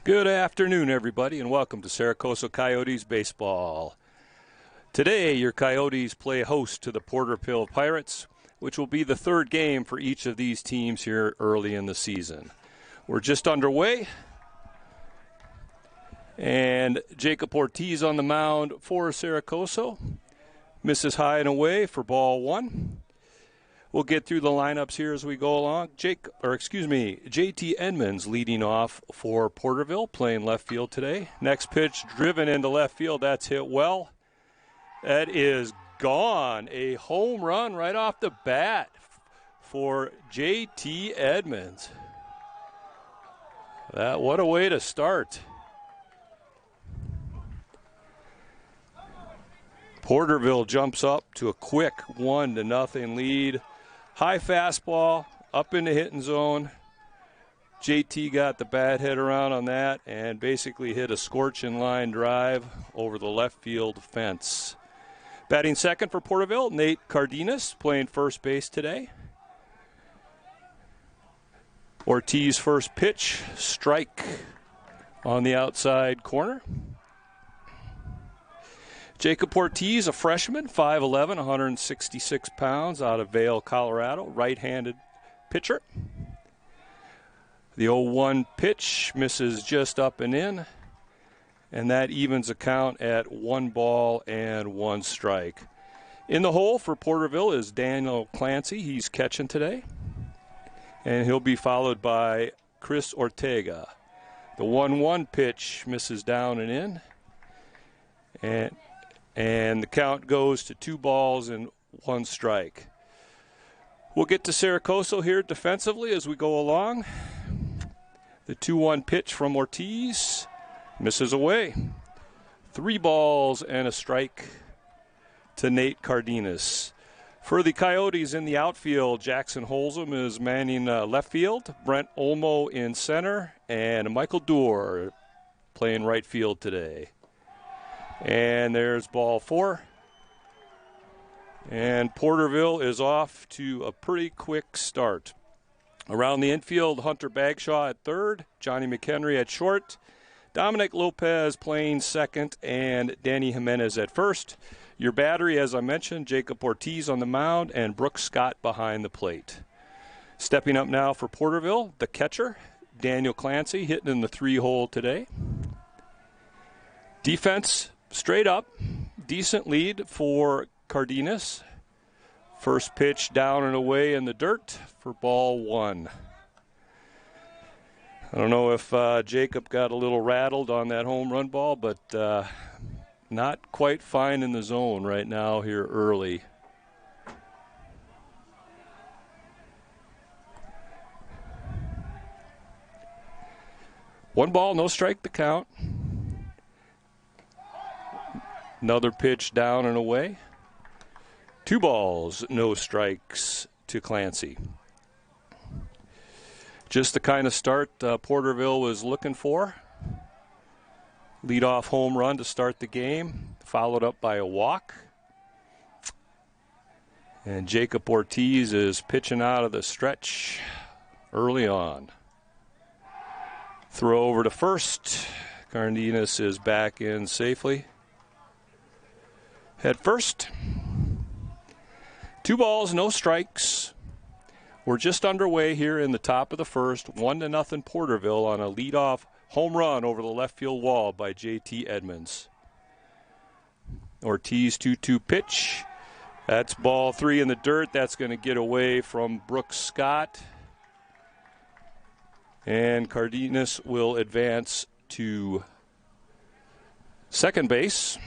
Good afternoon, everybody, and welcome to Coso Coyotes Baseball. Today, your Coyotes play host to the Porterville Pirates, which will be the third game for each of these teams here early in the season. We're just underway, and Jacob Ortiz on the mound for Coso. Misses high and away for ball one. We'll get through the lineups here as we go along. JT Edmonds leading off for Porterville, playing left field today. Next pitch driven into left field. That's hit well. That is gone. A home run right off the bat for JT Edmonds. What a way to start. Porterville jumps up to a quick 1-0 lead. High fastball, up in the hitting zone. JT got the bat hit around on that and basically hit a scorching line drive over the left field fence. Batting second for Porterville, Nate Cardenas, playing first base today. Ortiz first pitch, strike on the outside corner. Jacob Ortiz, a freshman, 5'11", 166 pounds, out of Vail, Colorado, right-handed pitcher. The 0-1 pitch misses just up and in, and that evens a count at 1 ball and 1 strike. In the hole for Porterville is Daniel Clancy. He's catching today, and he'll be followed by Chris Ortega. The 1-1 pitch misses down and in, and the count goes to 2 balls and 1 strike. We'll get to Coso here defensively as we go along. The 2-1 pitch from Ortiz misses away. 3 balls and a strike to Nate Cardenas. For the Coyotes in the outfield, Jackson Holzum is manning left field, Brent Olmo in center, and Michael Doerr playing right field today. And there's ball 4. And Porterville is off to a pretty quick start. Around the infield, Hunter Bagshaw at third, Johnny McHenry at short, Dominic Lopez playing second, and Danny Jimenez at first. Your battery, as I mentioned, Jacob Ortiz on the mound and Brooks Scott behind the plate. Stepping up now for Porterville, the catcher, Daniel Clancy, hitting in the 3-hole today. Defense, straight up, decent lead for Cardenas. First pitch down and away in the dirt for ball 1. I don't know if Jacob got a little rattled on that home run ball, but not quite fine in the zone right now here early. One ball, no strike the count. Another pitch down and away. 2 balls, no strikes to Clancy. Just the kind of start Porterville was looking for. Leadoff home run to start the game, followed up by a walk. And Jacob Ortiz is pitching out of the stretch early on. Throw over to first. Cardenas is back in safely. Head first. 2 balls, no strikes. We're just underway here in the top of the first. 1-0 Porterville on a leadoff home run over the left field wall by JT Edmonds. Ortiz 2-2 pitch. That's ball 3 in the dirt. That's going to get away from Brooks Scott. And Cardenas will advance to second base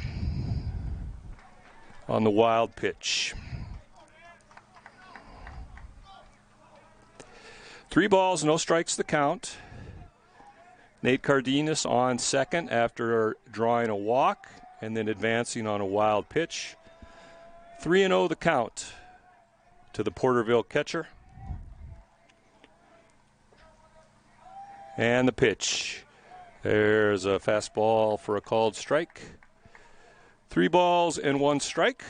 on the wild pitch. 3 balls, no strikes the count. Nate Cardenas on second after drawing a walk and then advancing on a wild pitch. 3-0 the count to the Porterville catcher. And the pitch. There's a fastball for a called strike. 3 balls and 1 strike.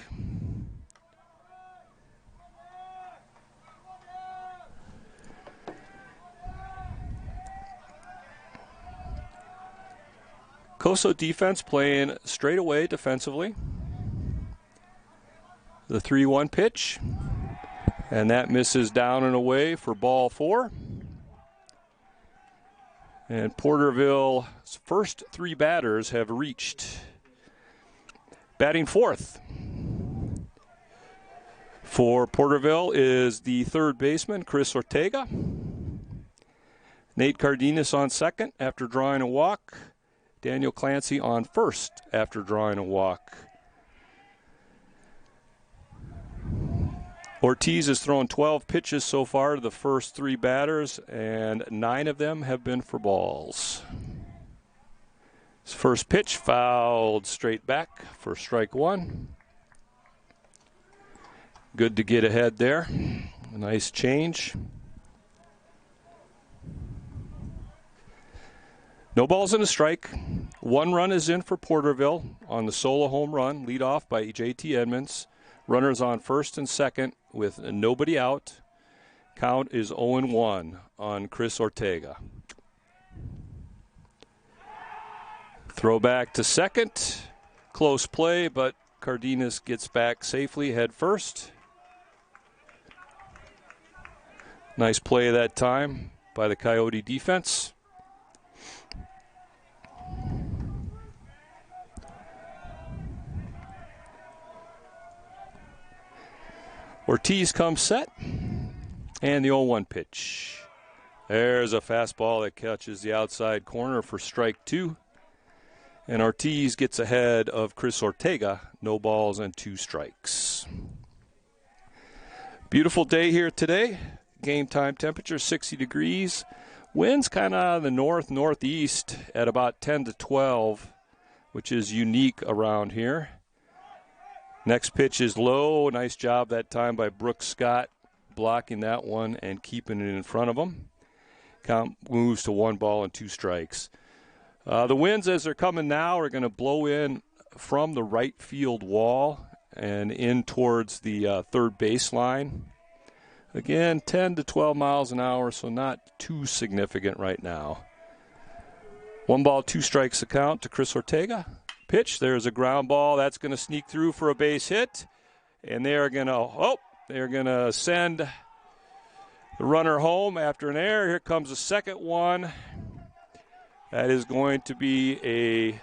Coso defense playing straight away defensively. The 3-1 pitch, and that misses down and away for ball 4. And Porterville's first 3 batters have reached. Batting fourth for Porterville is the third baseman, Chris Ortega. Nate Cardenas on second after drawing a walk. Daniel Clancy on first after drawing a walk. Ortiz has thrown 12 pitches so far to the first 3 batters, and 9 of them have been for balls. His first pitch fouled straight back for strike 1. Good to get ahead there. A nice change. No balls and a strike. 1 run is in for Porterville on the solo home run, lead off by J.T. Edmonds. Runners on first and second with nobody out. Count is 0-1 on Chris Ortega. Throw back to second. Close play, but Cardenas gets back safely head first. Nice play that time by the Coyote defense. Ortiz comes set, and the 0-1 pitch. There's a fastball that catches the outside corner for strike 2. And Ortiz gets ahead of Chris Ortega, no balls and 2 strikes. Beautiful day here today. Game time temperature 60 degrees. Winds kind of out of the northeast at about 10 to 12, which is unique around here. Next pitch is low. Nice job that time by Brooks Scott blocking that one and keeping it in front of him. Count moves to 1 ball and 2 strikes. The winds as they're coming now are going to blow in from the right field wall and in towards the third baseline. Again, 10 to 12 miles an hour, so not too significant right now. 1 ball, 2 strikes the count to Chris Ortega. Pitch, there's a ground ball. That's going to sneak through for a base hit. And they're going to send the runner home after an error. Here comes the second one. That is going to be a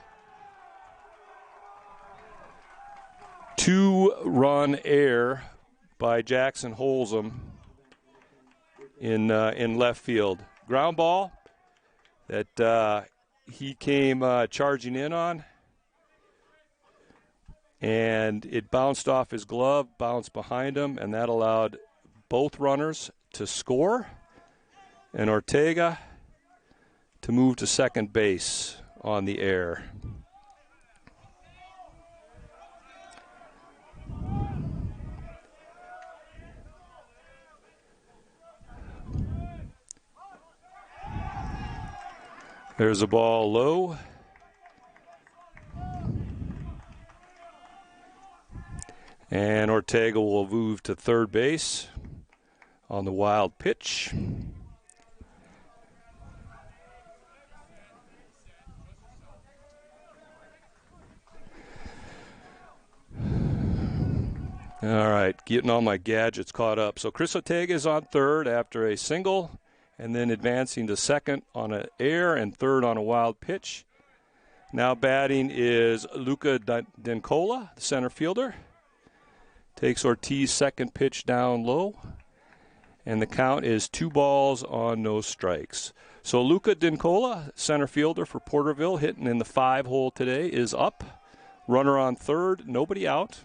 2-run error by Jackson Holzum in left field. Ground ball that he came charging in on. And it bounced off his glove, bounced behind him, and that allowed both runners to score. And Ortega to move to second base on the air. There's a ball low. And Ortega will move to third base on the wild pitch. All right, getting all my gadgets caught up. So Chris Ortega is on third after a single, and then advancing to second on an air and third on a wild pitch. Now batting is Luca Dencola, the center fielder. Takes Ortiz second pitch down low, and the count is 2 balls on no strikes. So Luca Dencola, center fielder for Porterville, hitting in the 5-hole today, is up. Runner on third, nobody out.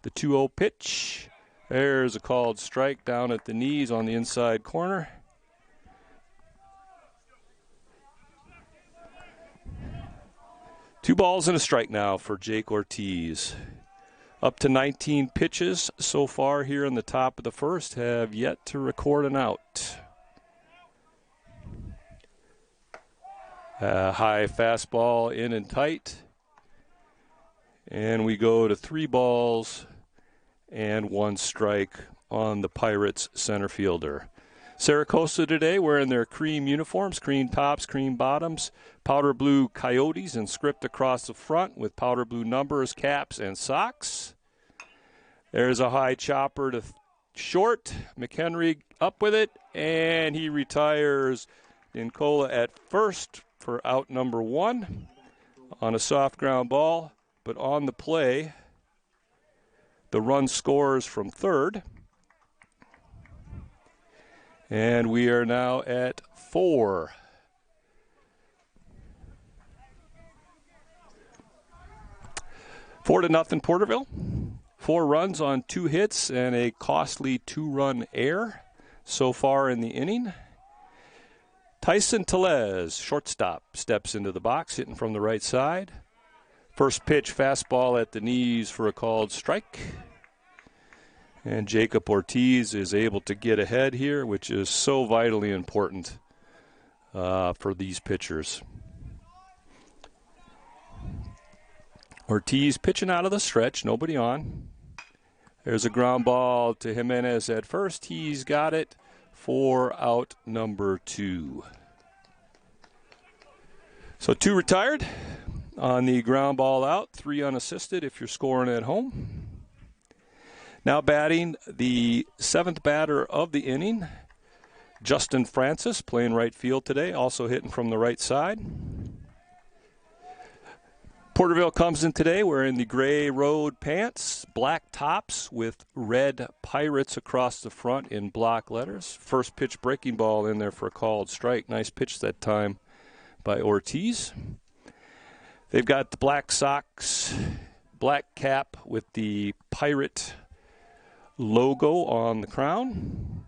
The 2-0 pitch. There's a called strike down at the knees on the inside corner. Two balls and a strike now for Jake Ortiz. Up to 19 pitches so far here in the top of the first, have yet to record an out. High fastball in and tight. And we go to 3 balls and 1 strike on the Pirates center fielder. Coso today wearing their cream uniforms, cream tops, cream bottoms, powder blue coyotes and script across the front with powder blue numbers, caps, and socks. There's a high chopper to short. McHenry up with it, and he retires Nicola at first for out number 1 on a soft ground ball. But on the play, the run scores from third. And we are now at 4. Four to nothing Porterville. 4 runs on 2 hits and a costly 2-run error so far in the inning. Tyson Tellez, shortstop, steps into the box, hitting from the right side. First pitch, fastball at the knees for a called strike. And Jacob Ortiz is able to get ahead here, which is so vitally important for these pitchers. Ortiz pitching out of the stretch, nobody on. There's a ground ball to Jimenez at first. He's got it for out number 2. So 2 retired on the ground ball out, 3 unassisted if you're scoring at home. Now batting the 7th batter of the inning, Justin Francis, playing right field today, also hitting from the right side. Porterville comes in today wearing the gray road pants, black tops with red Pirates across the front in block letters. First pitch breaking ball in there for a called strike. Nice pitch that time by Ortiz. They've got the black socks, black cap with the Pirate logo on the crown.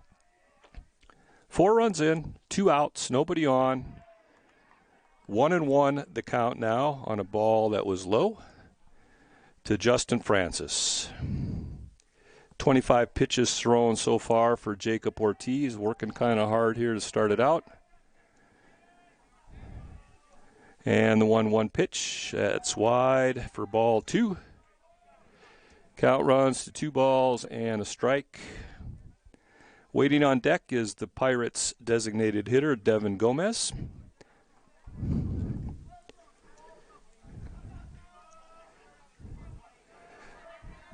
4 runs in, 2 outs, nobody on. 1-1 the count now on a ball that was low to Justin Francis. 25 pitches thrown so far for Jacob Ortiz, working kind of hard here to start it out. And the 1-1 pitch, that's wide for ball 2. Count runs to 2 balls and a strike. Waiting on deck is the Pirates' designated hitter, Devin Gomez.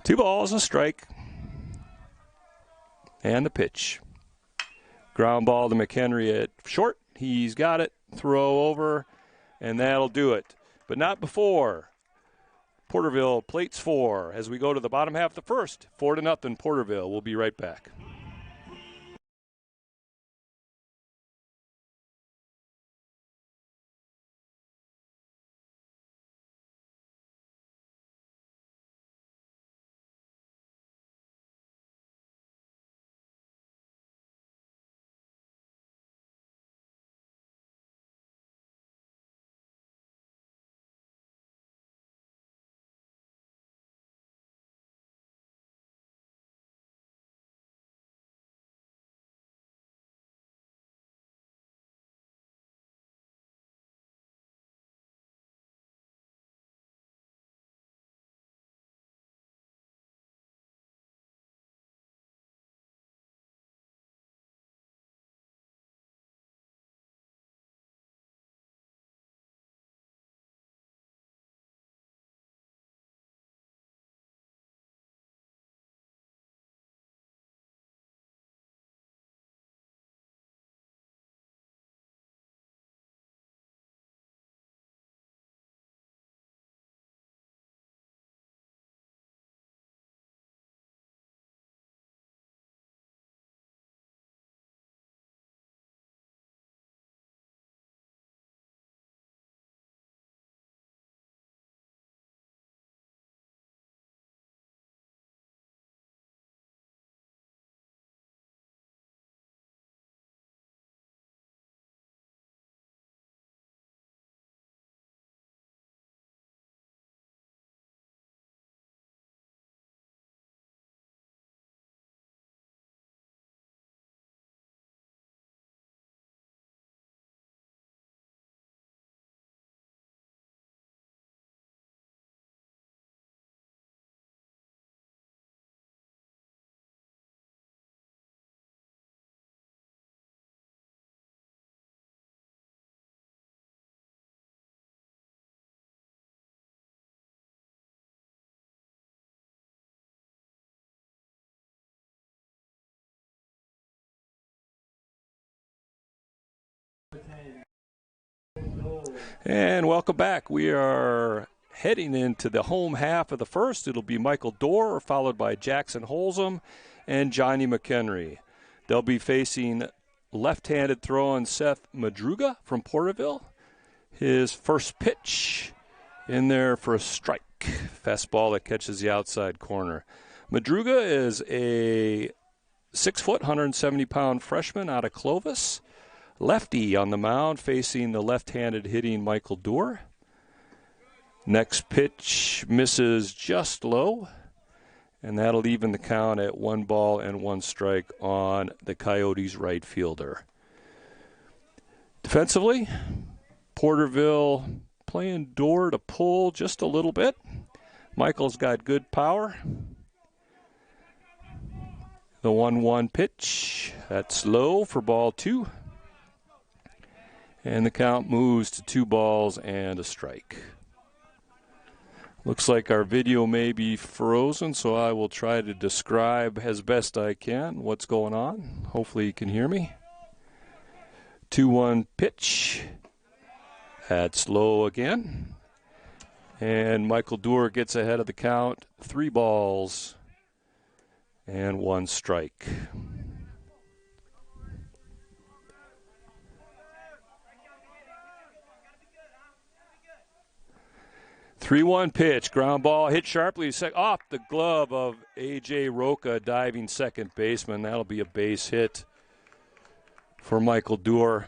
2 balls, a strike, and the pitch. Ground ball to McHenry at short. He's got it. Throw over, and that'll do it. But not before. Porterville plates 4 as we go to the bottom half of the first. 4-0 Porterville. We'll be right back. And welcome back. We are heading into the home half of the first. It'll be Michael Dorr, followed by Jackson Holzum and Johnny McHenry. They'll be facing left-handed throwing Seth Madruga from Porterville. His first pitch in there for a strike. Fastball that catches the outside corner. Madruga is a 6-foot, 170-pound freshman out of Clovis. Lefty on the mound facing the left-handed hitting Michael Dorr. Next pitch misses just low, and that'll even the count at 1 strike on the Coyotes right fielder. Defensively, Porterville playing Dorr to pull just a little bit. Michael's got good power. The 1-1 pitch, that's low for ball 2. And the count moves to 2 balls and a strike. Looks like our video may be frozen, so I will try to describe as best I can what's going on. Hopefully you can hear me. 2-1 pitch. That's low again. And Michael Dorr gets ahead of the count. 3 balls and 1 strike. 3-1 pitch, ground ball, hit sharply off the glove of A.J. Roca, diving second baseman. That'll be a base hit for Michael Dorr.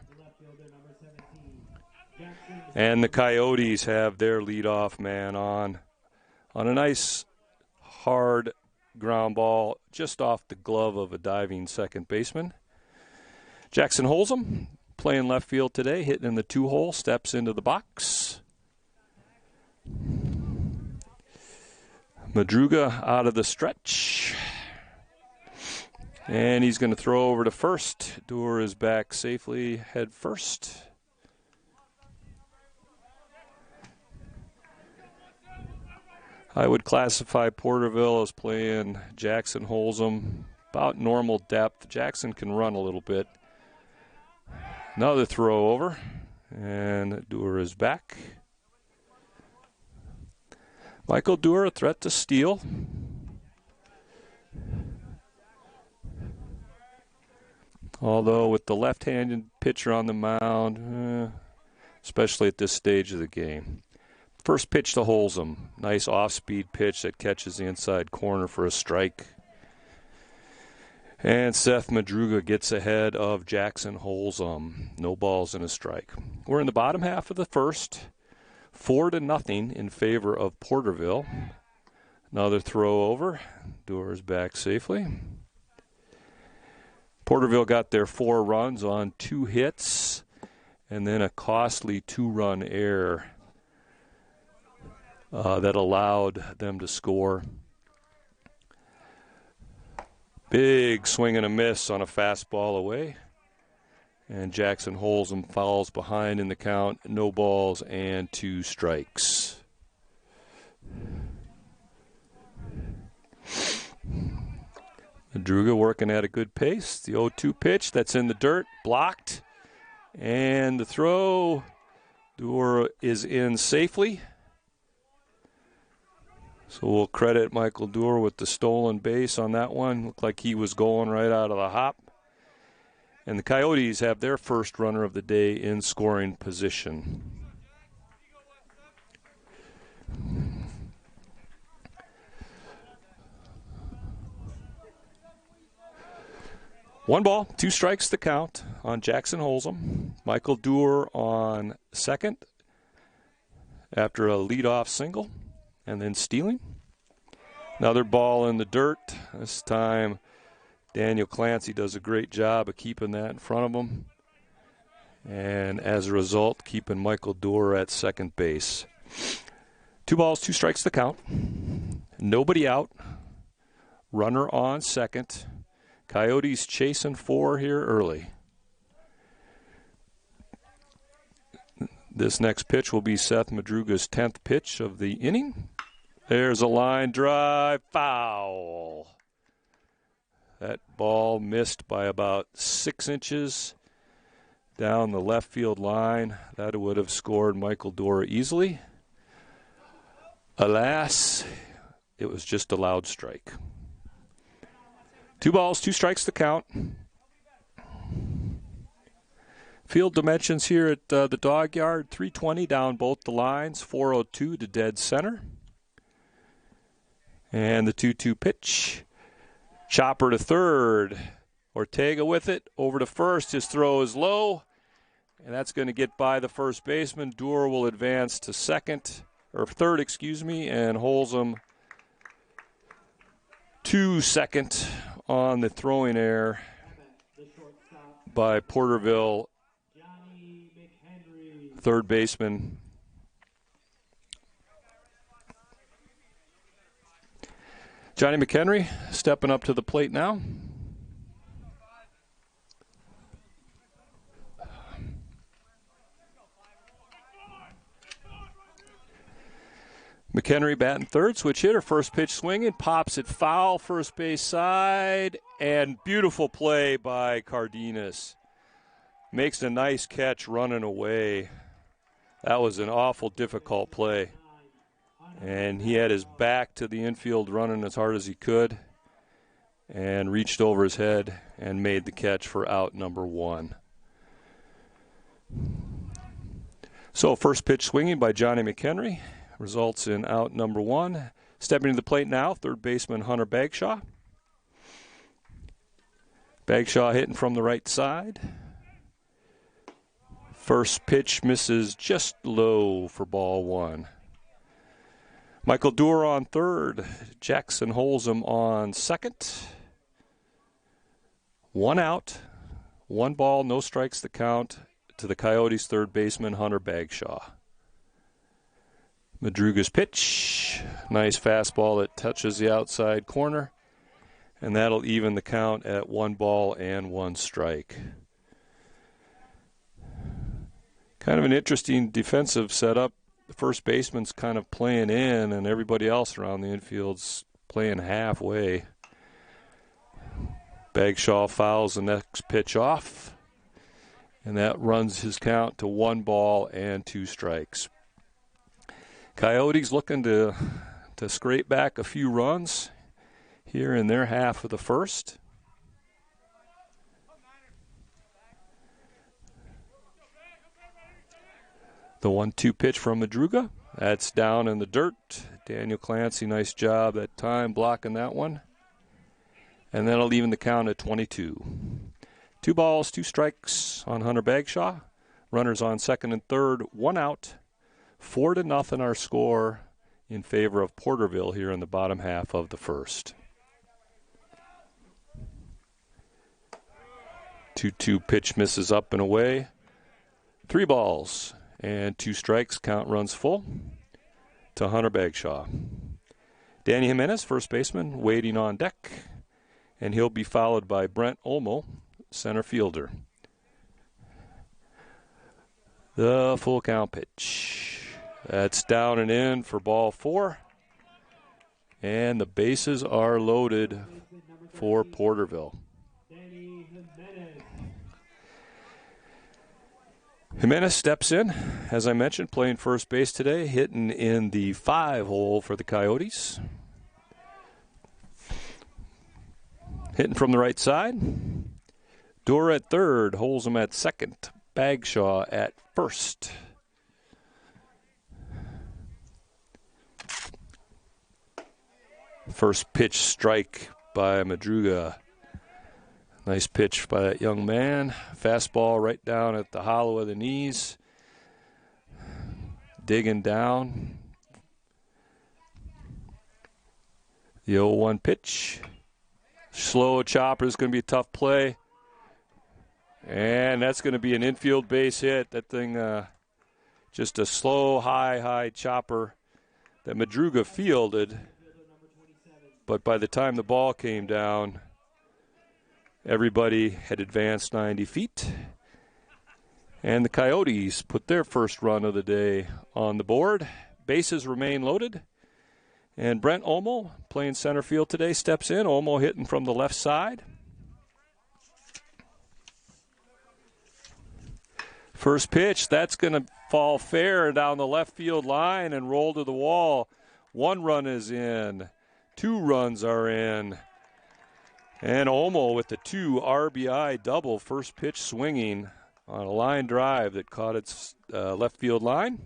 And the Coyotes have their leadoff man on a nice, hard ground ball just off the glove of a diving second baseman. Jackson Holzum playing left field today, hitting in the 2-hole, steps into the box. Madruga out of the stretch. And he's going to throw over to first. Dorr is back safely, head first. I would classify Porterville as playing Jackson Holzum about normal depth. Jackson can run a little bit. Another throw over, and Dorr is back. Michael Dorr, a threat to steal. Although with the left-handed pitcher on the mound, especially at this stage of the game. First pitch to Holzum. Nice off-speed pitch that catches the inside corner for a strike. And Seth Madruga gets ahead of Jackson Holzum. No balls and a strike. We're in the bottom half of the first. 4-0 in favor of Porterville. Another throw over. Dorr is back safely. Porterville got their 4 runs on 2 hits and then a costly 2-run error that allowed them to score. Big swing and a miss on a fastball away. And Jackson Holzum falls behind in the count. No balls and 2 strikes. Madruga working at a good pace. The 0-2 pitch that's in the dirt, blocked. And the throw, Dorr is in safely. So we'll credit Michael Dorr with the stolen base on that one. Looked like he was going right out of the hop. And the Coyotes have their first runner of the day in scoring position. One ball, 2 strikes to count on Jackson Holzum. Michael Dorr on second after a leadoff single and then stealing. Another ball in the dirt. This time Daniel Clancy does a great job of keeping that in front of him. And as a result, keeping Michael Dorr at second base. 2 balls, 2 strikes to count. Nobody out. Runner on second. Coyotes chasing 4 here early. This next pitch will be Seth Madruga's 10th pitch of the inning. There's a line drive, foul. That ball missed by about 6 inches. down the left field line. That would have scored Michael Dora easily. Alas, it was just a loud strike. 2 balls, 2 strikes to count. Field dimensions here at the dog yard, 320 down both the lines, 402 to dead center. And the 2-2 pitch. Chopper to third. Ortega with it, over to first. His throw is low, and that's going to get by the first baseman. Dura will advance to third, and Holzum to second on the throwing error by Porterville, third baseman. Johnny McHenry stepping up to the plate now. McHenry batting third, switch hitter, first pitch swinging, pops it foul, first base side, and beautiful play by Cardenas. Makes a nice catch running away. That was an awful difficult play. And he had his back to the infield running as hard as he could and reached over his head and made the catch for out number 1. So first pitch swinging by Johnny McHenry results in out number 1. Stepping to the plate now, third baseman Hunter Bagshaw. Bagshaw hitting from the right side. First pitch misses just low for ball 1. Michael Dura on third. Jackson Holzum on second. 1 out. 1 ball, no strikes to count to the Coyotes' third baseman Hunter Bagshaw. Madruga's pitch. Nice fastball that touches the outside corner. And that'll even the count at 1 ball and 1 strike. Kind of an interesting defensive setup. The first baseman's kind of playing in, and everybody else around the infield's playing halfway. Bagshaw fouls the next pitch off, and that runs his count to 1 ball and 2 strikes. Coyotes looking to scrape back a few runs here in their half of the first. The 1-2 pitch from Madruga. That's down in the dirt. Daniel Clancy, nice job that time blocking that one. And that'll even the count at 22. 2 balls, 2 strikes on Hunter Bagshaw. Runners on second and third, 1 out. 4-0 our score in favor of Porterville here in the bottom half of the first. 2-2 pitch misses up and away. 3 balls and 2 strikes. Count runs full to Hunter Bagshaw. Danny Jimenez, first baseman, waiting on deck. And he'll be followed by Brent Olmo, center fielder. The full count pitch. That's down and in for ball 4. And the bases are loaded for Porterville. Jimenez steps in, as I mentioned, playing first base today, hitting in the 5-hole for the Coyotes. Hitting from the right side. Dura at third, Holzum at second, Bagshaw at first. First pitch strike by Madruga. Nice pitch by that young man. Fastball right down at the hollow of the knees. Digging down. The 0-1 pitch. Slow chopper is going to be a tough play. And that's going to be an infield base hit. That thing, just a slow, high chopper that Madruga fielded. But by the time the ball came down, everybody had advanced 90 feet. And the Coyotes put their first run of the day on the board. Bases remain loaded. And Brent Olmo, playing center field today, steps in. Olmo hitting from the left side. First pitch, that's going to fall fair down the left field line and roll to the wall. 1 run is in. 2 runs are in. And Olmo with the 2 RBI double, first pitch swinging on a line drive that caught its left field line.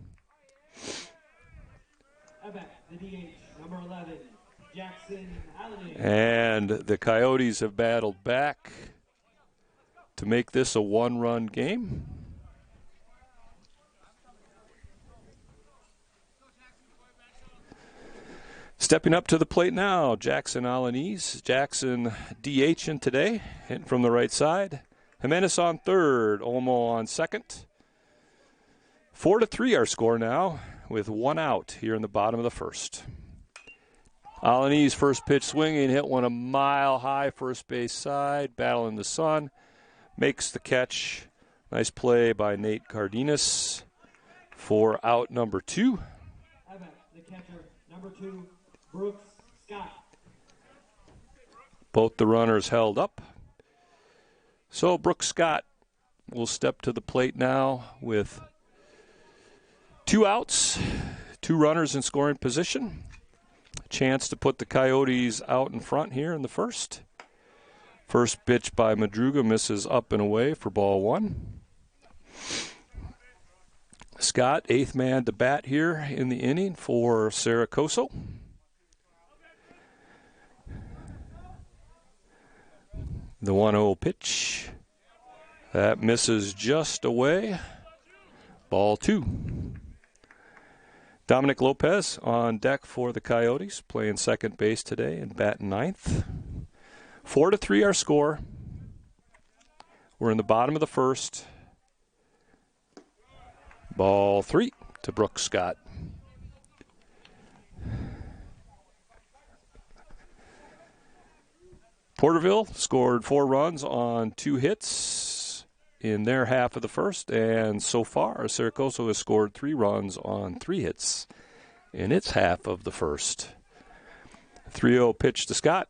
The DH, number 11, Jackson Allen. And the Coyotes have battled back to make this a 1-run game. Stepping up to the plate now, Jackson Alaniz. Jackson DHing today, hitting from the right side. Jimenez on third, Olmo on second. 4-3 our score now, with 1 out here in the bottom of the first. Alaniz first pitch swinging, hit one a mile high first base side, battling the sun. Makes the catch. Nice play by Nate Cardenas for out number 2. The catcher, number 2. Brooks Scott. Both the runners held up. So Brooks Scott will step to the plate now with 2 outs, 2 runners in scoring position. A chance to put the Coyotes out in front here in the first. First pitch by Madruga misses up and away for ball 1. Scott, 8th man to bat here in the inning for Sarah Coso. The 1-0 pitch. That misses just away. Ball 2. Dominic Lopez on deck for the Coyotes, playing second base today and batting 9th. 4-3 our score. We're in the bottom of the first. Ball 3 to Brooks Scott. Porterville scored 4 runs on 2 hits in their half of the first, and so far, Coso has scored 3 runs on 3 hits in its half of the first. 3-0 pitch to Scott.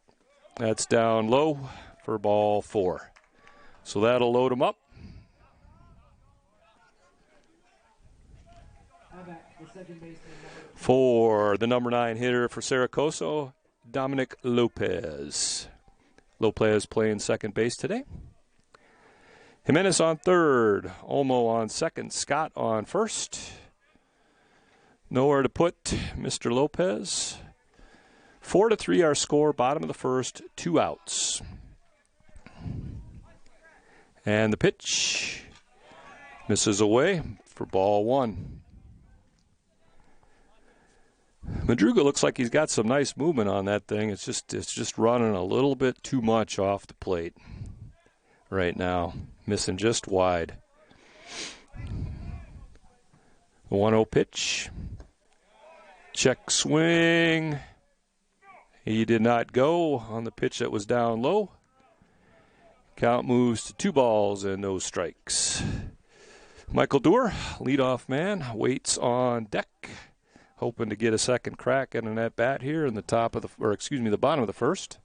That's down low for ball 4. So that'll load him up. For the number 9 hitter for Coso, Dominic Lopez. Lopez playing second base today. Jimenez on third. Olmo on second. Scott on first. Nowhere to put Mr. Lopez. 4-3 our score. Bottom of the first. 2 outs. And the pitch misses away for ball 1. Madruga looks like he's got some nice movement on that thing. It's just running a little bit too much off the plate right now. Missing just wide. 1-0 pitch. Check swing. He did not go on the pitch that was down low. Count moves to 2 balls and no strikes. Michael Doerr, leadoff man, waits on deck. Hoping to get a second crack at an at-bat here in the the bottom of the first.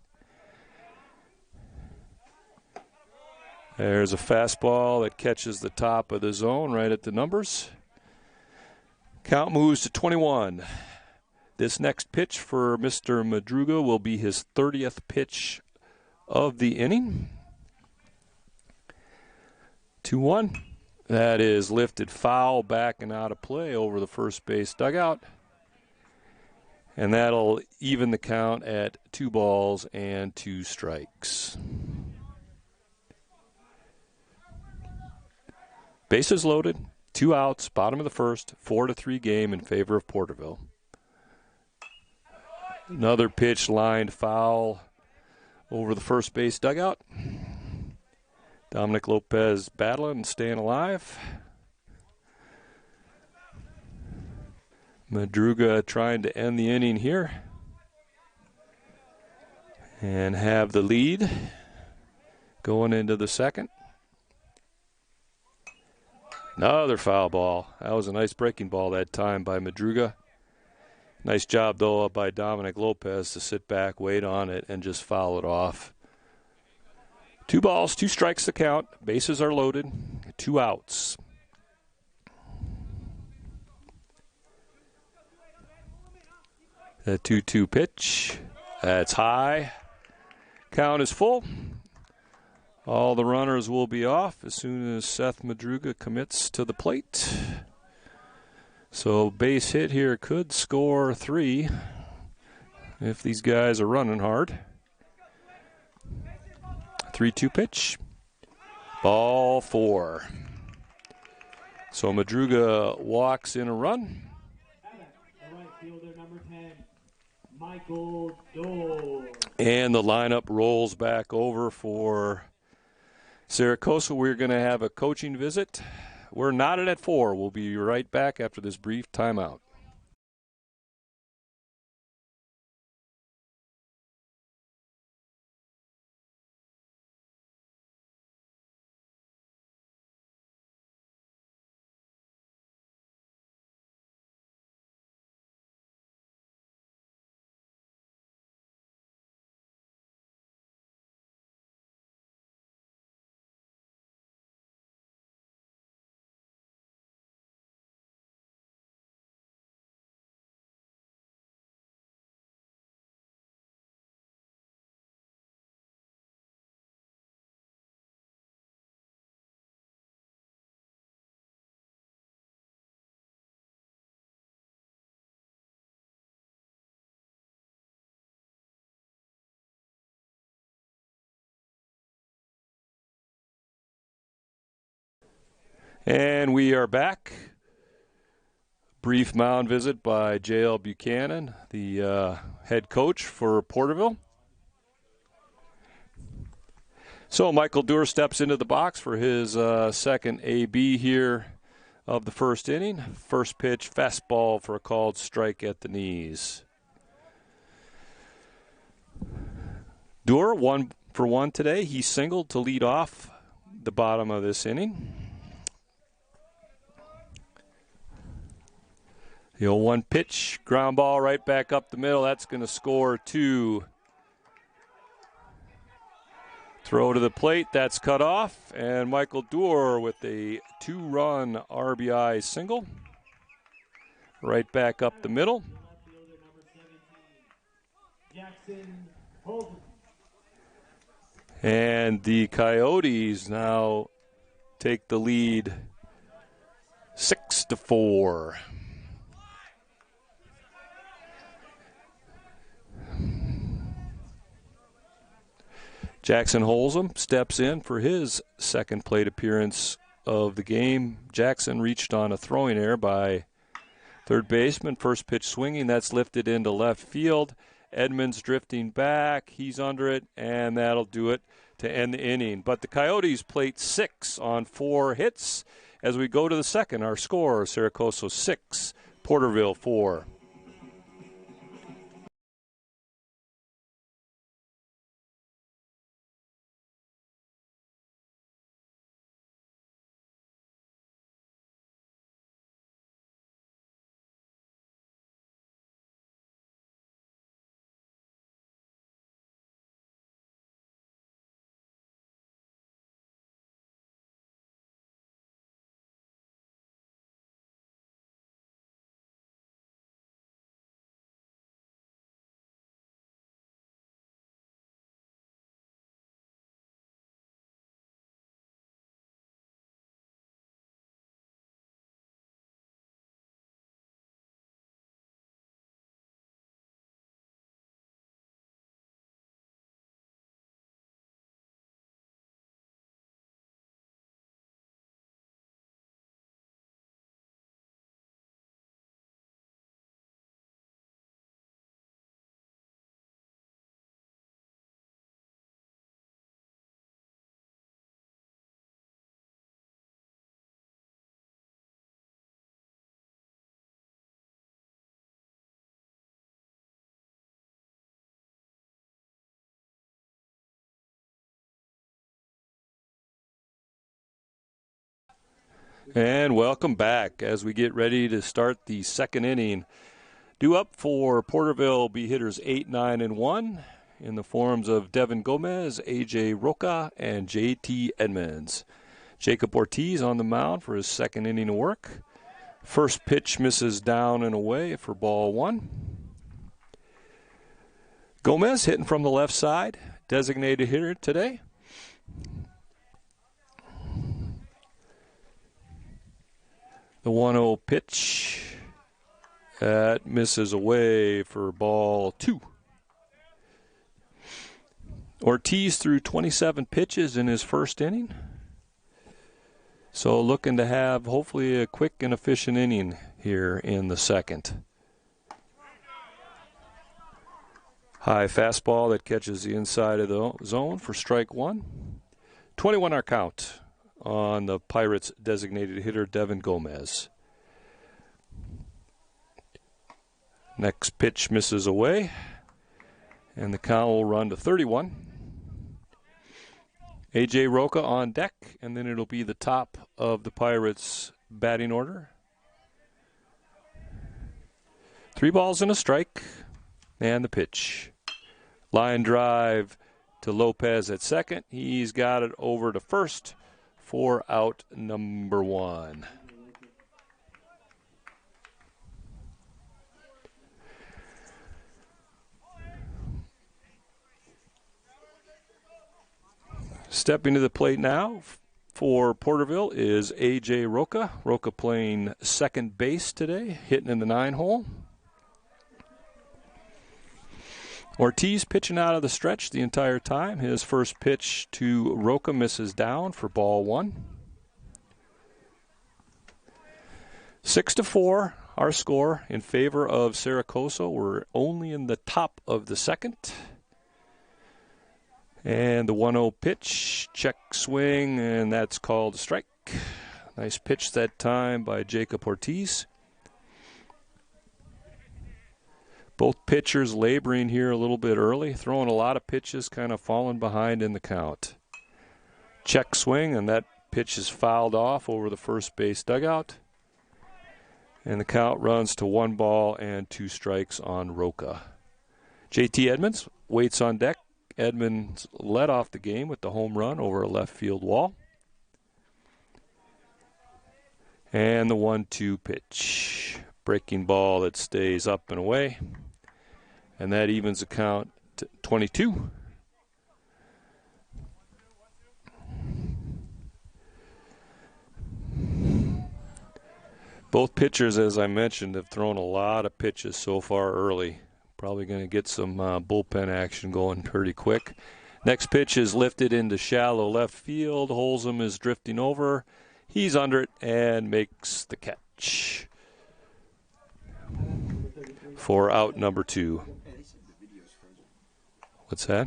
There's a fastball that catches the top of the zone right at the numbers. Count moves to 21. This next pitch for Mr. Madruga will be his 30th pitch of the inning. 2-1. That is lifted foul back and out of play over the first base dugout. And that'll even the count at 2 balls and 2 strikes. Bases loaded, 2 outs, bottom of the first, 4-3 game in favor of Porterville. Another pitch lined foul over the first base dugout. Dominic Lopez battling and staying alive. Madruga trying to end the inning here and have the lead going into the second. Another foul ball. That was a nice breaking ball that time by Madruga. Nice job, though, by Dominic Lopez to sit back, wait on it, and just foul it off. 2 balls, 2 strikes to count. Bases are loaded. 2 outs. The 2-2 pitch. That's high. Count is full. All the runners will be off as soon as Seth Madruga commits to the plate. So base hit here could score 3 if these guys are running hard. 3-2 pitch. Ball 4. So Madruga walks in a run. The right fielder, number 10, Michael Dorr. And the lineup rolls back over for Sarah Coso. We're going to have a coaching visit. We're knotted at 4. We'll be right back after this brief timeout. And we are back. Brief mound visit by J.L. Buchanan, the head coach for Porterville. So Michael Dorr steps into the box for his second AB here of the first inning. First pitch, fastball for a called strike at the knees. Dorr 1 for 1 today. He singled to lead off the bottom of this inning. The 0-1 pitch, ground ball right back up the middle. That's going to score 2. Throw to the plate, that's cut off. And Michael Dorr with a 2-run RBI single. Right back up the middle. And the Coyotes now take the lead 6-4. Jackson Holzum steps in for his second plate appearance of the game. Jackson reached on a throwing error by third baseman. First pitch swinging, that's lifted into left field. Edmonds drifting back, he's under it, and that'll do it to end the inning. But the Coyotes plate 6 on 4 hits. As we go to the second, our score, Saracoso 6, Porterville 4. And welcome back as we get ready to start the second inning. Due up for Porterville be hitters 8, 9, and 1 in the forms of Devin Gomez, A.J. Roca, and J.T. Edmonds. Jacob Ortiz on the mound for his second inning of work. First pitch misses down and away for ball 1. Gomez hitting from the left side, designated hitter today. The 1-0 pitch. That misses away for ball 2. Ortiz threw 27 pitches in his first inning. So looking to have hopefully a quick and efficient inning here in the second. High fastball that catches the inside of the zone for strike 1. 21 our count on the Pirates designated hitter Devin Gomez. Next pitch misses away, and the count will run to 31. A.J. Roca on deck, and then it'll be the top of the Pirates' batting order. 3 balls and a strike, and the pitch. Line drive to Lopez at second. He's got it over to first for out number 1. Stepping to the plate now for Porterville is A.J. Roca. Roca playing second base today, hitting in the 9-hole. Ortiz pitching out of the stretch the entire time. His first pitch to Roca misses down for ball 1. 6-4, our score in favor of Sarah Coso. We're only in the top of the second. And the 1-0 pitch, check swing, and that's called a strike. Nice pitch that time by Jacob Ortiz. Both pitchers laboring here a little bit early, throwing a lot of pitches, kind of falling behind in the count. Check swing, and that pitch is fouled off over the first base dugout. And the count runs to 1 ball and 2 strikes on Roca. J.T. Edmonds waits on deck. Edmonds led off the game with the home run over a left field wall. And the 1-2 pitch. Breaking ball that stays up and away. And that evens the count to 22. Both pitchers, as I mentioned, have thrown a lot of pitches so far early. Probably going to get some bullpen action going pretty quick. Next pitch is lifted into shallow left field. Holzum is drifting over. He's under it and makes the catch for out number 2. What's that?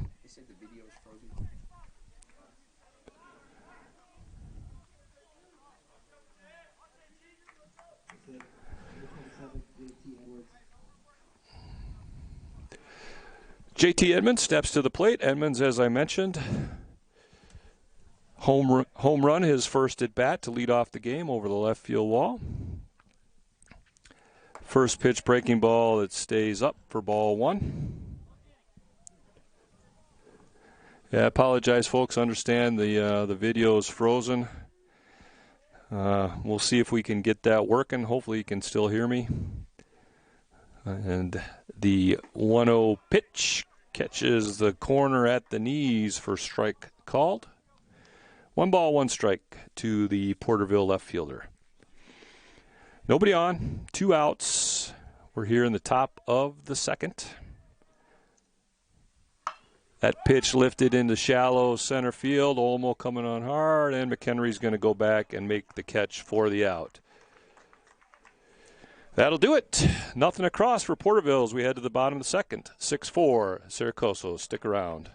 J.T. Edmonds steps to the plate. Edmonds, as I mentioned, home run, his first at bat to lead off the game over the left field wall. First pitch breaking ball that stays up for ball 1. Yeah, I apologize, folks. Understand the video is frozen. We'll see if we can get that working. Hopefully you can still hear me. And the 1-0 pitch catches the corner at the knees for strike called. 1 ball, 1 strike to the Porterville left fielder. Nobody on, 2 outs. We're here in the top of the second. That pitch lifted into shallow center field. Olmo coming on hard, and McHenry's going to go back and make the catch for the out. That'll do it. Nothing across for Porterville as we head to the bottom of the second. 6-4, Sarah Coso. Stick around.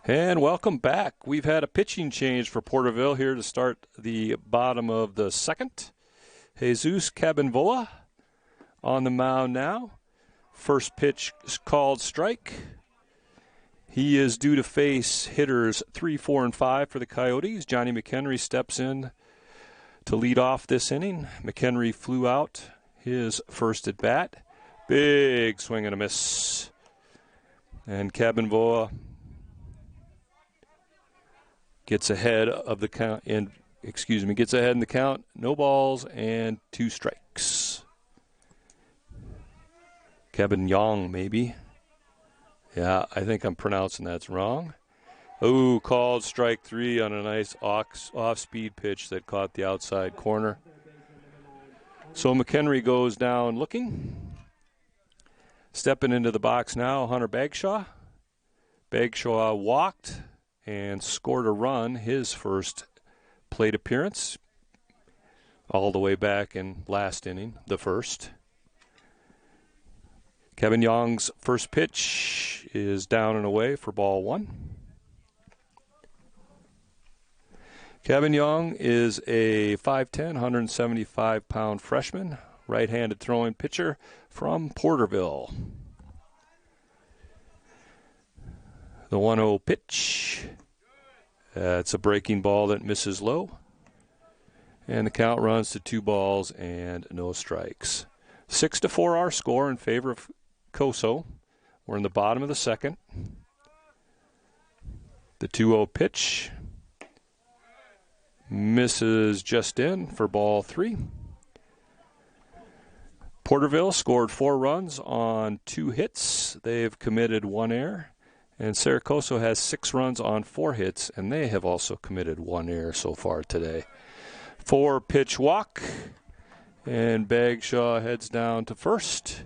And welcome back. We've had a pitching change for Porterville here to start the bottom of the second. Jesus Cabinvoa on the mound now. First pitch is called strike. He is due to face hitters 3, 4, and 5 for the Coyotes. Johnny McHenry steps in to lead off this inning. McHenry flew out his first at bat. Big swing and a miss. And Cabinvoa gets ahead of the count gets ahead in the count. No balls and 2 strikes. Kevin Young, maybe. Yeah, I think I'm pronouncing that's wrong. Oh, called strike 3 on a nice off-speed pitch that caught the outside corner. So McHenry goes down looking. Stepping into the box now, Hunter Bagshaw. Bagshaw walked and scored a run, his first plate appearance, all the way back in last inning, the first. Kevin Young's first pitch is down and away for ball 1. Kevin Young is a 5'10", 175-pound freshman, right-handed throwing pitcher from Porterville. The 1-0 pitch. It's a breaking ball that misses low. And the count runs to 2 balls and no strikes. 6-4 our score in favor of Coso. We're in the bottom of the second. The 2-0 pitch misses just in for ball 3. Porterville scored 4 runs on 2 hits. They've committed 1 error. And Coso has 6 runs on 4 hits, and they have also committed 1 error so far today. 4-pitch walk, and Bagshaw heads down to first.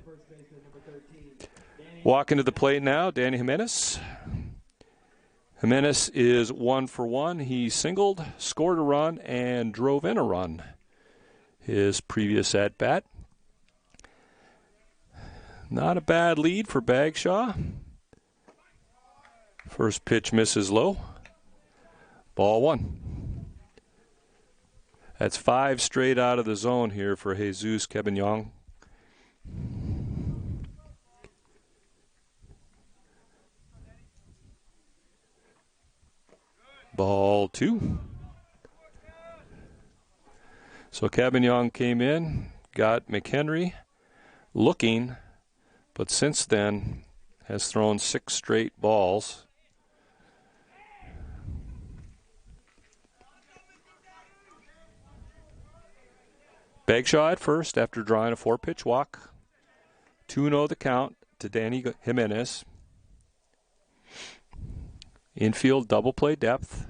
Walking to the plate now, Danny Jimenez. Jimenez is 1 for 1. He singled, scored a run, and drove in a run. His previous at-bat. Not a bad lead for Bagshaw. First pitch misses low. Ball 1. That's 5 straight out of the zone here for Jesus Cabinvoa. Ball 2. So Cabinvoa came in, got McHenry looking, but since then has thrown 6 straight balls. Bagshaw at first after drawing a 4-pitch walk. 2-0 the count to Danny Jimenez. Infield double play depth.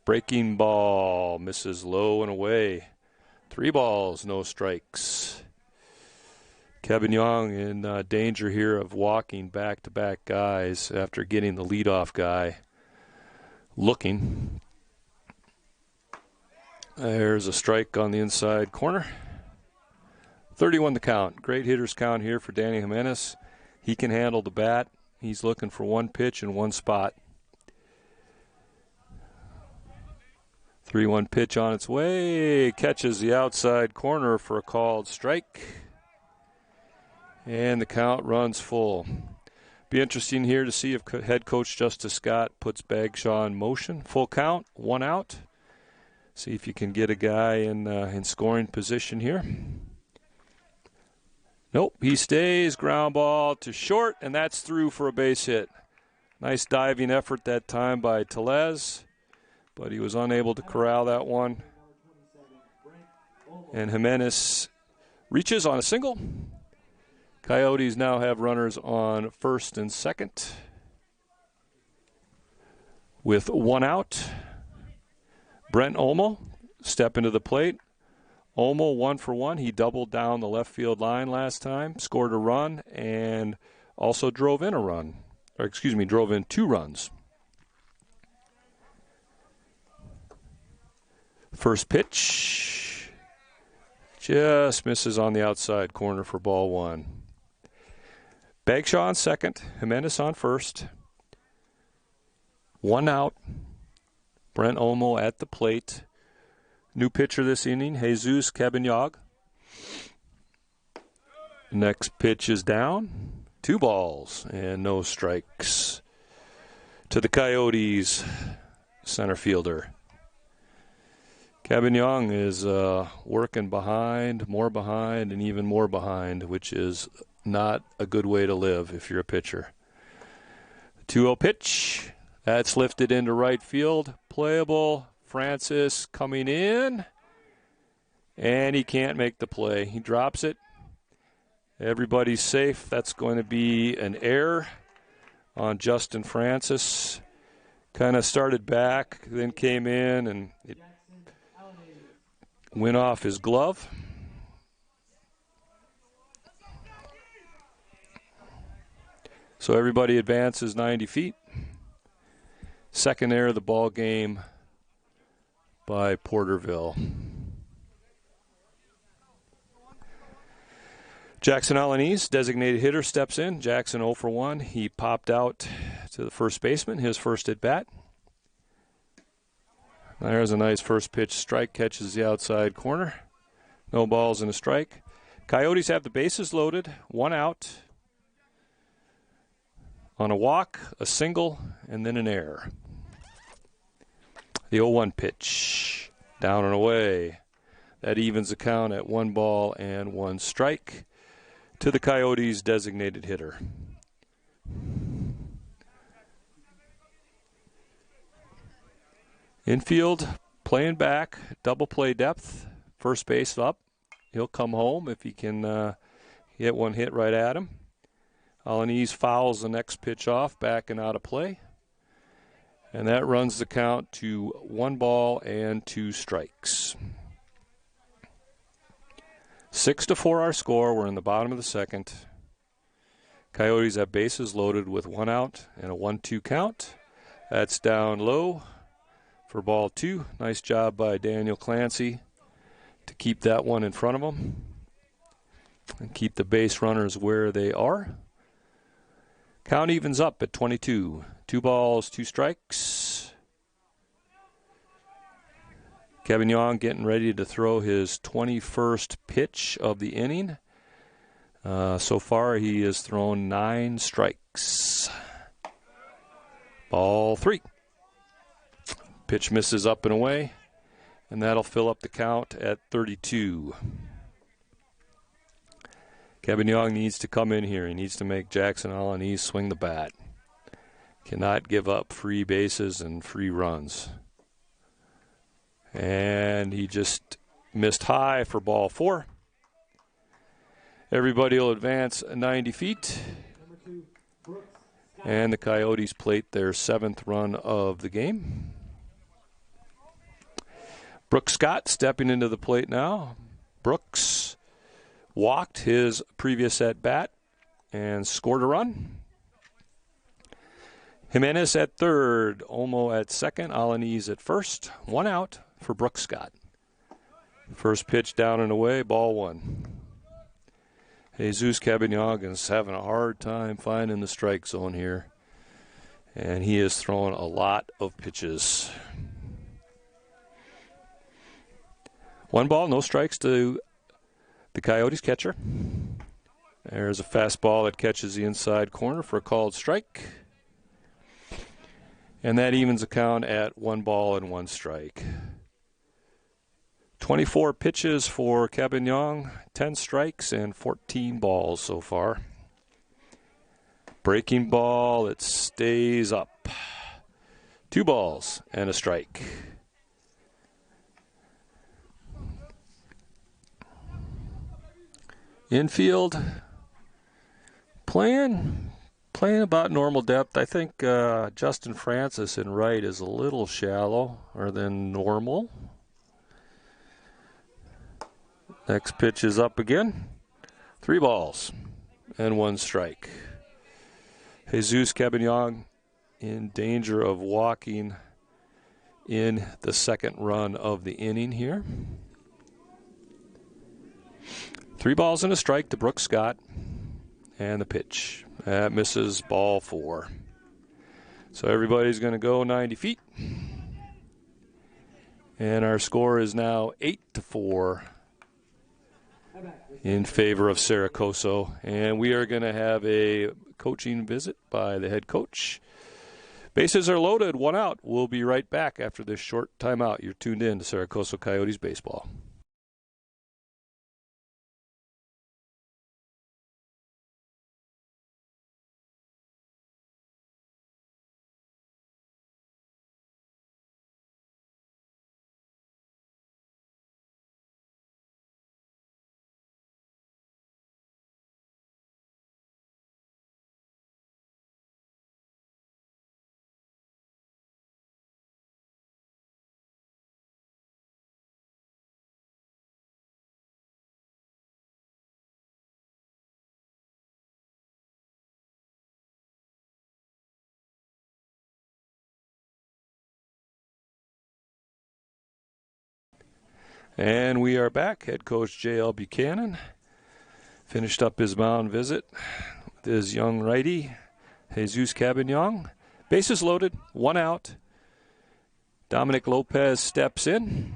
Breaking ball misses low and away. 3 balls, no strikes. Kevin Young in danger here of walking back-to-back guys after getting the leadoff guy looking. There's a strike on the inside corner. 31 the count. Great hitter's count here for Danny Jimenez. He can handle the bat. He's looking for 1 pitch in 1 spot. 3-1 pitch on its way. Catches the outside corner for a called strike. And the count runs full. Be interesting here to see if head coach Justice Scott puts Bagshaw in motion. Full count, 1 out. See if you can get a guy in scoring position here. Nope, he stays. Ground ball to short, and that's through for a base hit. Nice diving effort that time by Tellez, but he was unable to corral that one. And Jimenez reaches on a single. Coyotes now have runners on first and second with 1 out. Brent Olmo step into the plate. Olmo 1 for 1. He doubled down the left field line last time, scored a run, and also drove in 2 runs. First pitch just misses on the outside corner for ball 1. Bagshaw on second, Jimenez on first. 1 out. Brent Olmo at the plate. New pitcher this inning, Jesus Cabignog. Next pitch is down. 2 balls and no strikes to the Coyotes center fielder. Cabignog is working behind, and even more behind, which is not a good way to live if you're a pitcher. 2-0 pitch. That's lifted into right field. Playable. Francis coming in. And he can't make the play. He drops it. Everybody's safe. That's going to be an error on Justin Francis. Kind of started back, then came in, and it went off his glove. So everybody advances 90 feet. Second error of the ball game by Porterville. Jackson Alanis, designated hitter, steps in. Jackson 0 for 1. He popped out to the first baseman, his first at bat. There's a nice first pitch strike, catches the outside corner. No balls and a strike. Coyotes have the bases loaded, 1 out. On a walk, a single, and then an error. The 0-1 pitch, down and away. That evens the count at 1 ball and 1 strike to the Coyotes' designated hitter. Infield playing back, double play depth, first base up. He'll come home if he can get one hit right at him. Alanis fouls the next pitch off, backing out of play. And that runs the count to 1 ball and 2 strikes. 6-4 our score. We're in the bottom of the second. Coyotes have bases loaded with 1 out and a 1-2 count. That's down low for ball 2. Nice job by Daniel Clancy to keep that one in front of him and keep the base runners where they are. Count evens up at 22. 2 balls, 2 strikes. Cabignog getting ready to throw his 21st pitch of the inning. So far, he has thrown 9 strikes. Ball 3. Pitch misses up and away, and that'll fill up the count at 32. Cabignog needs to come in here. He needs to make Jackson Alanis swing the bat. Cannot give up free bases and free runs. And he just missed high for ball 4. Everybody will advance 90 feet. And the Coyotes plate their 7th run of the game. Brooks Scott stepping into the plate now. Brooks walked his previous at-bat and scored a run. Jimenez at third, Olmo at second, Alanis at first. 1 out for Brooks Scott. First pitch down and away, ball 1. Jesus Cabignog is having a hard time finding the strike zone here, and he is throwing a lot of pitches. 1 ball, no strikes to the Coyotes catcher. There's a fastball that catches the inside corner for a called strike. And that evens the count at 1 ball and 1 strike. 24 pitches for Cabignog, 10 strikes and 14 balls so far. Breaking ball, it stays up. 2 balls and a strike. Infield playing about normal depth. I think Justin Francis in right is a little shallower than normal. Next pitch is up again. 3 balls and 1 strike. Jesus Cabignog in danger of walking in the 2nd run of the inning here. 3 balls and a strike to Brooks Scott. And the pitch. That misses, ball 4. So everybody's going to go 90 feet. And our score is now 8-4 in favor of Sarah Coso. And we are going to have a coaching visit by the head coach. Bases are loaded, 1 out. We'll be right back after this short timeout. You're tuned in to Sarah Coso Coyotes Baseball. And we are back. Head coach J.L. Buchanan finished up his mound visit with his young righty, Jesus Cabignon. Bases loaded, 1 out. Dominic Lopez steps in.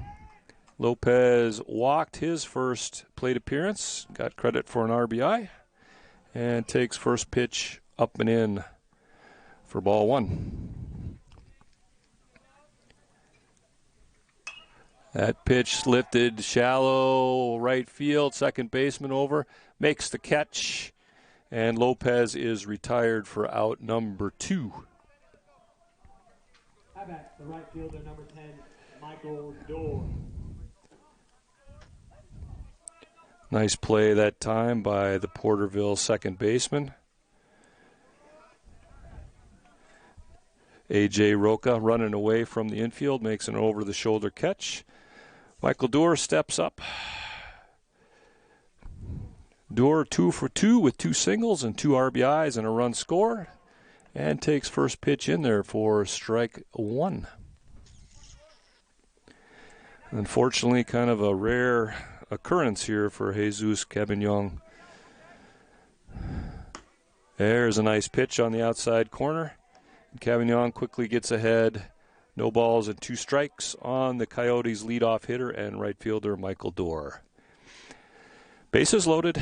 Lopez walked his first plate appearance, got credit for an RBI, and takes first pitch up and in for ball 1. That pitch lifted shallow right field, second baseman over, makes the catch, and Lopez is retired for out number 2. How about the right fielder, number 10, Michael Dorr. Nice play that time by the Porterville second baseman. A.J. Roca running away from the infield, makes an over-the-shoulder catch. Michael Dorr steps up. Dorr 2 for 2 with 2 singles and 2 RBIs and a run scored, and takes first pitch in there for strike 1. Unfortunately, kind of a rare occurrence here for Jesus Cabignon. There's a nice pitch on the outside corner. Cabignon quickly gets ahead. No balls and 2 strikes on the Coyotes' leadoff hitter and right fielder Michael Dorr. Bases loaded,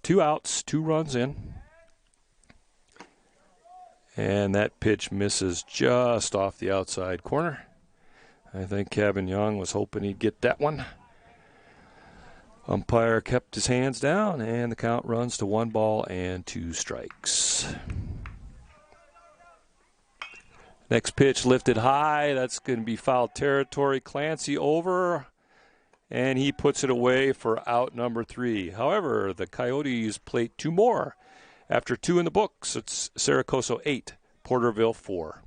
2 outs, 2 runs in. And that pitch misses just off the outside corner. I think Cabignon was hoping he'd get that one. Umpire kept his hands down, and the count runs to 1 ball and 2 strikes. Next pitch lifted high. That's going to be foul territory. Clancy over, and he puts it away for out number 3. However, the Coyotes plate 2 more. After 2 in the books, it's Sarah Coso 8, Porterville 4.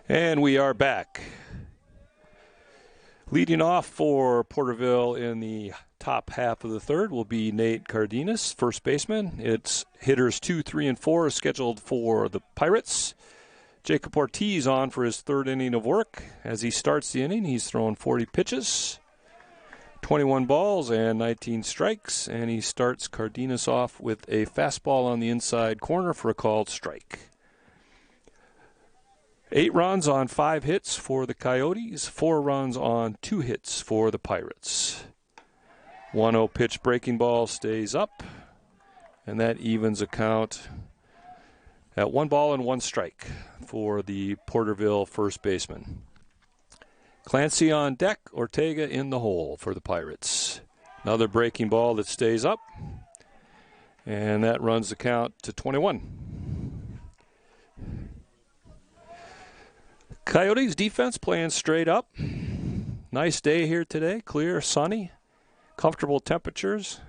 And we are back. Leading off for Porterville in the top half of the third will be Nate Cardenas, first baseman. It's hitters 2, 3, and 4 scheduled for the Pirates. Jacob Ortiz on for his third inning of work. As he starts the inning, he's thrown 40 pitches, 21 balls, and 19 strikes. And he starts Cardenas off with a fastball on the inside corner for a called strike. 8 runs on 5 hits for the Coyotes, 4 runs on 2 hits for the Pirates. 1-0 pitch breaking ball stays up, and that evens a count at 1 ball and 1 strike for the Porterville first baseman. Clancy on deck, Ortega in the hole for the Pirates. Another breaking ball that stays up, and that runs the count to 21. Coyotes defense playing straight up. Nice day here today, clear, sunny, comfortable temperatures.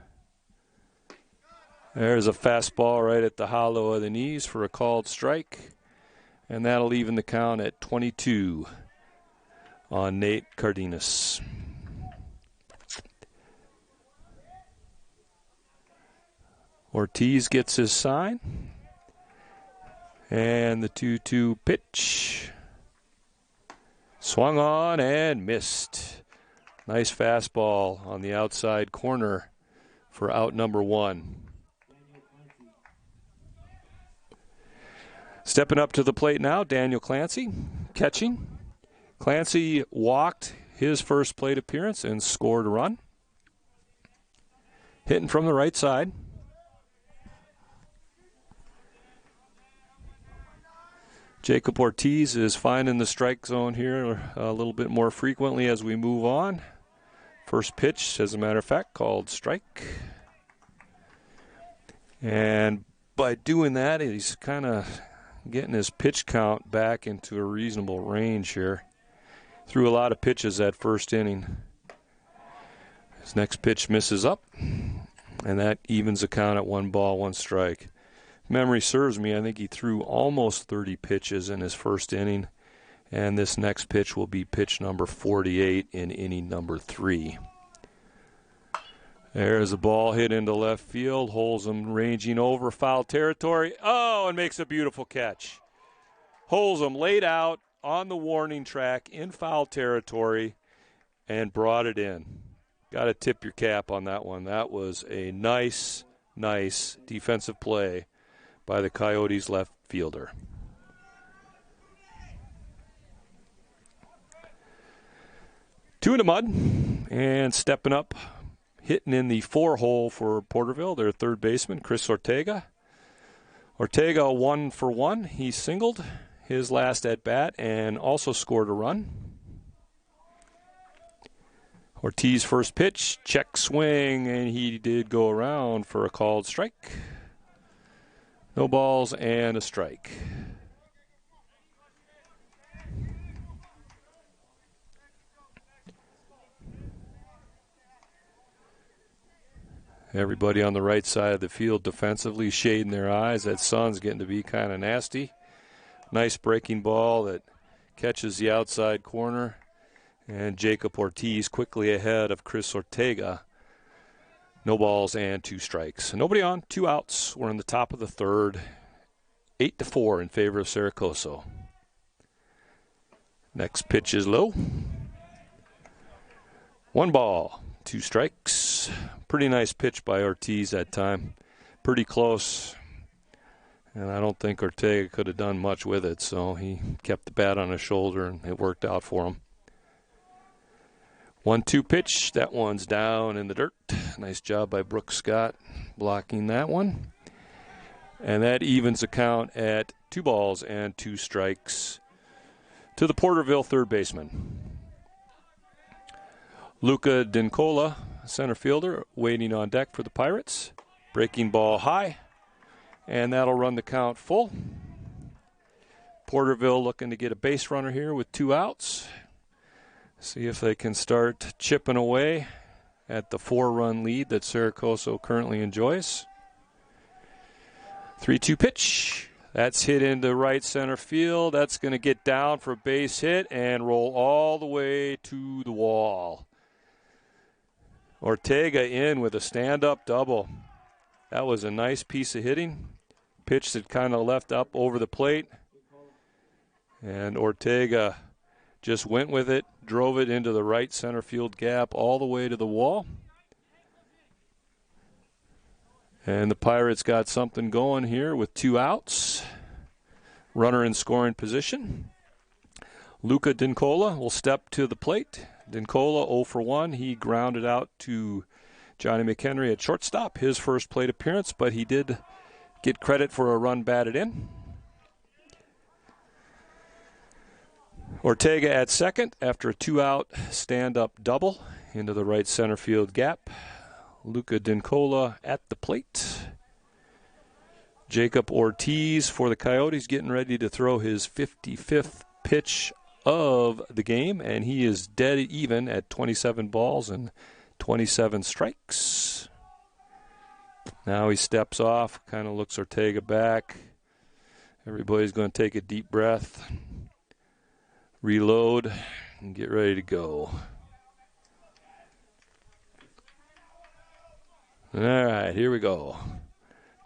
There's a fastball right at the hollow of the knees for a called strike, and that'll even the count at 22 on Nate Cardenas. Ortiz gets his sign, and the 2-2 pitch. Swung on and missed. Nice fastball on the outside corner for out number 1. Stepping up to the plate now, Daniel Clancy, catching. Clancy walked his first plate appearance and scored a run. Hitting from the right side. Jacob Ortiz is finding the strike zone here a little bit more frequently as we move on. First pitch, as a matter of fact, called strike. And by doing that, he's kind of getting his pitch count back into a reasonable range here. Threw a lot of pitches that first inning. His next pitch misses up, and that evens the count at 1 ball, 1 strike. Memory serves me, I think he threw almost 30 pitches in his first inning, and this next pitch will be pitch number 48 in inning number 3. There's a ball hit into left field. Holzum ranging over foul territory. Oh, and makes a beautiful catch. Holzum laid out on the warning track in foul territory and brought it in. Got to tip your cap on that one. That was a nice defensive play by the Coyotes left fielder. Two in the mud, and stepping up, hitting in the 4 hole for Porterville, their third baseman, Chris Ortega. Ortega 1 for 1. He singled his last at bat and also scored a run. Ortiz first pitch, check swing, and he did go around for a called strike. No balls and a strike. Everybody on the right side of the field defensively shading their eyes. That sun's getting to be kind of nasty. Nice breaking ball that catches the outside corner. And Jacob Ortiz quickly ahead of Chris Ortega. No balls and 2 strikes. Nobody on, 2 outs. We're in the top of the third. 8-4 in favor of Coso. Next pitch is low. 1 ball, 2 strikes. Pretty nice pitch by Ortiz that time. Pretty close. And I don't think Ortega could have done much with it, so he kept the bat on his shoulder and it worked out for him. 1-2 pitch. That one's down in the dirt. Nice job by Brooks Scott blocking that one. And that evens the count at 2 balls and 2 strikes to the Porterville third baseman. Luca Dincola, center fielder, waiting on deck for the Pirates. Breaking ball high, and that'll run the count full. Porterville looking to get a base runner here with 2 outs. See if they can start chipping away at the 4-run lead that Coso currently enjoys. 3-2 pitch. That's hit into right center field. That's going to get down for a base hit and roll all the way to the wall. Ortega in with a stand-up double. That was a nice piece of hitting. Pitch that kind of left up over the plate. And Ortega just went with it, drove it into the right center field gap all the way to the wall. And the Pirates got something going here with 2 outs. Runner in scoring position. Luca Dincola will step to the plate. Dincola 0 for 1. He grounded out to Johnny McHenry at shortstop, his first plate appearance, but he did get credit for a run batted in. Ortega at second after a 2-out stand-up double into the right center field gap. Luca Dincola at the plate. Jacob Ortiz for the Coyotes getting ready to throw his 55th pitch of the game, and he is dead even at 27 balls and 27 strikes. Now he steps off, kind of looks Ortega back. Everybody's going to take a deep breath, reload, and get ready to go. All right, here we go.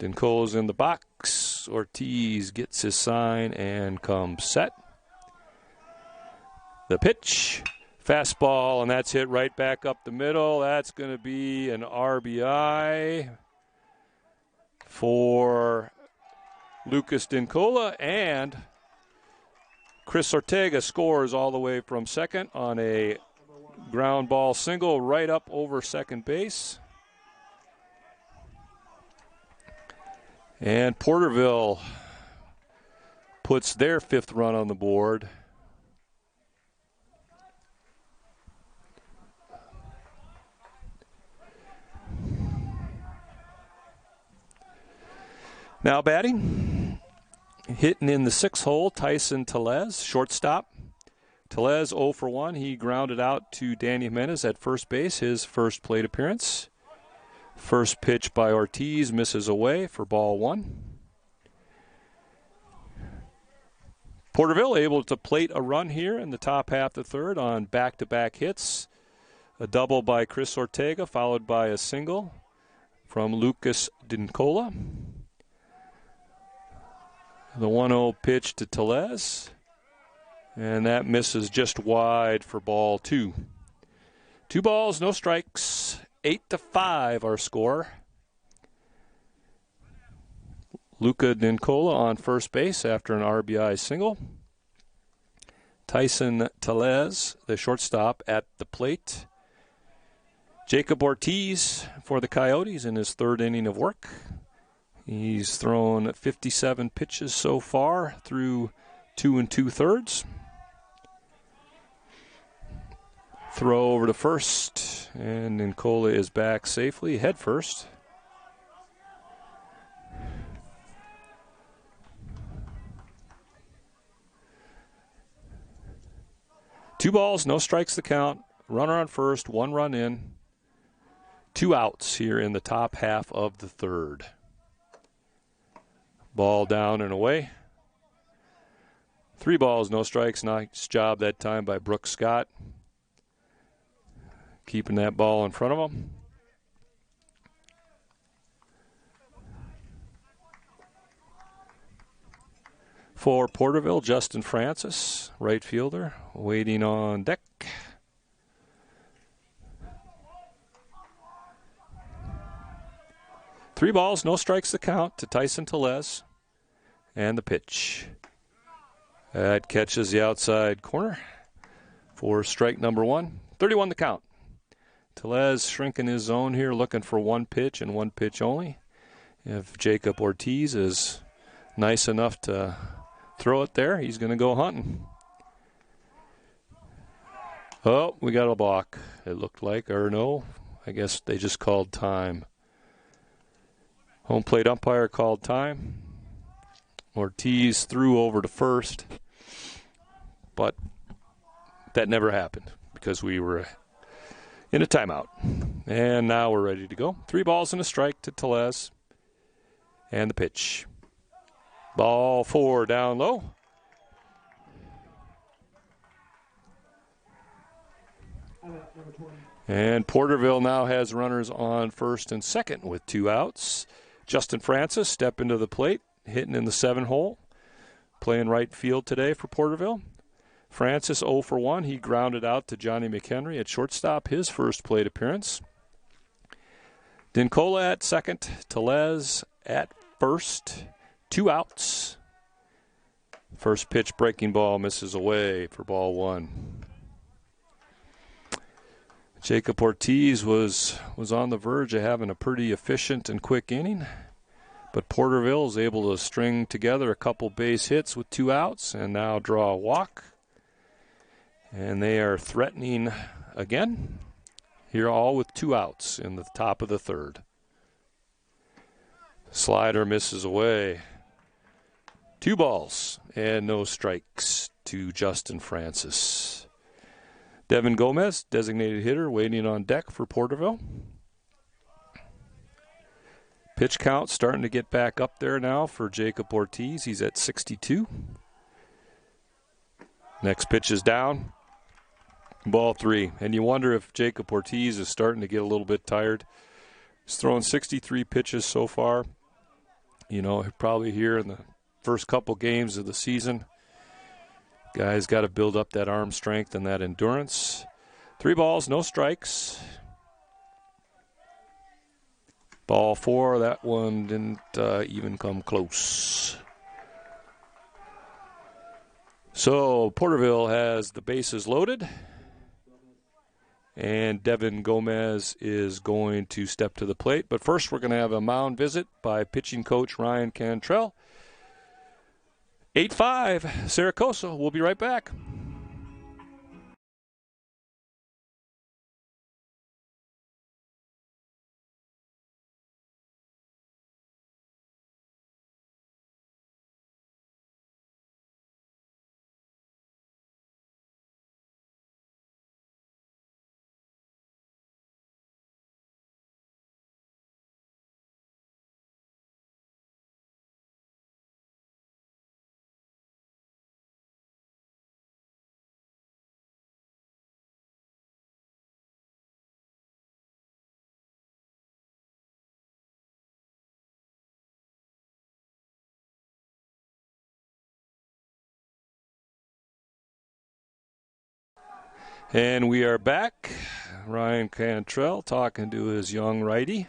Dincola's in the box. Ortiz gets his sign and comes set. The pitch, fastball, and that's hit right back up the middle. That's going to be an RBI for Lucas Dincola, and Chris Ortega scores all the way from second on a ground ball single right up over second base. And Porterville puts their 5th run on the board. Now batting, hitting in the 6th hole, Tyson Tellez, shortstop. Tellez 0 for 1. He grounded out to Danny Jimenez at first base, his first plate appearance. First pitch by Ortiz misses away for ball 1. Porterville able to plate a run here in the top half of the 3rd on back-to-back hits. A double by Chris Ortega followed by a single from Lucas Dincola. The 1-0 pitch to Tellez, and that misses just wide for ball 2. 2 balls, no strikes. 8-5 our score. Luca Dincola on first base after an RBI single. Tyson Tellez, the shortstop, at the plate. Jacob Ortiz for the Coyotes in his 3rd inning of work. He's thrown 57 pitches so far through 2 2/3. Throw over to first, and Dincola is back safely, head first. Two balls, no strikes to count. Runner on first, 1 run in. 2 outs here in the top half of the 3rd. Ball down and away. 3 balls, no strikes. Nice job that time by Brooks Scott, keeping that ball in front of him. For Porterville, Justin Francis, right fielder, waiting on deck. Three balls, no strikes to count to Tyson Tellez. And the pitch. That catches the outside corner for strike number 1. 31 to count. Tellez shrinking his zone here, looking for 1 pitch and 1 pitch only. If Jacob Ortiz is nice enough to throw it there, he's going to go hunting. Oh, we got a balk, it looked like, or no, I guess they just called time. Home plate umpire called time. Ortiz threw over to first, but that never happened because we were in a timeout. And now we're ready to go. 3 balls and a strike to Tellez. And the pitch. Ball 4 down low. Number 20. And Porterville now has runners on first and second with 2 outs. Justin Francis step into the plate, hitting in the 7-hole. Playing right field today for Porterville. Francis 0 for 1. He grounded out to Johnny McHenry at shortstop, his first plate appearance. Dincola at second. Telez at first. 2 outs. First pitch breaking ball misses away for ball 1. Jacob Ortiz was on the verge of having a pretty efficient and quick inning. But Porterville is able to string together a couple base hits with 2 outs and now draw a walk. And they are threatening again. Here all with 2 outs in the top of the 3rd. Slider misses away. 2 balls and no strikes to Justin Francis. Devin Gomez, designated hitter, waiting on deck for Porterville. Pitch count starting to get back up there now for Jacob Ortiz. He's at 62. Next pitch is down. Ball 3. And you wonder if Jacob Ortiz is starting to get a little bit tired. He's thrown 63 pitches so far. You know, probably here in the first couple games of the season. Guy's got to build up that arm strength and that endurance. 3 balls, no strikes. Ball 4, that one didn't even come close. So Porterville has the bases loaded. And Devin Gomez is going to step to the plate. But first we're going to have a mound visit by pitching coach Ryan Cantrell. 8-5, Sarah Coso. We'll be right back. And we are back. Ryan Cantrell talking to his young righty.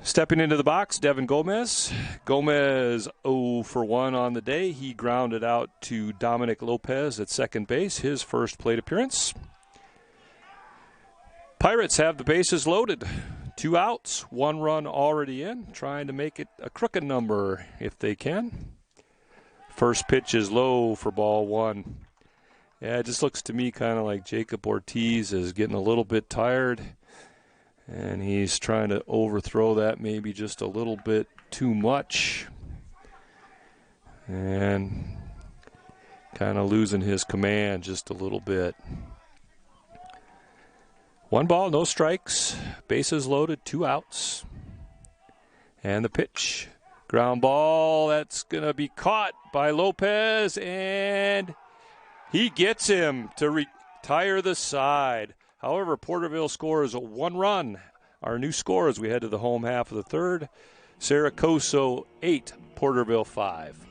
Stepping into the box, Devin Gomez. Gomez 0 for 1 on the day. He grounded out to Dominic Lopez at second base, his first plate appearance. Pirates have the bases loaded. 2 outs, 1 run already in, trying to make it a crooked number if they can. First pitch is low for ball 1. Yeah, it just looks to me kind of like Jacob Ortiz is getting a little bit tired, and he's trying to overthrow that maybe just a little bit too much, and kind of losing his command just a little bit. 1 ball, no strikes, bases loaded, 2 outs. And the pitch, ground ball, that's going to be caught by Lopez, and he gets him to retire the side. However, Porterville scores 1 run. Our new score as we head to the home half of the 3rd. Sarah Coso 8, Porterville 5.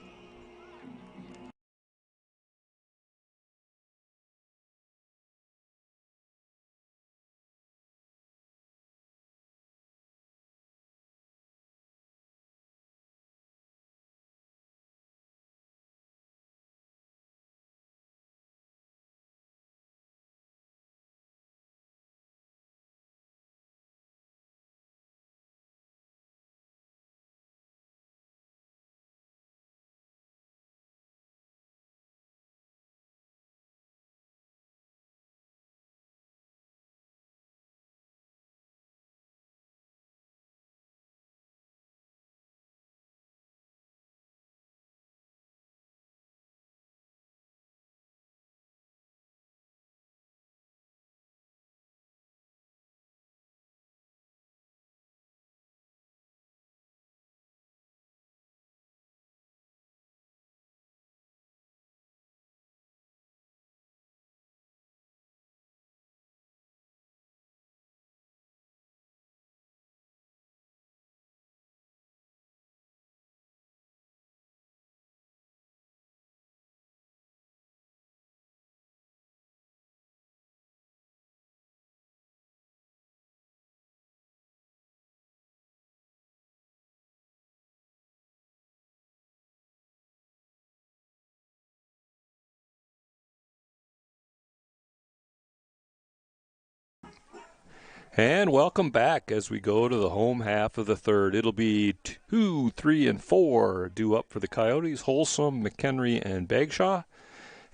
And welcome back as we go to the home half of the third. It'll be 2, 3, and 4 due up for the Coyotes. Wholesome, McHenry, and Bagshaw.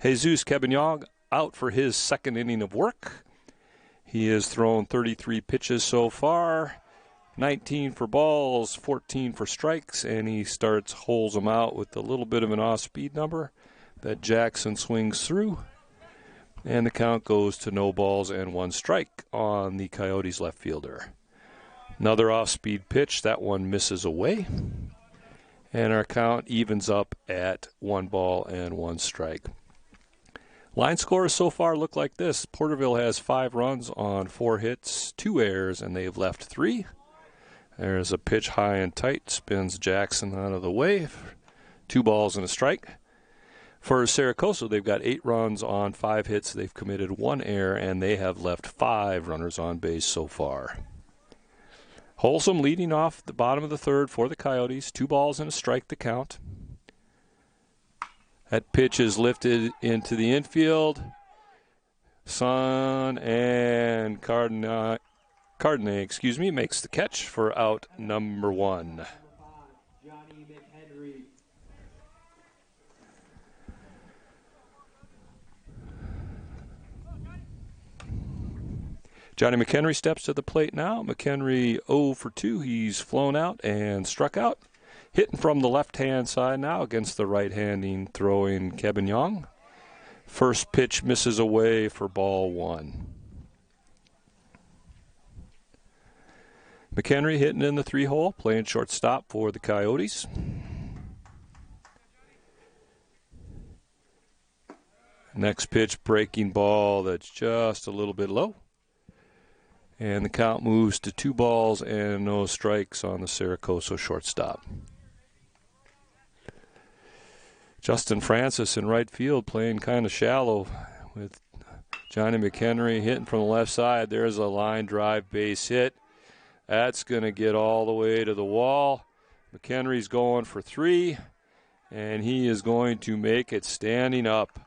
Jesus Cabignong out for his second inning of work. He has thrown 33 pitches so far, 19 for balls, 14 for strikes, and he holds them out with a little bit of an off-speed number that Jackson swings through. And the count goes to no balls and 1 strike on the Coyotes left fielder. Another off-speed pitch. That one misses away. And our count evens up at 1 ball and 1 strike. Line scores so far look like this. Porterville has 5 runs on 4 hits, 2 errors, and they've left 3. There's a pitch high and tight. Spins Jackson out of the way. 2 balls and a strike. For Coso, they've got 8 runs on 5 hits. They've committed 1 error, and they have left 5 runners on base so far. Wholesome leading off the bottom of the third for the Coyotes. 2 balls and a strike to count. That pitch is lifted into the infield. Son and Cardinale, makes the catch for out number 1. Johnny McHenry steps to the plate now. McHenry 0 for 2. He's flown out and struck out. Hitting from the left-hand side now against the right-handing throwing Cabignong. First pitch misses away for ball 1. McHenry hitting in the 3-hole, playing shortstop for the Coyotes. Next pitch, breaking ball that's just a little bit low. And the count moves to 2 balls and no strikes on the Coso shortstop. Justin Francis in right field playing kind of shallow with Johnny McHenry hitting from the left side. There's a line drive base hit. That's going to get all the way to the wall. McHenry's going for 3, and he is going to make it standing up.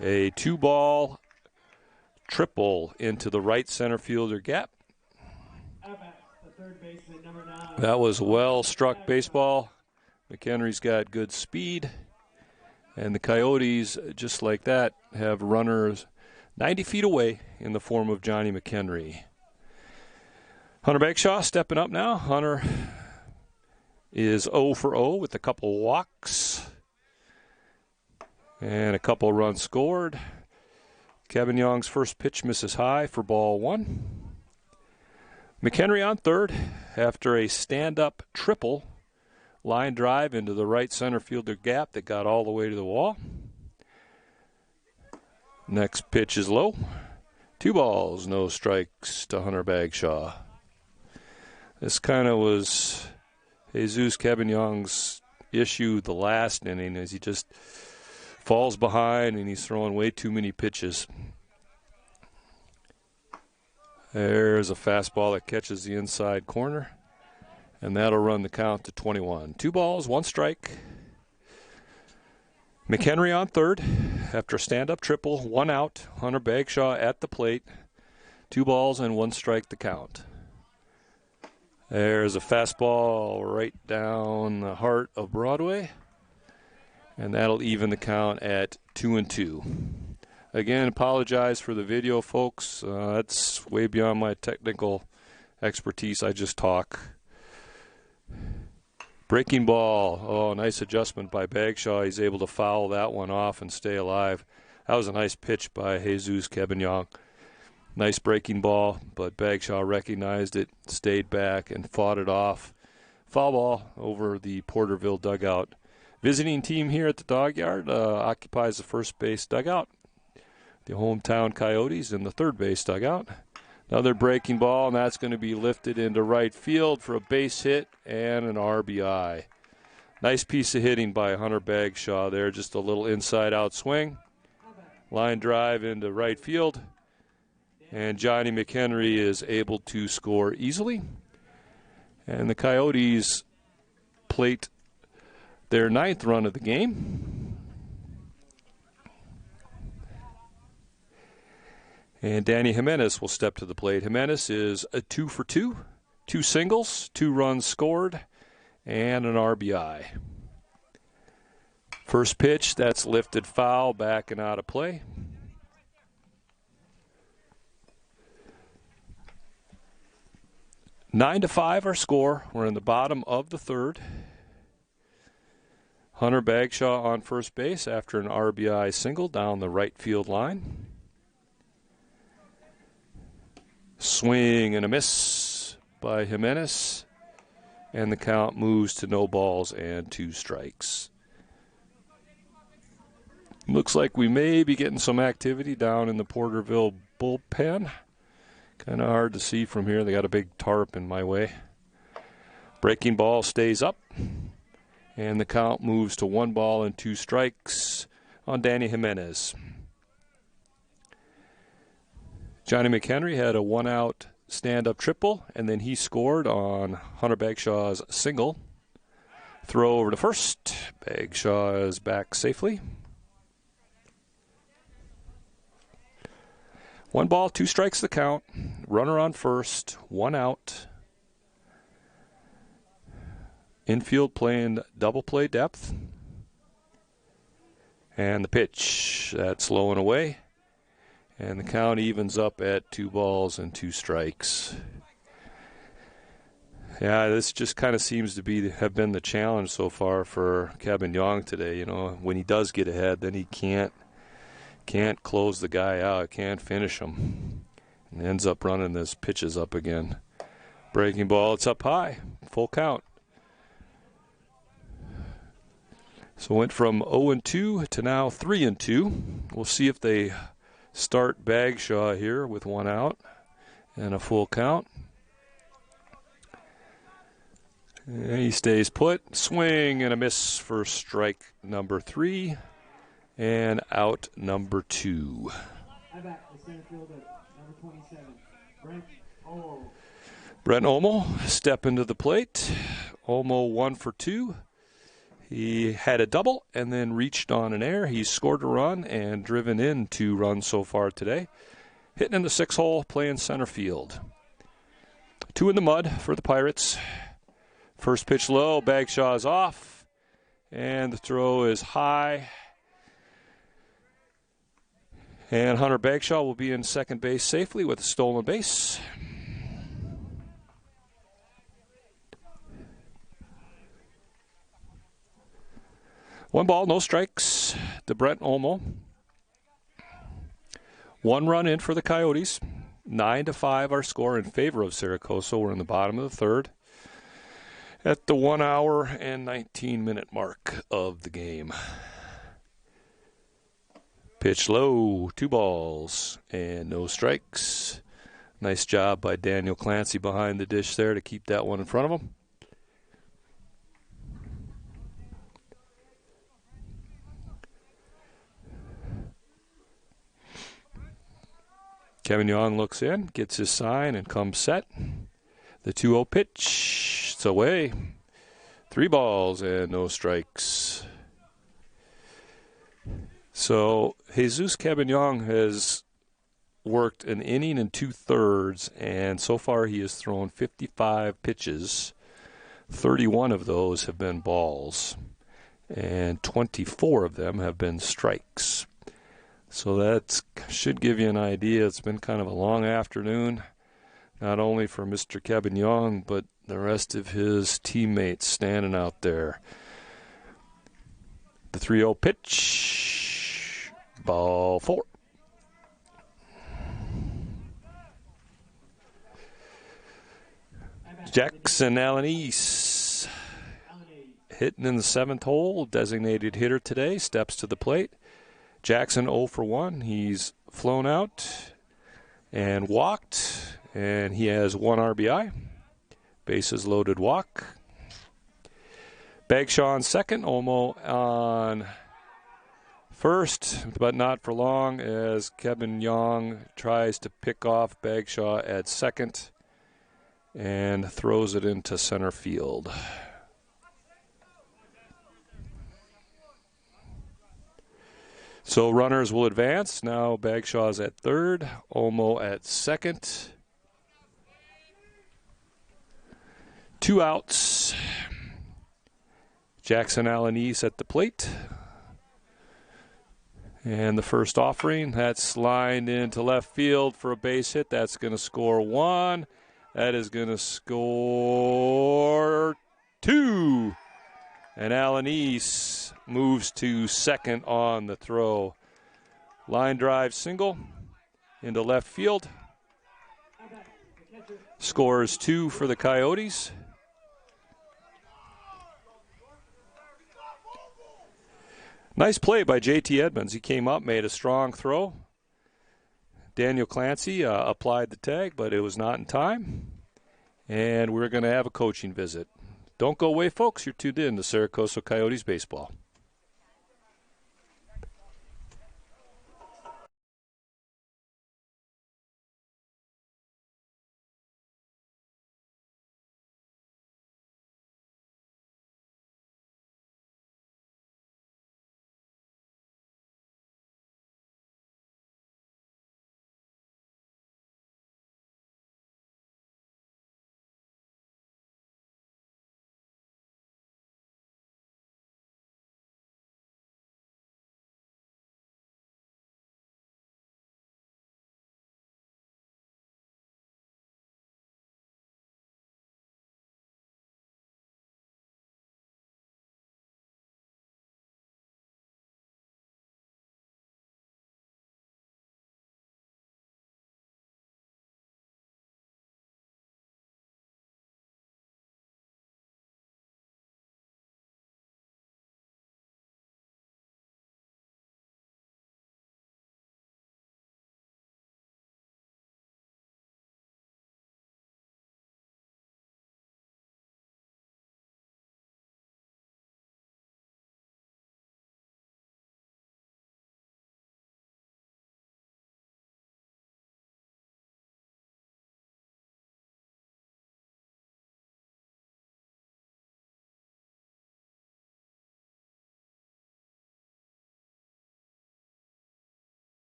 A 2-ball triple into the right center fielder gap. That was well struck baseball. McHenry's got good speed. And the Coyotes, just like that, have runners 90 feet away in the form of Johnny McHenry. Hunter Bagshaw stepping up now. Hunter is 0 for 0 with a couple walks and a couple runs scored. Cabignong's first pitch misses high for ball 1. McHenry on third after a stand-up triple line drive into the right center fielder gap that got all the way to the wall. Next pitch is low. 2 balls, no strikes to Hunter Bagshaw. This kind of was Jesus Cabignong's issue the last inning as he just falls behind and he's throwing way too many pitches. There's a fastball that catches the inside corner, and that'll run the count to 21. 2 balls, 1 strike. McHenry on third after a stand-up triple, 1 out. Hunter Bagshaw at the plate. 2 balls and 1 strike to count. There's a fastball right down the heart of Broadway, and that'll even the count at 2-2. Again, apologize for the video, folks. That's way beyond my technical expertise. I just talk. Breaking ball. Oh, nice adjustment by Bagshaw. He's able to foul that one off and stay alive. That was a nice pitch by Jesus Cabignong. Nice breaking ball, but Bagshaw recognized it, stayed back, and fought it off. Foul ball over the Porterville dugout. Visiting team here at the Dog Yard occupies the first base dugout. The hometown Coyotes in the third base dugout. Another breaking ball, and that's going to be lifted into right field for a base hit and an RBI. Nice piece of hitting by Hunter Bagshaw there. Just a little inside-out swing. Line drive into right field. And Johnny McHenry is able to score easily. And the Coyotes plate their 9th run of the game. And Danny Jimenez will step to the plate. Jimenez is a 2 for 2, 2 singles, 2 runs scored, and an RBI. First pitch, that's lifted foul, back and out of play. Nine to 5 our score. We're in the bottom of the third. Hunter Bagshaw on first base after an RBI single down the right field line. Swing and a miss by Jimenez, and the count moves to no balls and 2 strikes. Looks like we may be getting some activity down in the Porterville bullpen. Kind of hard to see from here. They got a big tarp in my way. Breaking ball stays up, and the count moves to 1 ball and 2 strikes on Danny Jimenez. Johnny McHenry had a 1-out stand-up triple, and then he scored on Hunter Bagshaw's single. Throw over to first. Bagshaw is back safely. 1 ball, 2 strikes the count. Runner on first, 1 out. Infield playing double play depth. And the pitch, that's low and away. And the count evens up at 2 balls and 2 strikes. Yeah, this just kind of seems to have been the challenge so far for Kevin Young today. You know, when he does get ahead, then he can't close the guy out, can't finish him. And ends up running his pitches up again. Breaking ball, it's up high, full count. So went from 0-2 to now 3-2. We'll see if they start Bagshaw here with 1 out and a full count. And he stays put. Swing and a miss for strike number 3 and out number 2. Back the center fielder, number 27, Brent Olmo. Brent Olmo step into the plate. Olmo 1 for 2. He had a double and then reached on an air. He's scored a run and driven in 2 runs so far today. Hitting in the 6 hole, playing center field. 2 in the mud for the Pirates. First pitch low, Bagshaw is off, and the throw is high. And Hunter Bagshaw will be in second base safely with a stolen base. One ball, no strikes to Brent Olmo. 1 run in for the Coyotes. 9-5 our score in favor of Coso. We're in the bottom of the third at the 1 hour and 19-minute mark of the game. Pitch low, 2 balls and no strikes. Nice job by Daniel Clancy behind the dish there to keep that one in front of him. Kevin Young looks in, gets his sign, and comes set. The 2-0 pitch. It's away. 3 balls and no strikes. So Jesus Kevin Young has worked an inning and 2/3, and so far he has thrown 55 pitches. 31 of those have been balls, and 24 of them have been strikes. So that should give you an idea. It's been kind of a long afternoon, not only for Mr. Kevin Young, but the rest of his teammates standing out there. The 3-0 pitch, ball 4. Jackson Alanis hitting in the 7th hole, designated hitter today, steps to the plate. Jackson 0 for 1. He's flown out and walked, and he has 1 RBI. Bases loaded walk. Bagshaw on second, Olmo on first, but not for long as Kevin Young tries to pick off Bagshaw at second and throws it into center field. So runners will advance. Now Bagshaw's at third, Omo at second. 2 outs. Jackson Alanis at the plate. And the first offering, that's lined into left field for a base hit. That's going to score 1. That is going to score 2. And Alanis moves to second on the throw. Line drive single into left field. Scores 2 for the Coyotes. Nice play by J.T. Edmonds. He came up, made a strong throw. Daniel Clancy applied the tag, but it was not in time. And we're going to have a coaching visit. Don't go away, folks. You're tuned in to Cerro Coso Coyotes baseball.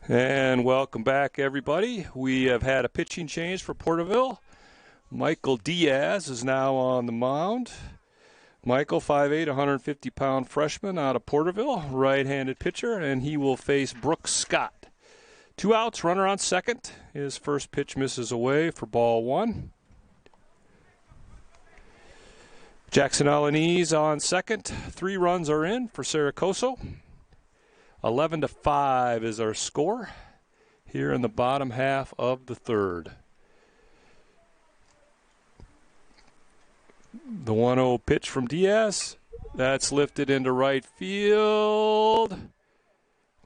And welcome back, everybody. We have had a pitching change for Porterville. Michael Diaz is now on the mound. Michael, 5'8", 150-pound freshman out of Porterville, right-handed pitcher, and he will face Brooks Scott. 2 outs, runner on second. His first pitch misses away for ball 1. Jackson Alanis on second. 3 runs are in for Cerro Coso. 11-5 is our score here in the bottom half of the third. The 1-0 pitch from Diaz. That's lifted into right field.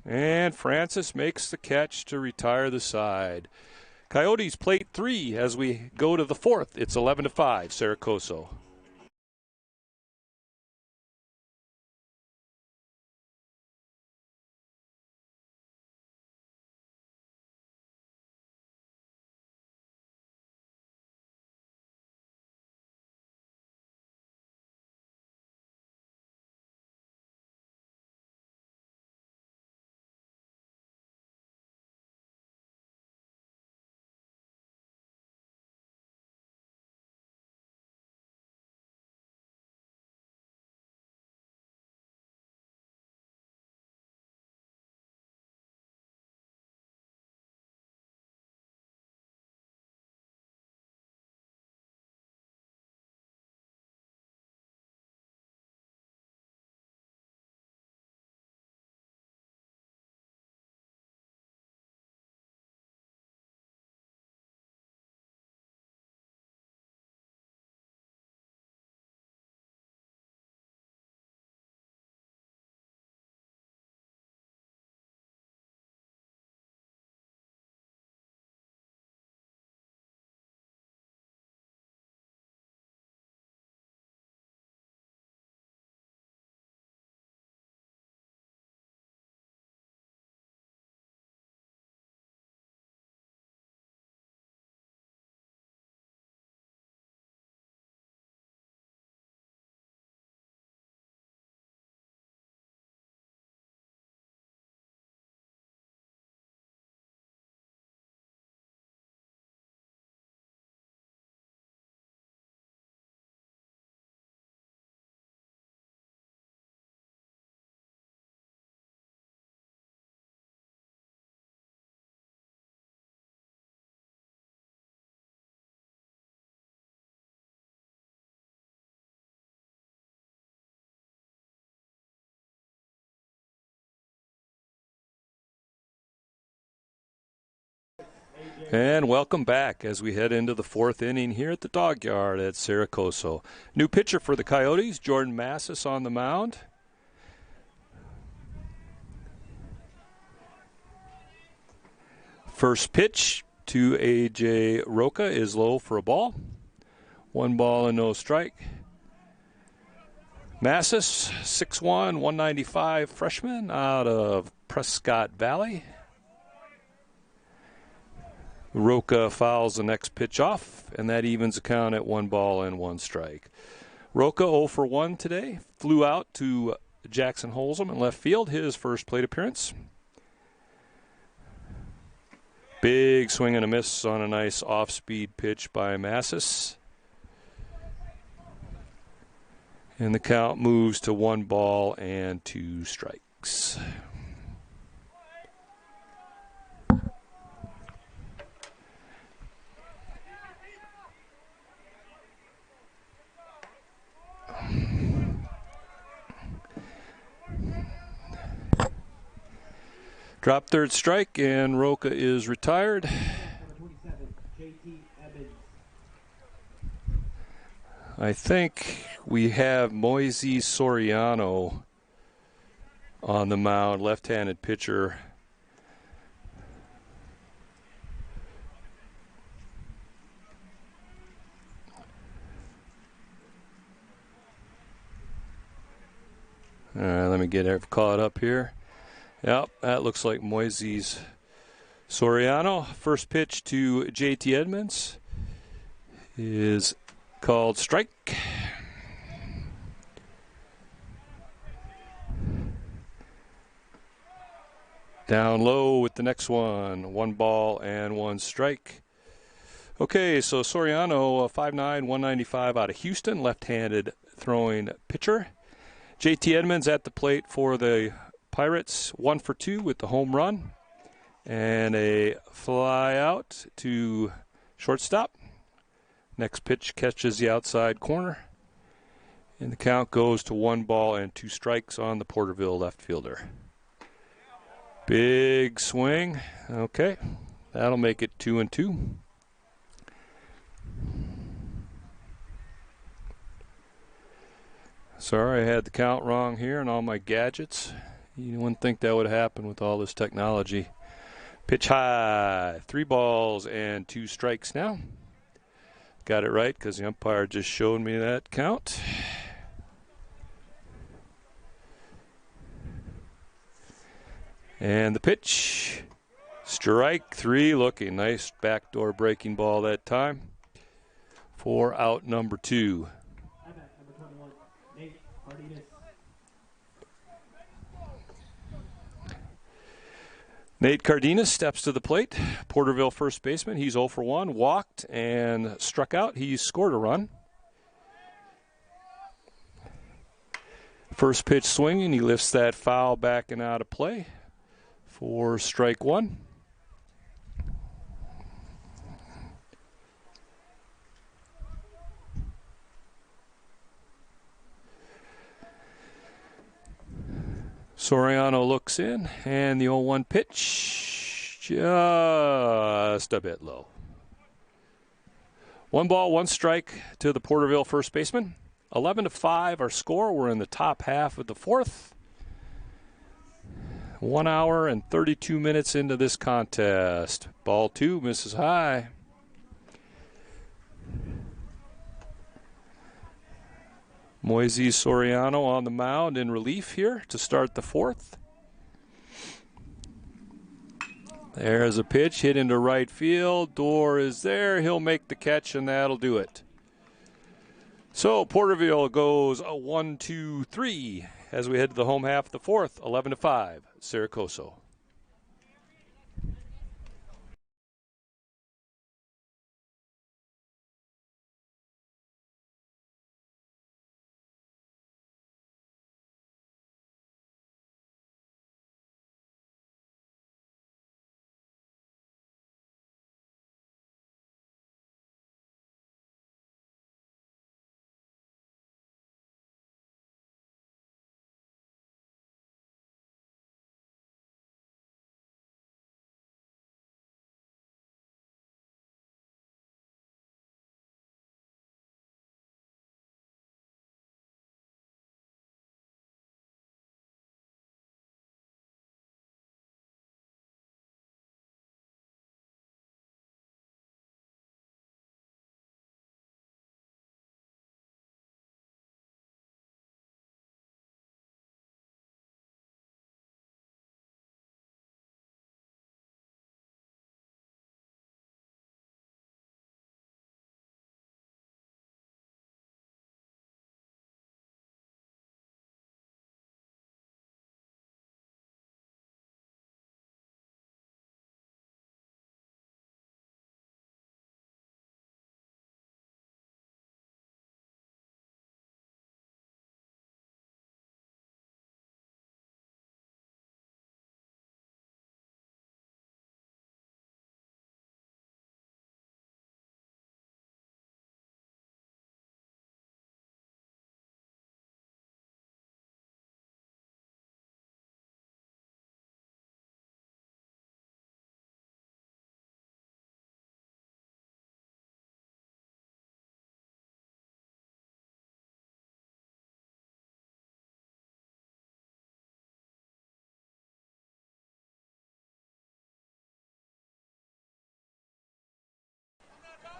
And Francis makes the catch to retire the side. Coyotes plate 3 as we go to the 4th. It's 11-5, Cerro Coso. And welcome back as we head into the fourth inning here at the Dog Yard at Coso. New pitcher for the Coyotes, Jordan Massis on the mound. First pitch to A.J. Roca is low for a ball. 1 ball and no strike. Massis, 6'1", 195 freshman out of Prescott Valley. Roca fouls the next pitch off, and that evens the count at 1 ball and 1 strike. Roca 0 for 1 today. Flew out to Jackson Holzum in left field, his first plate appearance. Big swing and a miss on a nice off-speed pitch by Massis. And the count moves to 1 ball and 2 strikes. Drop third strike, and Roca is retired. Number 27, J.T. Evans. I think we have Moisés Soriano on the mound, left-handed pitcher. All right, let me get it caught up here. Yep, that looks like Moisés Soriano. First pitch to J.T. Edmonds is called strike. Down low with the next one. 1 ball and 1 strike. Okay, so Soriano, 5'9", 195 out of Houston, left-handed throwing pitcher. J.T. Edmonds at the plate for the Pirates, 1 for 2 with the home run and a fly out to shortstop. Next pitch catches the outside corner, and the count goes to 1 ball and 2 strikes on the Porterville left fielder. Big swing. Okay, that'll make it 2-2. Sorry, I had the count wrong here and all my gadgets. You wouldn't think that would happen with all this technology. Pitch high. 3 balls and 2 strikes now. Got it right because the umpire just showed me that count. And the pitch. Strike 3 looking. Nice backdoor breaking ball that time. For out number 2. Number 21, Nate Cardenas. Nate Cardenas steps to the plate. Porterville first baseman. He's 0 for 1. Walked and struck out. He scored a run. First pitch swinging. He lifts that foul back and out of play for strike 1. Soriano looks in, and the 0-1 pitch just a bit low. 1 ball, 1 strike to the Porterville first baseman. 11-5 our score. We're in the top half of the 4th. 1 hour and 32 minutes into this contest. Ball 2 misses high. Moisés Soriano on the mound in relief here to start the 4th. There's a pitch hit into right field. Door is there. He'll make the catch, and that'll do it. So Porterville goes a 1-2-3 as we head to the home half of the 4th. 11-5, Coso.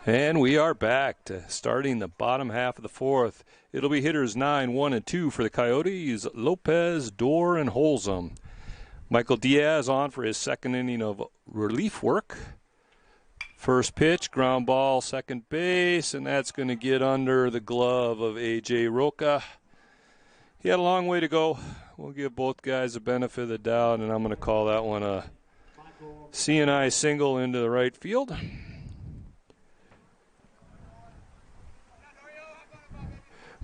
And we are back to starting the bottom half of the fourth. It'll be hitters 9, 1, and 2 for the Coyotes, Lopez, Dorr, and Holzum. Michael Diaz on for his second inning of relief work. First pitch, ground ball, second base, and that's going to get under the glove of A.J. Roca. He had a long way to go. We'll give both guys the benefit of the doubt, and I'm going to call that one a C&I single into the right field.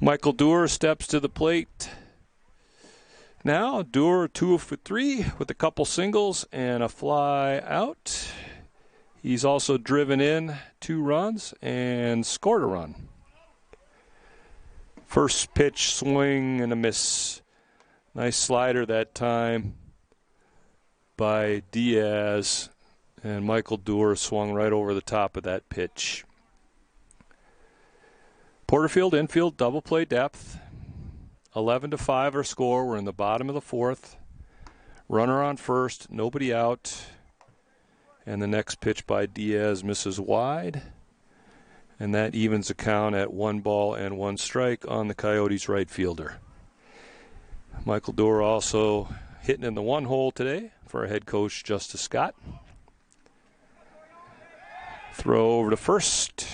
Michael Dorr steps to the plate. Now, Dorr 2 for 3 with a couple singles and a fly out. He's also driven in 2 runs and scored a run. First pitch, swing and a miss. Nice slider that time by Diaz, and Michael Dorr swung right over the top of that pitch. Porterville infield double play depth. 11-5 our score. We're in the bottom of the fourth. Runner on first, nobody out. And the next pitch by Diaz misses wide. And that evens the count at 1 ball and 1 strike on the Coyotes right fielder. Michael Dorr also hitting in the 1 hole today for our head coach Justice Scott. Throw over to first.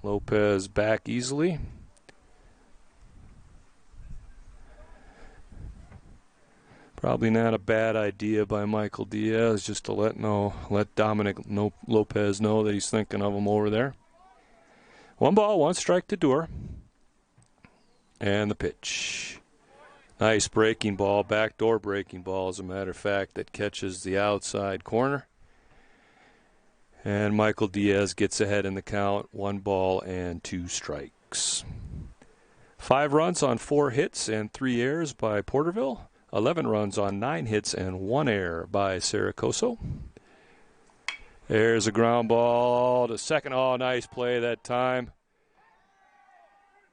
Lopez back easily. Probably not a bad idea by Michael Diaz just to let Dominic Lopez know that he's thinking of him over there. 1 ball, 1 strike to Dorr. And the pitch. Nice breaking ball, backdoor breaking ball, as a matter of fact, that catches the outside corner. And Michael Diaz gets ahead in the count, 1 ball and 2 strikes. 5 runs on 4 hits and 3 errors by Porterville. 11 runs on 9 hits and 1 error by Coso. There's a ground ball to second. Oh, nice play that time.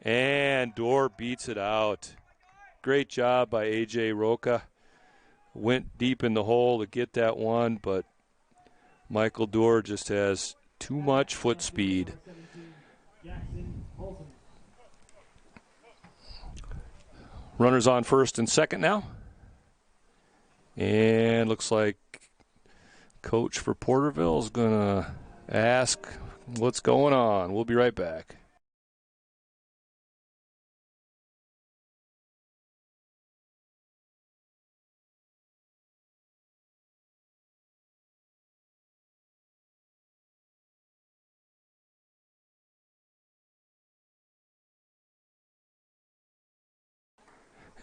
And Dorr beats it out. Great job by A.J. Roca. Went deep in the hole to get that one, but Michael Dorr just has too much foot speed. Runners on first and second now. And looks like coach for Porterville is going to ask what's going on. We'll be right back.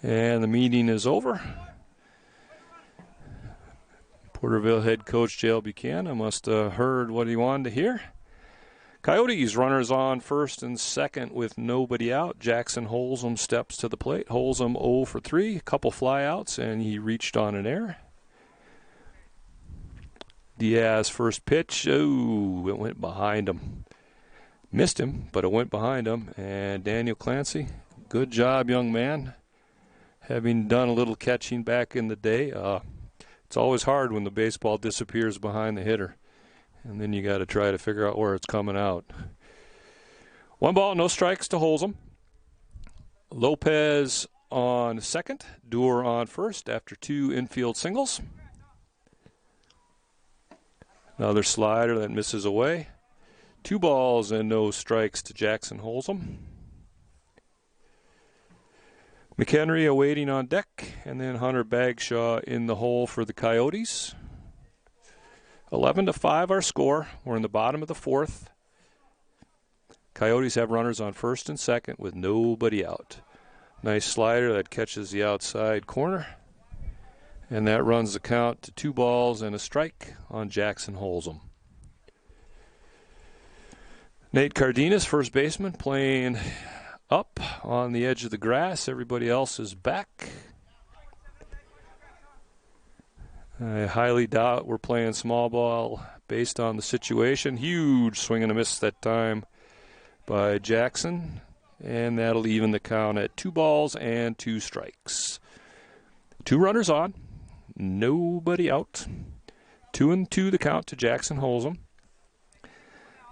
And the meeting is over. Porterville head coach J.L. Buchanan must have heard what he wanted to hear. Coyotes runners on first and second with nobody out. Jackson Holzum steps to the plate. Holzum 0 for 3, a couple flyouts, and he reached on an error. Diaz first pitch. Oh, it went behind him. Missed him, but it went behind him. And Daniel Clancy, good job, young man. Having done a little catching back in the day, it's always hard when the baseball disappears behind the hitter. And then you got to try to figure out where it's coming out. 1 ball, no strikes to Holzum. Lopez on second. Dorr on first after 2 infield singles. Another slider that misses away. 2 balls and no strikes to Jackson Holzum. McHenry awaiting on deck, and then Hunter Bagshaw in the hole for the Coyotes. 11-5 our score. We're in the bottom of the fourth. Coyotes have runners on first and second with nobody out. Nice slider that catches the outside corner. And that runs the count to 2 balls and a strike on Jackson Holzum. Nate Cardenas, first baseman, playing up on the edge of the grass. Everybody else is back. I highly doubt we're playing small ball based on the situation. Huge swing and a miss that time by Jackson. And that'll even the count at 2 balls and 2 strikes. 2 runners on. Nobody out. 2-2 the count to Jackson Holzum.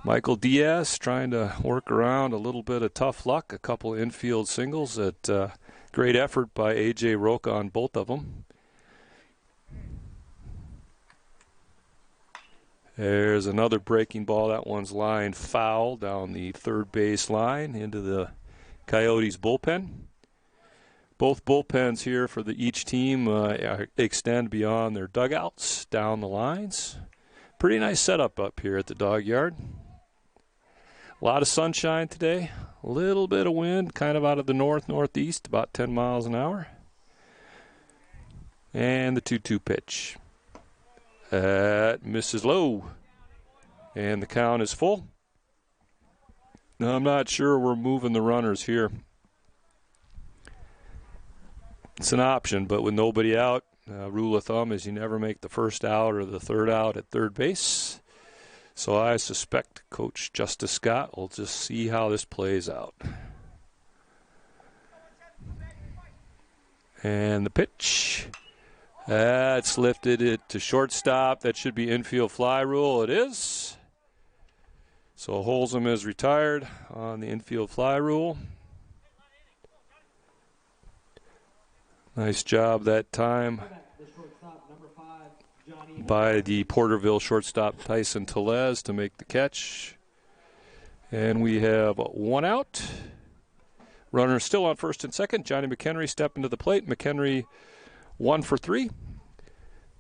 Michael Diaz trying to work around a little bit of tough luck, a couple infield singles. That great effort by A.J. Roca on both of them. There's another breaking ball. That one's lined foul down the third base line into the Coyotes bullpen. Both bullpens here for each team extend beyond their dugouts, down the lines. Pretty nice setup up here at the dog yard. A lot of sunshine today. A little bit of wind, kind of out of the north-northeast, about 10 miles an hour. And the 2-2 pitch. That misses low. And the count is full. Now, I'm not sure we're moving the runners here. It's an option, but with nobody out, rule of thumb is you never make the first out or the third out at third base. So I suspect Coach Justice Scott will just see how this plays out. And the pitch. That's lifted it to shortstop. That should be infield fly rule. It is. So Holzem is retired on the infield fly rule. Nice job that time by the Porterville shortstop Tyson Tellez to make the catch. And we have one out. Runner still on first and second. Johnny McHenry stepping to the plate. McHenry 1 for 3.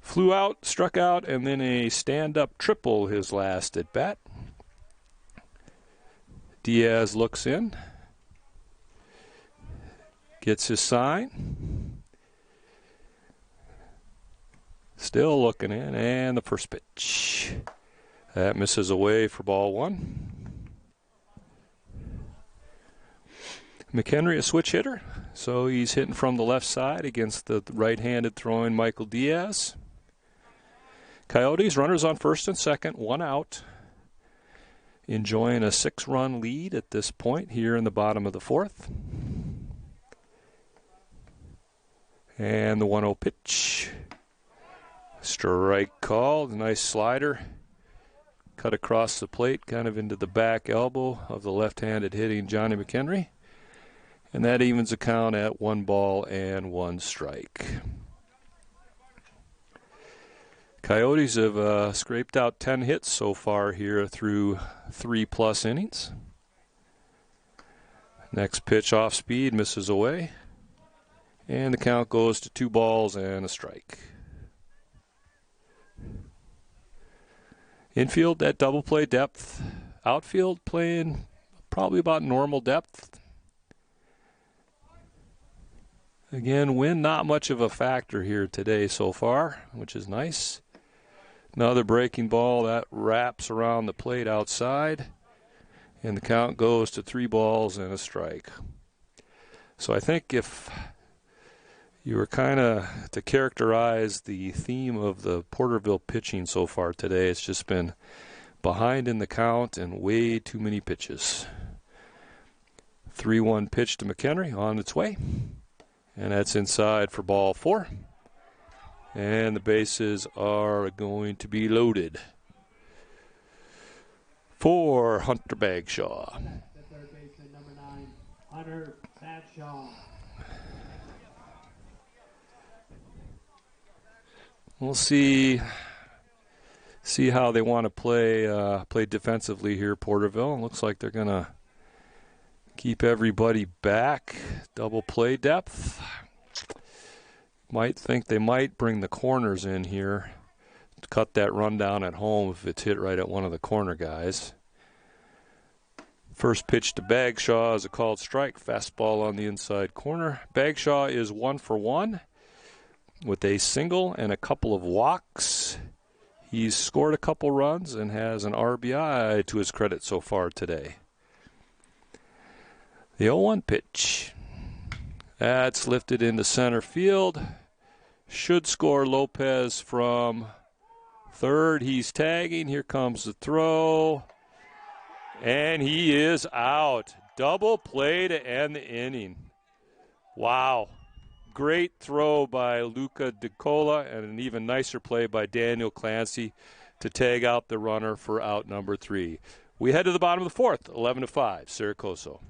Flew out, struck out, and then a stand-up triple his last at bat. Diaz looks in. Gets his sign. Still looking in, and the first pitch. That misses away for ball 1. McHenry a switch hitter, so he's hitting from the left side against the right-handed throwing Michael Diaz. Coyotes, runners on first and second, 1 out. Enjoying a 6-run lead at this point here in the bottom of the 4th. And the 1-0 pitch. Strike called, nice slider. Cut across the plate, kind of into the back elbow of the left-handed hitting Johnny McHenry. And that evens the count at 1 ball and 1 strike. Coyotes have scraped out 10 hits so far here through 3+ innings. Next pitch off speed, misses away. And the count goes to 2 balls and a strike. Infield, that double play depth. Outfield playing probably about normal depth. Again, wind not much of a factor here today so far, which is nice. Another breaking ball that wraps around the plate outside. And the count goes to 3 balls and a strike. So I think if you were kind of to characterize the theme of the Porterville pitching so far today, it's just been behind in the count and way too many pitches. 3-1 pitch to McHenry on its way. And that's inside for ball 4. And the bases are going to be loaded for Hunter Bagshaw. The third baseman, number 9, Hunter Bagshaw. We'll see how they want to play defensively here, Porterville. It looks like they're going to keep everybody back. Double play depth. Might think they might bring the corners in here to cut that run down at home if it's hit right at one of the corner guys. First pitch to Bagshaw is a called strike. Fastball on the inside corner. Bagshaw is 1 for 1 with a single and a couple of walks. He's scored a couple runs and has an RBI to his credit so far today. The 0-1 pitch. That's lifted into center field. Should score Lopez from third. He's tagging. Here comes the throw. And he is out. Double play to end the inning. Wow. Great throw by Luca DeCola and an even nicer play by Daniel Clancy to tag out the runner for out number 3. We head to the bottom of the fourth, 11-5, Sarah Coso.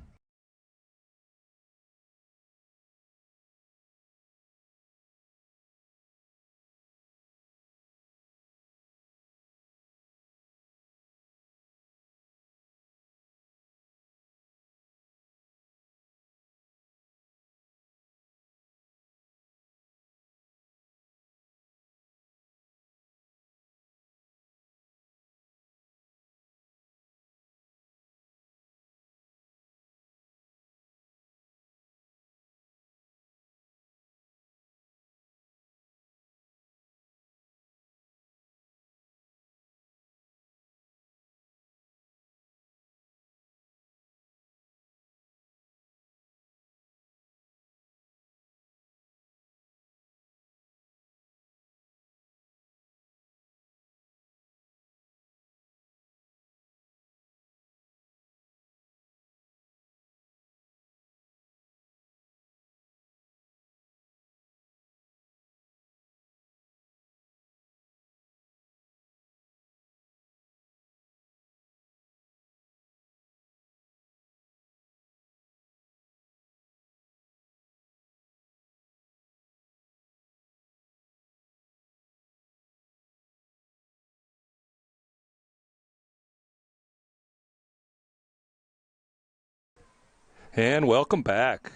And welcome back.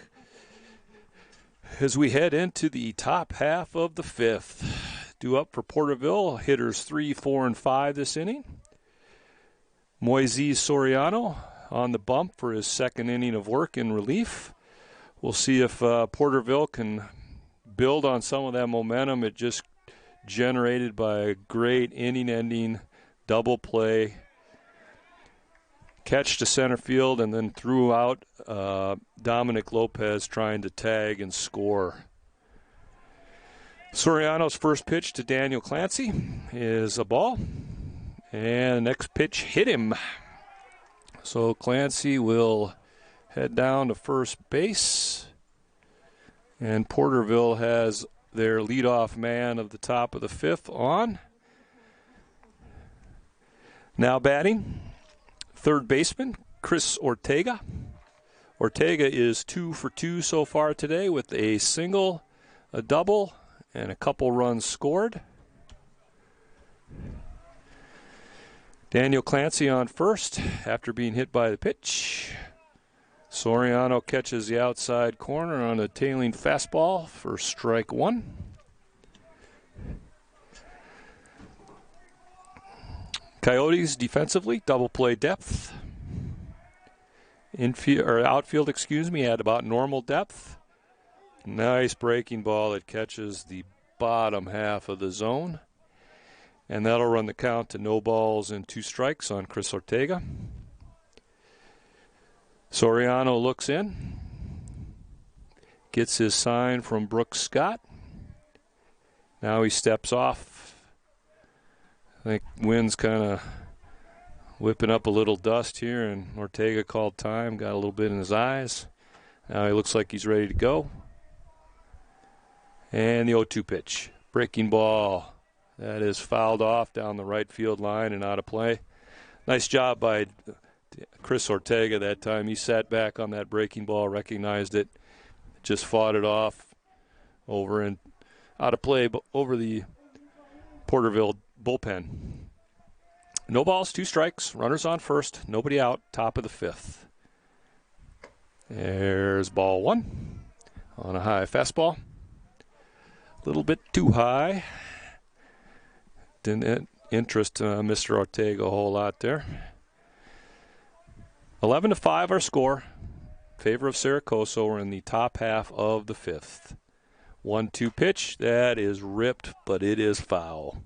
As we head into the top half of the fifth, due up for Porterville, hitters 3, 4, and 5 this inning. Moises Soriano on the bump for his second inning of work in relief. We'll see if Porterville can build on some of that momentum it just generated by a great inning-ending double play. Catch to center field and then threw out Dominic Lopez trying to tag and score. Soriano's first pitch to Daniel Clancy is a ball. And the next pitch hit him. So Clancy will head down to first base. And Porterville has their leadoff man of the top of the fifth on. Now batting, third baseman, Chris Ortega. Ortega is 2 for 2 so far today with a single, a double, and a couple runs scored. Daniel Clancy on first after being hit by the pitch. Soriano catches the outside corner on a tailing fastball for strike one. Coyotes defensively, double play depth. Outfield, at about normal depth. Nice breaking ball that catches the bottom half of the zone. And that'll run the count to no balls and 2 strikes on Chris Ortega. Soriano looks in. Gets his sign from Brooks Scott. Now he steps off. I think wind's kind of whipping up a little dust here, and Ortega called time, got a little bit in his eyes. Now he looks like he's ready to go. And the 0-2 pitch. Breaking ball. That is fouled off down the right field line and out of play. Nice job by Chris Ortega that time. He sat back on that breaking ball, recognized it, just fought it off over and out of play over the Porterville bullpen. No balls, 2 strikes, runners on first, nobody out, top of the fifth. There's ball 1 on a high fastball. A little bit too high. Didn't interest Mr. Ortega a whole lot there. 11-5 our score. Favor of Sarah Coso. We're in the top half of the fifth. 1-2 pitch. That is ripped, but it is foul.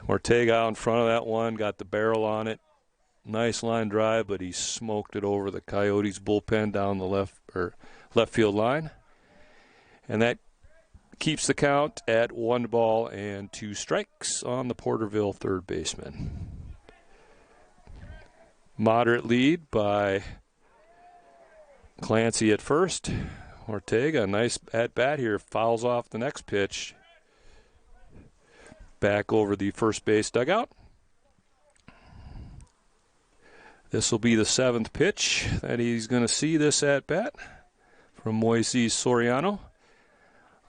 Ortega out in front of that one. Got the barrel on it. Nice line drive, but he smoked it over the Coyotes bullpen down the left field line. And that keeps the count at 1 ball and 2 strikes on the Porterville third baseman. Moderate lead by Clancy at first. Ortega, nice at-bat here, fouls off the next pitch. Back over the first base dugout. This will be the 7th pitch that he's going to see this at bat from Moises Soriano.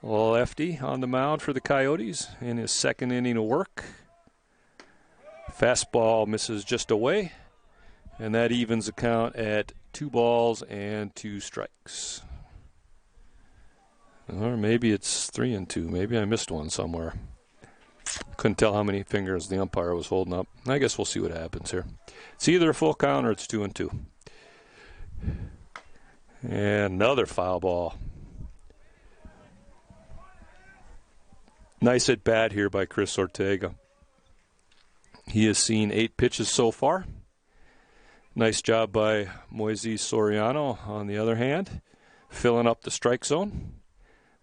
Lefty on the mound for the Coyotes in his 2nd inning of work. Fastball misses just away, and that evens the count at 2 balls and 2 strikes. Or maybe it's 3 and 2. Maybe I missed one somewhere. Couldn't tell how many fingers the umpire was holding up. I guess we'll see what happens here. It's either a full count or it's 2 and 2. And another foul ball. Nice at bat here by Chris Ortega. He has seen 8 pitches so far. Nice job by Moises Soriano, on the other hand, filling up the strike zone,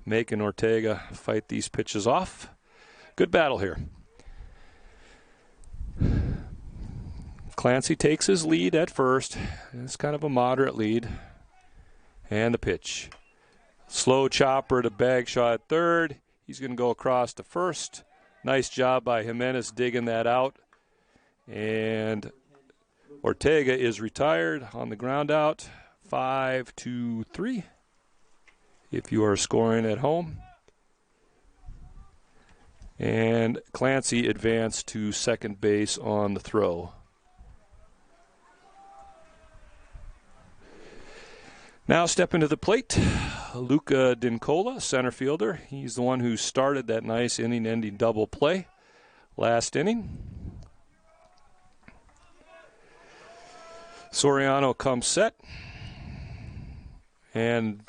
making Ortega fight these pitches off. Good battle here. Clancy takes his lead at first. It's kind of a moderate lead. And the pitch. Slow chopper to Bagshaw at third. He's going to go across to first. Nice job by Jimenez digging that out. And Ortega is retired on the ground out. 5-3 if you are scoring at home. And Clancy advanced to second base on the throw. Now stepping to the plate, Luca Dincola, center fielder. He's the one who started that nice inning-ending double play last inning. Soriano comes set, and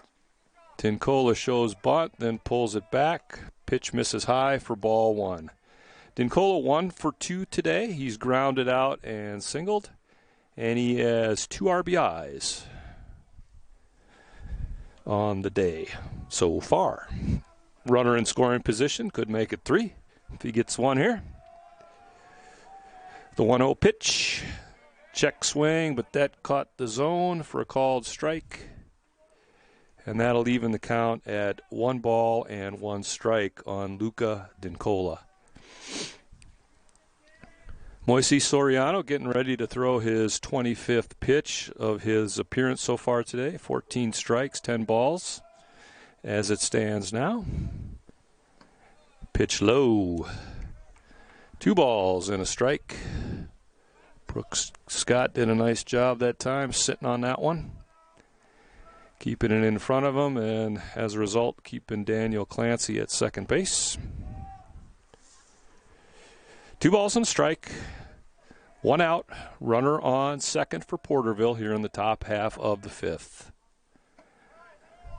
Dincola shows bunt, then pulls it back. Pitch misses high for ball 1. Dincola 1 for 2 today. He's grounded out and singled, and he has 2 RBIs on the day so far. Runner in scoring position, could make it 3 if he gets 1 here. The 1-0 pitch. Check swing, but that caught the zone for a called strike. And that'll even the count at 1 ball and 1 strike on Luca Dincola. Moises Soriano getting ready to throw his 25th pitch of his appearance so far today. 14 strikes, 10 balls as it stands now. Pitch low. 2 balls and a strike. Brooks Scott did a nice job that time sitting on that one. Keeping it in front of him, and as a result, keeping Daniel Clancy at second base. 2 balls and a strike. 1 out. Runner on second for Porterville here in the top half of the 5th.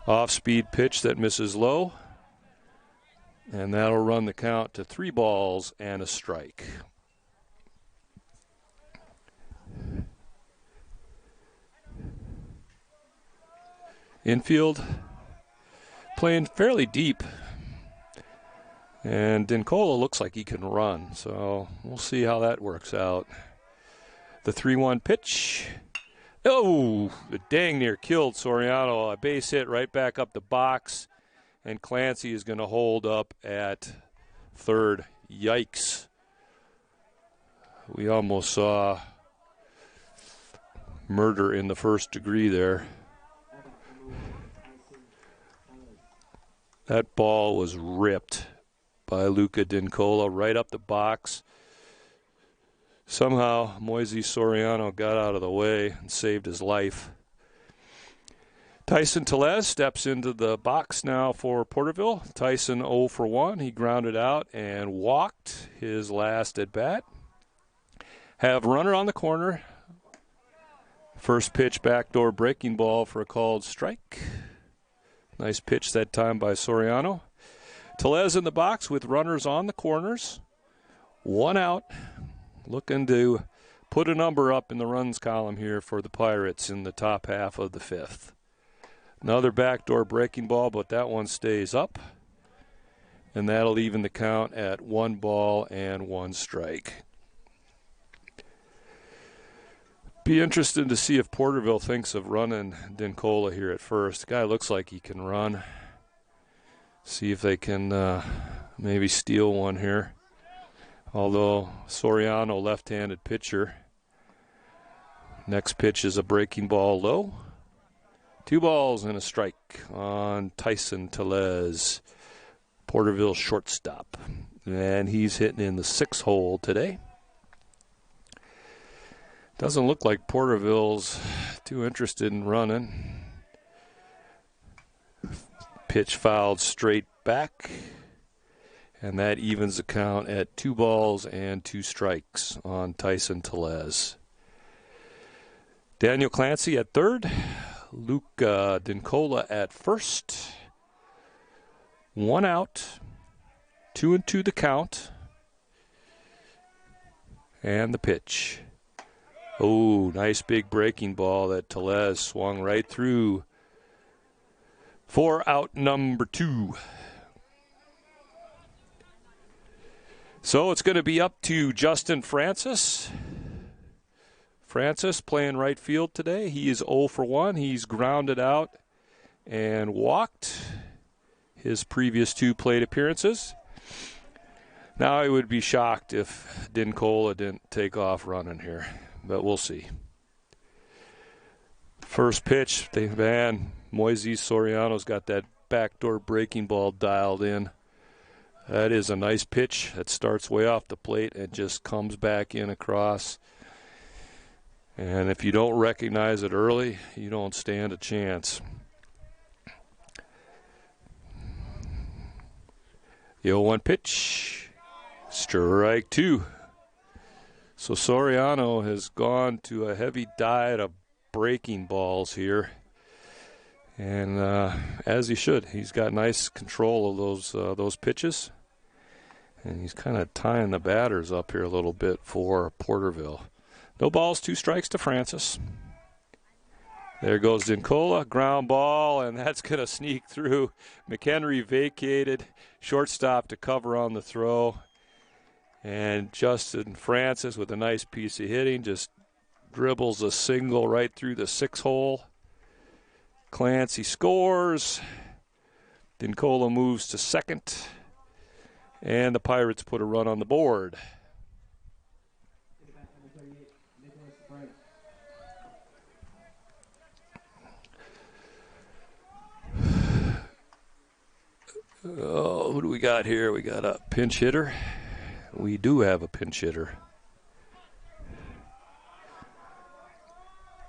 Off-speed pitch that misses low. And that'll run the count to 3 balls and a strike. Infield playing fairly deep. And Dincola looks like he can run, so we'll see how that works out. The 3-1 pitch. Oh, it dang near killed Soriano. A base hit right back up the box. And Clancy is going to hold up at third. Yikes. We almost saw murder in the first degree there. That ball was ripped by Luca Dincola right up the box. Somehow Moises Soriano got out of the way and saved his life. Tyson Tellez steps into the box now for Porterville. Tyson 0 for 1. He grounded out and walked his last at bat. Have runner on the corner. First pitch, backdoor breaking ball for a called strike. Nice pitch that time by Soriano. Tellez in the box with runners on the corners. 1 out. Looking to put a number up in the runs column here for the Pirates in the top half of the 5th. Another backdoor breaking ball, but that one stays up. And that'll even the count at 1 ball and 1 strike. Be interested to see if Porterville thinks of running Dincola here at first. The guy looks like he can run. See if they can maybe steal one here. Although Soriano, left-handed pitcher, Next pitch is a breaking ball low. 2 balls and a strike on Tyson Tellez, Porterville shortstop. And he's hitting in the 6th hole today. Doesn't look like Porterville's too interested in running. Pitch fouled straight back. And that evens the count at 2 balls and 2 strikes on Tyson Tellez. Daniel Clancy at third. Luke Dincola at first. 1 out. 2-2 the count. And the pitch. Oh, nice big breaking ball that Tellez swung right through. 4 out number 2. So it's going to be up to Justin Francis. Francis playing right field today. He is 0 for 1. He's grounded out and walked his previous 2 plate appearances. Now I would be shocked if Dincola didn't take off running here, but we'll see. First pitch, Moises Soriano's got that backdoor breaking ball dialed in. That is a nice pitch that starts way off the plate and just comes back in across. And if you don't recognize it early, you don't stand a chance. The 0-1 pitch, strike 2. So Soriano has gone to a heavy diet of breaking balls here. And as he should, he's got nice control of those pitches. And he's kind of tying the batters up here a little bit for Porterville. No balls, 2 strikes to Francis. There goes Dincola, ground ball, and that's going to sneak through. McHenry vacated, shortstop to cover on the throw. And Justin Francis with a nice piece of hitting just dribbles a single right through the 6th hole. Clancy scores. Dincola moves to second. And the Pirates put a run on the board. Oh, who do we got here? We got a pinch hitter. We do have a pinch hitter.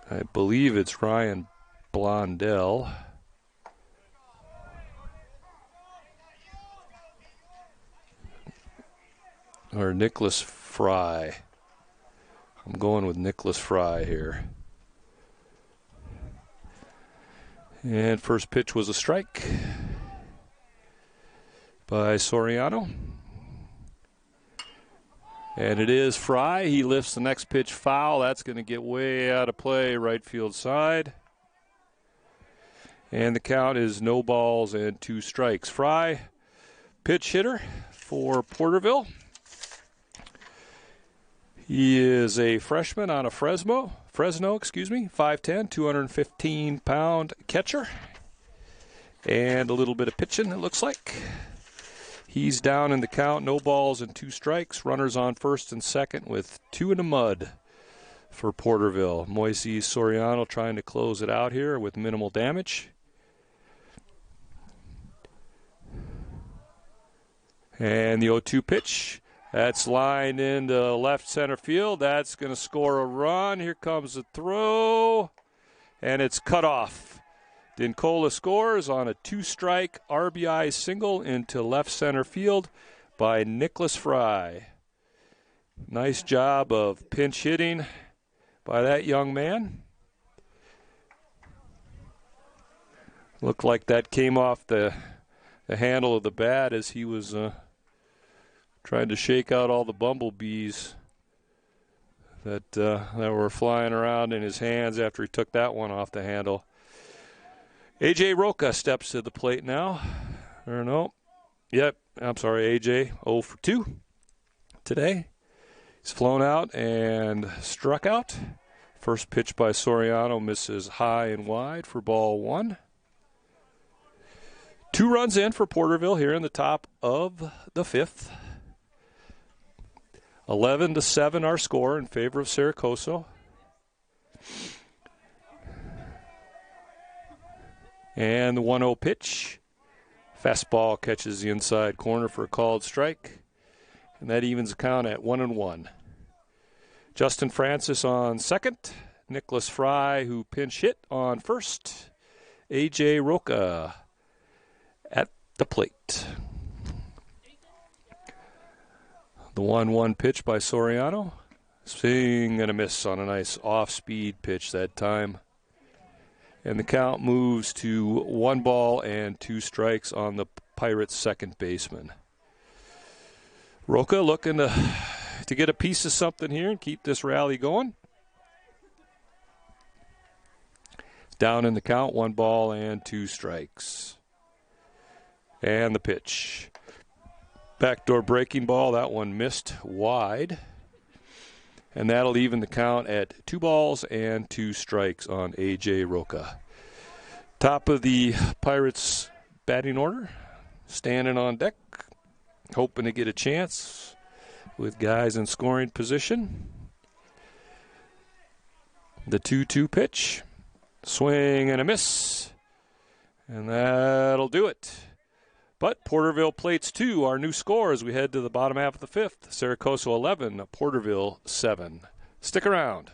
I believe it's Ryan Blondell. Or Nicholas Fry. I'm going with Nicholas Fry here. And first pitch was a strike by Soriano. And it is Fry. He lifts the next pitch foul. That's going to get way out of play, right field side. And the count is no balls and 2 strikes. Fry, pitch hitter for Porterville. He is a freshman on a Fresno, 5'10", 215-pound catcher. And a little bit of pitching, it looks like. He's down in the count, no balls and 2 strikes. Runners on first and second with 2 in the mud for Porterville. Moises Soriano trying to close it out here with minimal damage. And the 0-2 pitch. That's lined into left center field. That's going to score a run. Here comes the throw. And it's cut off. Dincola scores on a 2-strike RBI single into left center field by Nicholas Fry. Nice job of pinch hitting by that young man. Looked like that came off the handle of the bat as he was trying to shake out all the bumblebees that were flying around in his hands after he took that one off the handle. A.J. Roca steps to the plate now. Or no. Yep, I'm sorry, A.J. 0 for 2 today. He's flown out and struck out. First pitch by Soriano misses high and wide for ball 1. 2 runs in for Porterville here in the top of the 5th. 11-7 our score in favor of Coso. And the 1-0 pitch. Fastball catches the inside corner for a called strike. And that evens the count at 1-1. Justin Francis on second. Nicholas Fry, who pinch hit, on first. A.J. Roca at the plate. The 1-1 pitch by Soriano. Swing and a miss on a nice off-speed pitch that time. And the count moves to 1 ball and 2 strikes on the Pirates' second baseman. Roca looking to get a piece of something here and keep this rally going. Down in the count, 1 ball and 2 strikes. And the pitch. Backdoor breaking ball, that one missed wide. And that'll even the count at 2 balls and 2 strikes on A.J. Roca. Top of the Pirates batting order, standing on deck, hoping to get a chance with guys in scoring position. The 2-2 pitch, swing and a miss, and that'll do it. But Porterville plates 2, our new score as we head to the bottom half of the 5th. Coso 11, Porterville 7. Stick around.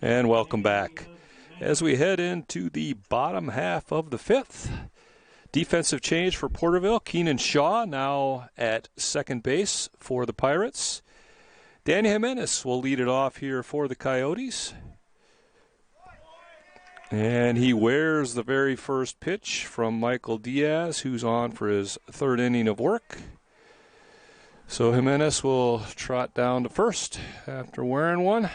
And welcome back. As we head into the bottom half of the 5th, defensive change for Porterville. Keenan Shaw now at second base for the Pirates. Danny Jimenez will lead it off here for the Coyotes. And he wears the very first pitch from Michael Diaz, who's on for his 3rd inning of work. So Jimenez will trot down to first after wearing one.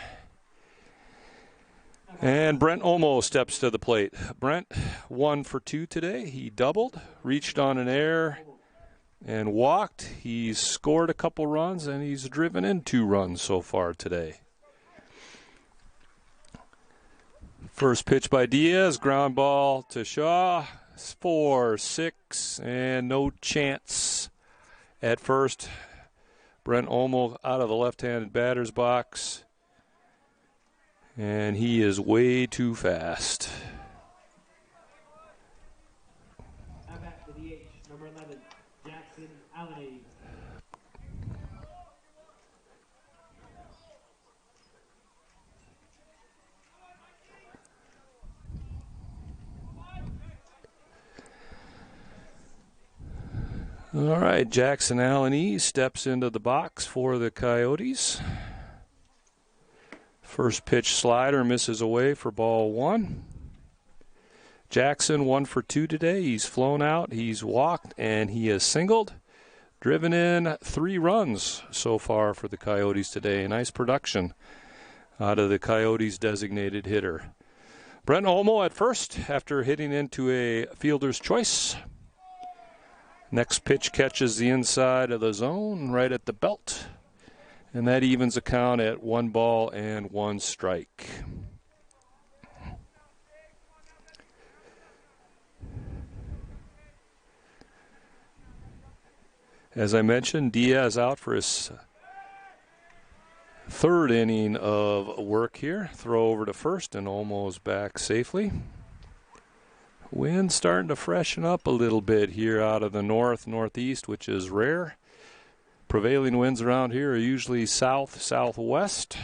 And Brent Olmo steps to the plate. Brent 1 for 2 today. He doubled, reached on an error, and walked. He's scored a couple runs, and he's driven in 2 runs so far today. First pitch by Diaz, ground ball to Shaw. 4-6, and no chance at first. Brent Olmo out of the left-handed batter's box. And he is way too fast. Now back to the H, number 11, Jackson Allen. All right, Jackson Allen steps into the box for the Coyotes. First pitch slider misses away for ball 1. Jackson 1 for 2 today. He's flown out, he's walked, and he has singled. Driven in 3 runs so far for the Coyotes today. Nice production out of the Coyotes' designated hitter. Brent Olmo at first after hitting into a fielder's choice. Next pitch catches the inside of the zone right at the belt. And that evens the count at 1 ball and 1 strike. As I mentioned, Diaz out for his 3rd inning of work here. Throw over to first and almost back safely. Wind starting to freshen up a little bit here out of the northeast, which is rare. Prevailing winds around here are usually south-southwest,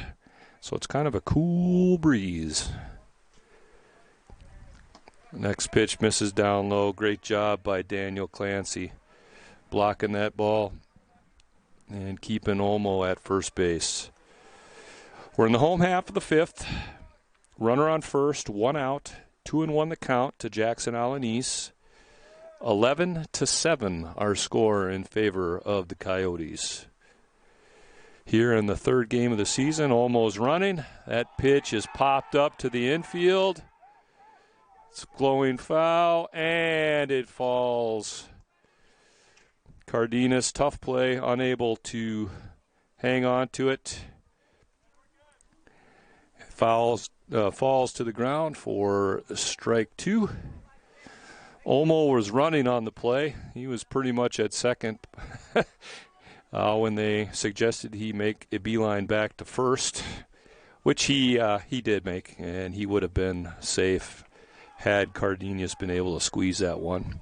so it's kind of a cool breeze. Next pitch misses down low. Great job by Daniel Clancy blocking that ball and keeping Olmo at first base. We're in the home half of the 5th. Runner on first, 1 out, 2-1 the count to Jackson Allen East. 11-7 our score in favor of the Coyotes. Here in the 3rd game of the season, Olmo's running. That pitch is popped up to the infield. It's glowing foul, and it falls. Cardenas, tough play, unable to hang on to it. Falls to the ground for strike 2. Olmo was running on the play. He was pretty much at second when they suggested he make a beeline back to first, which he did make, and he would have been safe had Cardenas been able to squeeze that one.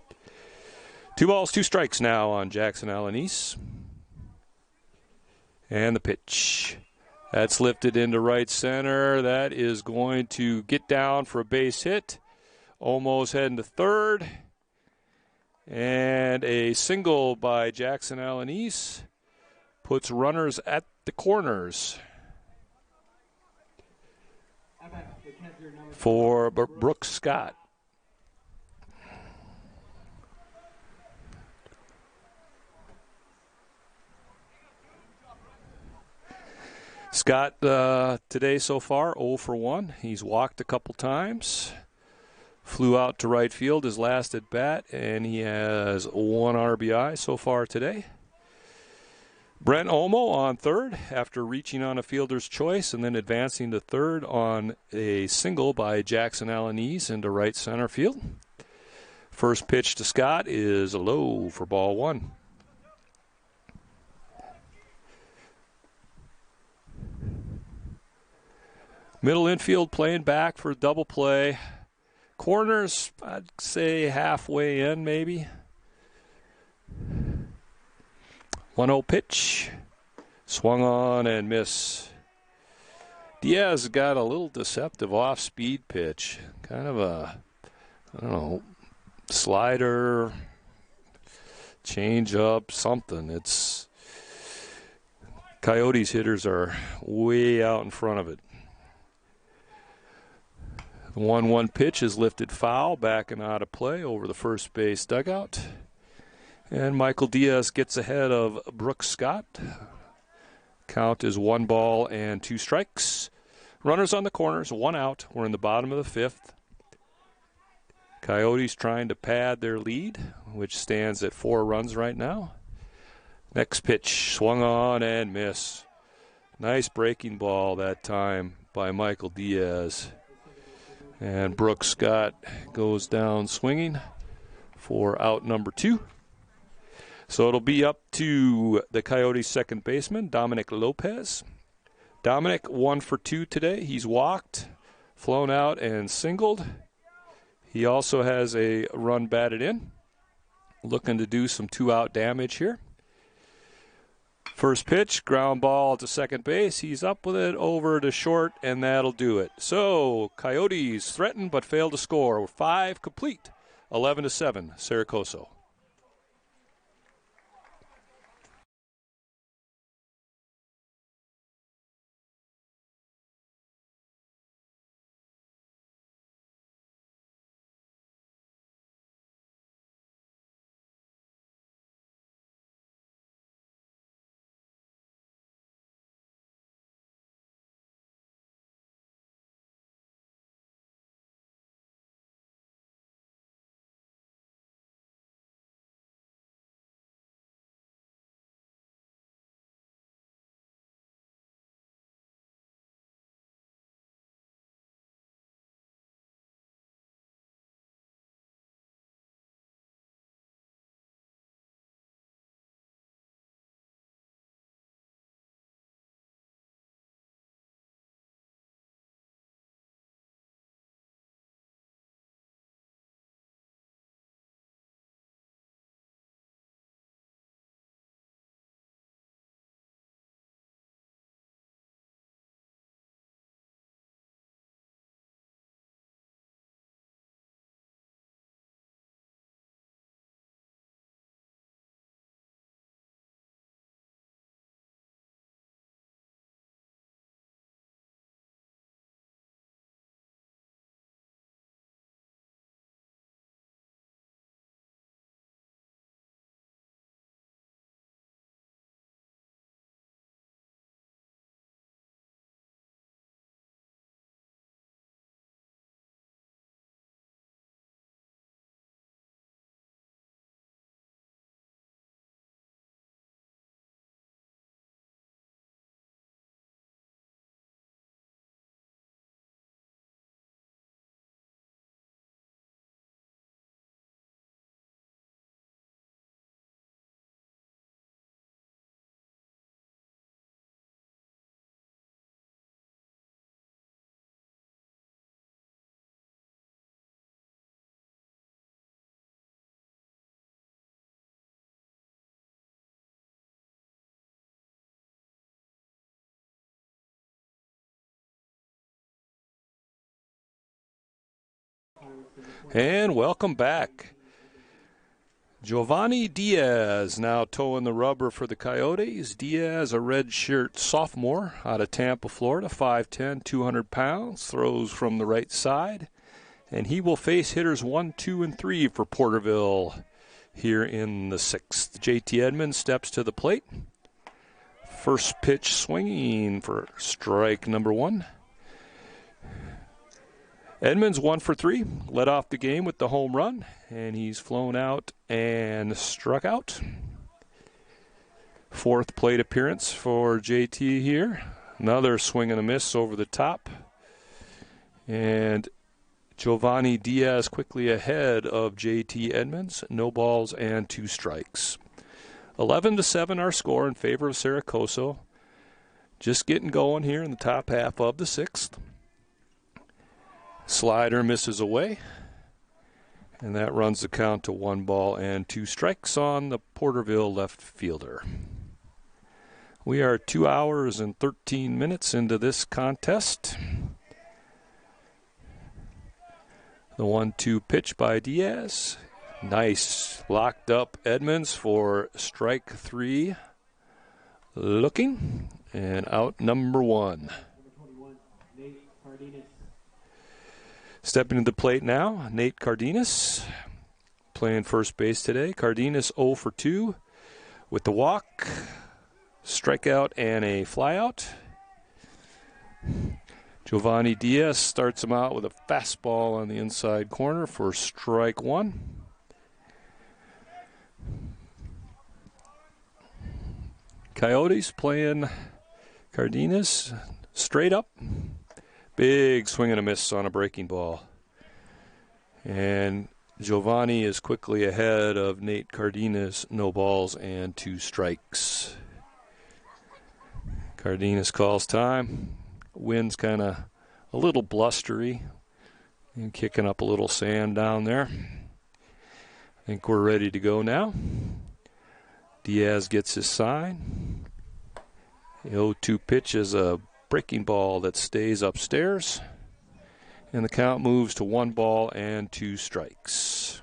2 balls, 2 strikes now on Jackson Allen East. And the pitch. That's lifted into right center. That is going to get down for a base hit. Almost heading to third. And a single by Jackson Allen East puts runners at the corners for Brooks Scott. Scott today so far 0 for 1. He's walked a couple times. Flew out to right field his last at bat, and he has 1 RBI so far today. Brent Olmo on third after reaching on a fielder's choice and then advancing to third on a single by Jackson Allen East into right center field. First pitch to Scott is low for ball 1. Middle infield playing back for a double play. Corners, I'd say halfway in maybe. 1-0 pitch. Swung on and miss. Diaz got a little deceptive off-speed pitch. Kind of a, I don't know, slider, change up, something. It's Coyotes hitters are way out in front of it. The 1-1 pitch is lifted foul, backing out of play over the first base dugout. And Michael Diaz gets ahead of Brooks Scott. Count is 1 ball and 2 strikes. Runners on the corners, 1 out. We're in the bottom of the 5th. Coyotes trying to pad their lead, which stands at 4 runs right now. Next pitch, swung on and miss. Nice breaking ball that time by Michael Diaz. And Brooks Scott goes down swinging for out number 2. So it'll be up to the Coyotes' second baseman, Dominic Lopez. Dominic 1 for 2 today. He's walked, flown out, and singled. He also has a run batted in. Looking to do some 2-out damage here. First pitch, ground ball to second base. He's up with it over to short, and that'll do it. So, Coyotes threaten but fail to score. 5 complete, 11-7, Coso. And welcome back. Giovanni Diaz now towing the rubber for the Coyotes. Diaz, a redshirt sophomore out of Tampa, Florida, 5'10", 200 pounds, throws from the right side. And he will face hitters 1, 2, and 3 for Porterville here in the 6th. JT Edmonds steps to the plate. First pitch swinging for strike number 1. Edmonds 1 for 3, led off the game with the home run, and he's flown out and struck out. 4th plate appearance for JT here. Another swing and a miss over the top. And Giovanni Diaz quickly ahead of JT Edmonds. No balls and 2 strikes. 11-7 our score in favor of Coso. Just getting going here in the top half of the 6th. Slider misses away, and that runs the count to 1 ball and 2 strikes on the Porterville left fielder. We are 2 hours and 13 minutes into this contest. The 1-2 pitch by Diaz. Nice, locked up Edmonds for strike 3. Looking, and out number 1. Stepping to the plate now, Nate Cardenas, playing first base today. Cardenas 0 for 2 with the walk, strikeout, and a flyout. Giovanni Diaz starts him out with a fastball on the inside corner for strike 1. Coyotes playing Cardenas straight up. Big swing and a miss on a breaking ball. And Giovanni is quickly ahead of Nate Cardenas, no balls and 2 strikes. Cardenas calls time. Wind's kind of a little blustery and kicking up a little sand down there. I think we're ready to go now. Diaz gets his sign. The 0-2 pitch is a breaking ball that stays upstairs, and the count moves to 1 ball and 2 strikes.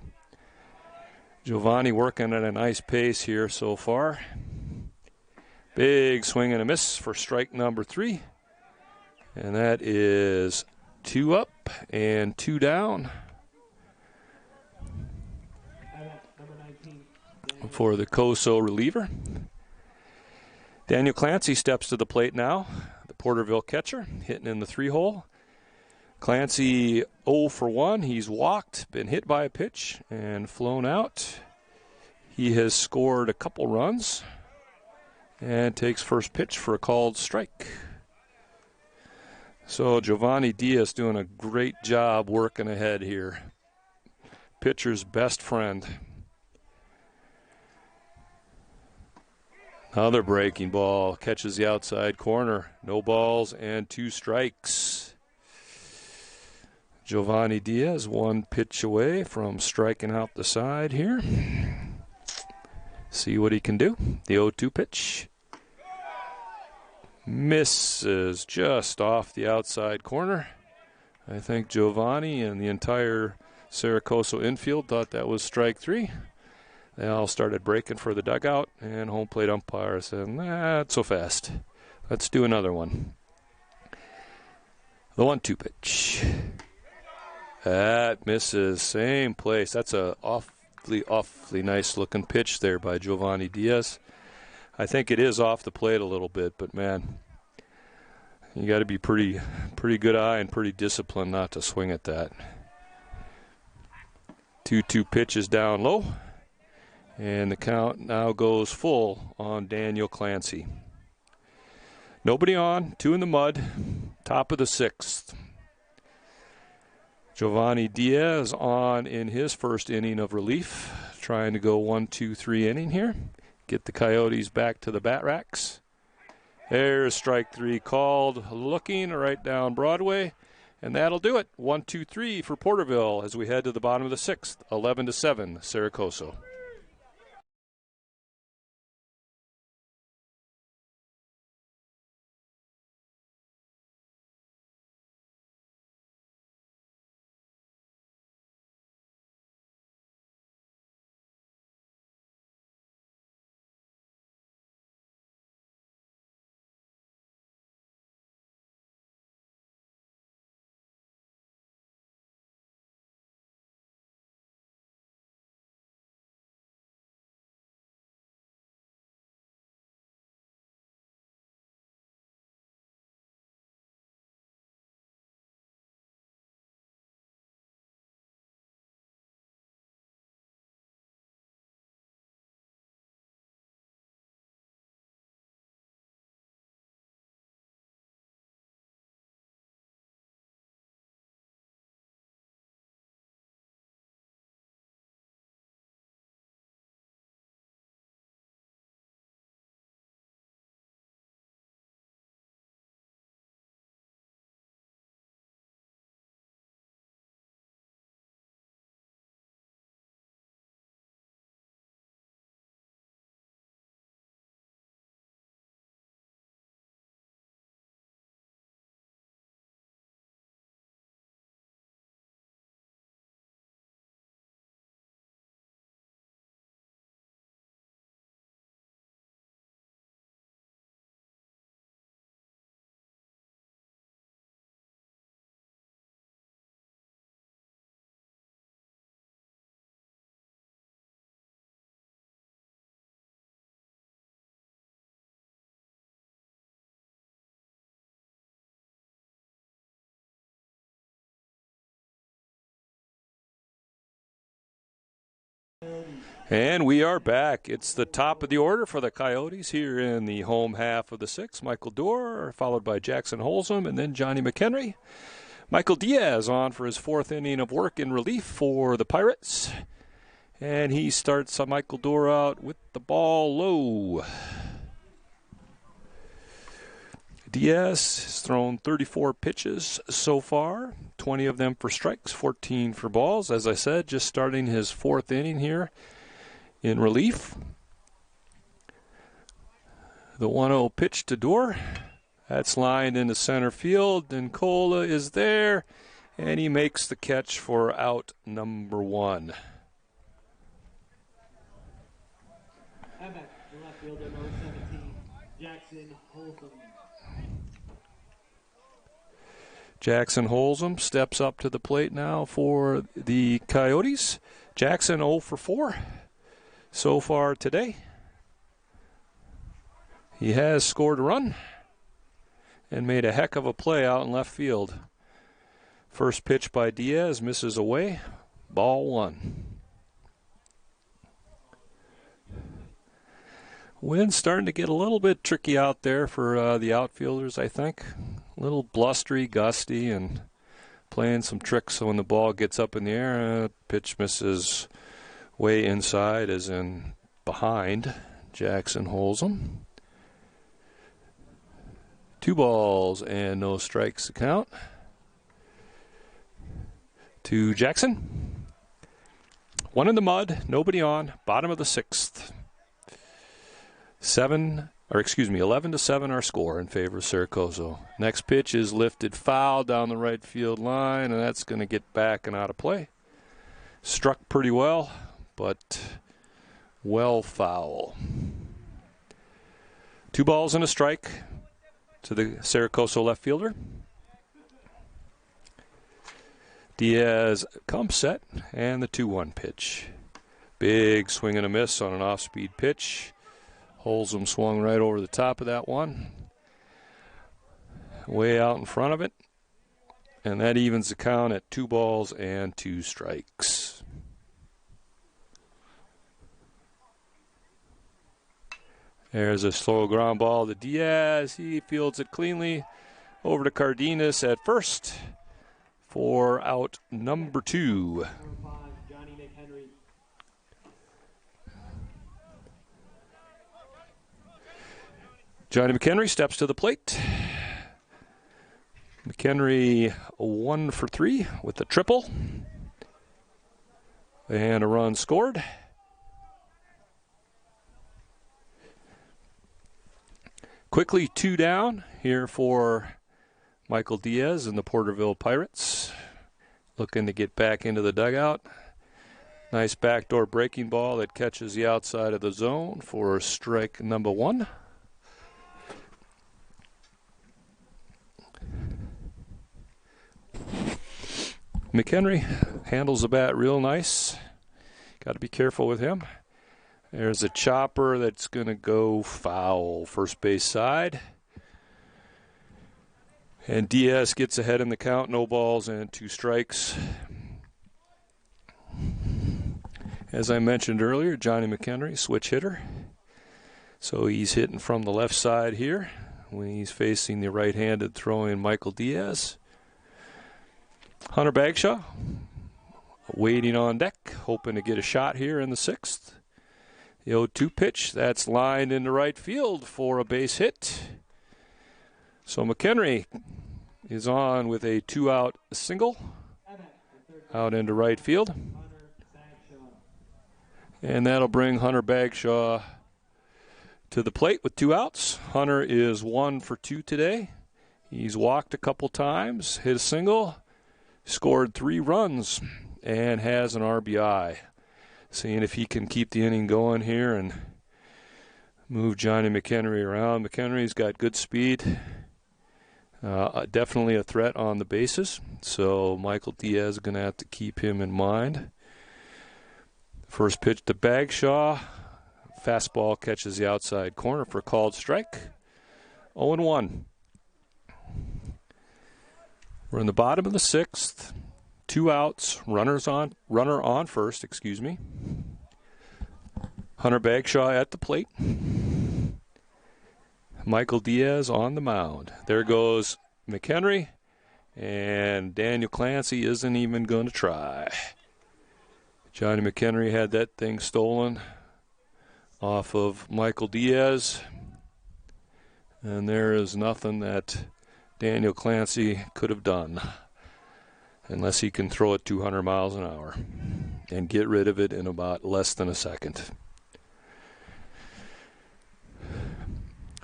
Giovanni working at a nice pace here so far. Big swing and a miss for strike number 3, and that is 2 up and 2 down for the Coso reliever. Daniel Clancy steps to the plate now. Porterville catcher, hitting in the 3-hole. Clancy 0 for 1. He's walked, been hit by a pitch, and flown out. He has scored a couple runs and takes first pitch for a called strike. So Giovanni Diaz doing a great job working ahead here. Pitcher's best friend. Another breaking ball, catches the outside corner. No balls and 2 strikes. Giovanni Diaz 1 pitch away from striking out the side here. See what he can do. The 0-2 pitch. Misses just off the outside corner. I think Giovanni and the entire Coso infield thought that was strike 3. They all started breaking for the dugout, and home plate umpire said, not so fast. Let's do another one. The 1-2 pitch. That misses, same place. That's a awfully nice looking pitch there by Giovanni Diaz. I think it is off the plate a little bit, but man, you got to be pretty good eye and pretty disciplined not to swing at that. 2-2 pitch is down low. And the count now goes full on Daniel Clancy. Nobody on, 2 in the mud, top of the 6th. Giovanni Diaz on in his first inning of relief, trying to go 1-2-3 inning here. Get the Coyotes back to the bat racks. There's strike 3 called, looking right down Broadway. And that'll do it. 1-2-3 for Porterville as we head to the bottom of the 6th. 11-7, Coso. And we are back. It's the top of the order for the Coyotes here in the home half of the sixth. Michael Dorr, followed by Jackson Holzum, and then Johnny McHenry. Michael Diaz on for his fourth inning of work in relief for the Pirates. And he starts Michael Dorr out with the ball low. Diaz has thrown 34 pitches so far, 20 of them for strikes, 14 for balls. As I said, just starting his fourth inning here in relief. The 1-0 pitch to Dorr. That's lined into center field. Nicola is there, and he makes the catch for out number 1. And back to left fielder number 17, Jackson Holzum. Jackson Holzum steps up to the plate now for the Coyotes. Jackson 0 for 4 so far today. He has scored a run and made a heck of a play out in left field. First pitch by Diaz misses away. Ball 1. Wind's starting to get a little bit tricky out there for the outfielders, I think. A little blustery, gusty, and playing some tricks. So when the ball gets up in the air, pitch misses way inside, as in behind Jackson Holzum. 2 balls and no strikes to count to Jackson. 1 in the mud, nobody on, bottom of the 6th. 11-7 our score in favor of Coso. Next pitch is lifted foul down the right field line, and that's going to get back and out of play. Struck pretty well, but well foul. 2 balls and a strike to the Coso left fielder. Diaz comes set, and the 2-1 pitch. Big swing and a miss on an off-speed pitch. Holzum swung right over the top of that one. Way out in front of it. And that evens the count at 2 balls and 2 strikes. There's a slow ground ball to Diaz. He fields it cleanly over to Cardenas at first for out number 2. Number 5, Johnny McHenry. Johnny McHenry steps to the plate. McHenry 1 for 3 with a triple. And a run scored. Quickly 2 down here for Michael Diaz and the Porterville Pirates. Looking to get back into the dugout. Nice backdoor breaking ball that catches the outside of the zone for strike number 1. McHenry handles the bat real nice. Got to be careful with him. There's a chopper that's going to go foul, first base side. And Diaz gets ahead in the count, no balls and 2 strikes. As I mentioned earlier, Johnny McHenry, switch hitter. So he's hitting from the left side here when he's facing the right-handed throwing Michael Diaz. Hunter Bagshaw waiting on deck, hoping to get a shot here in the 6th. The 0-2 pitch, that's lined into right field for a base hit. So McHenry is on with a 2-out single out into right field. And that'll bring Hunter Bagshaw to the plate with 2 outs. Hunter is 1 for 2 today. He's walked a couple times, hit a single, scored 3 runs, and has an RBI. Seeing if he can keep the inning going here and move Johnny McHenry around. McHenry's got good speed. Definitely a threat on the bases. So Michael Diaz is going to have to keep him in mind. First pitch to Bagshaw. Fastball catches the outside corner for a called strike. 0-1. We're in the bottom of the 6th. 2 outs, runner on first, Hunter Bagshaw at the plate. Michael Diaz on the mound. There goes McHenry, and Daniel Clancy isn't even going to try. Johnny McHenry had that thing stolen off of Michael Diaz, and there is nothing that Daniel Clancy could have done unless he can throw it 200 miles an hour and get rid of it in about less than a second.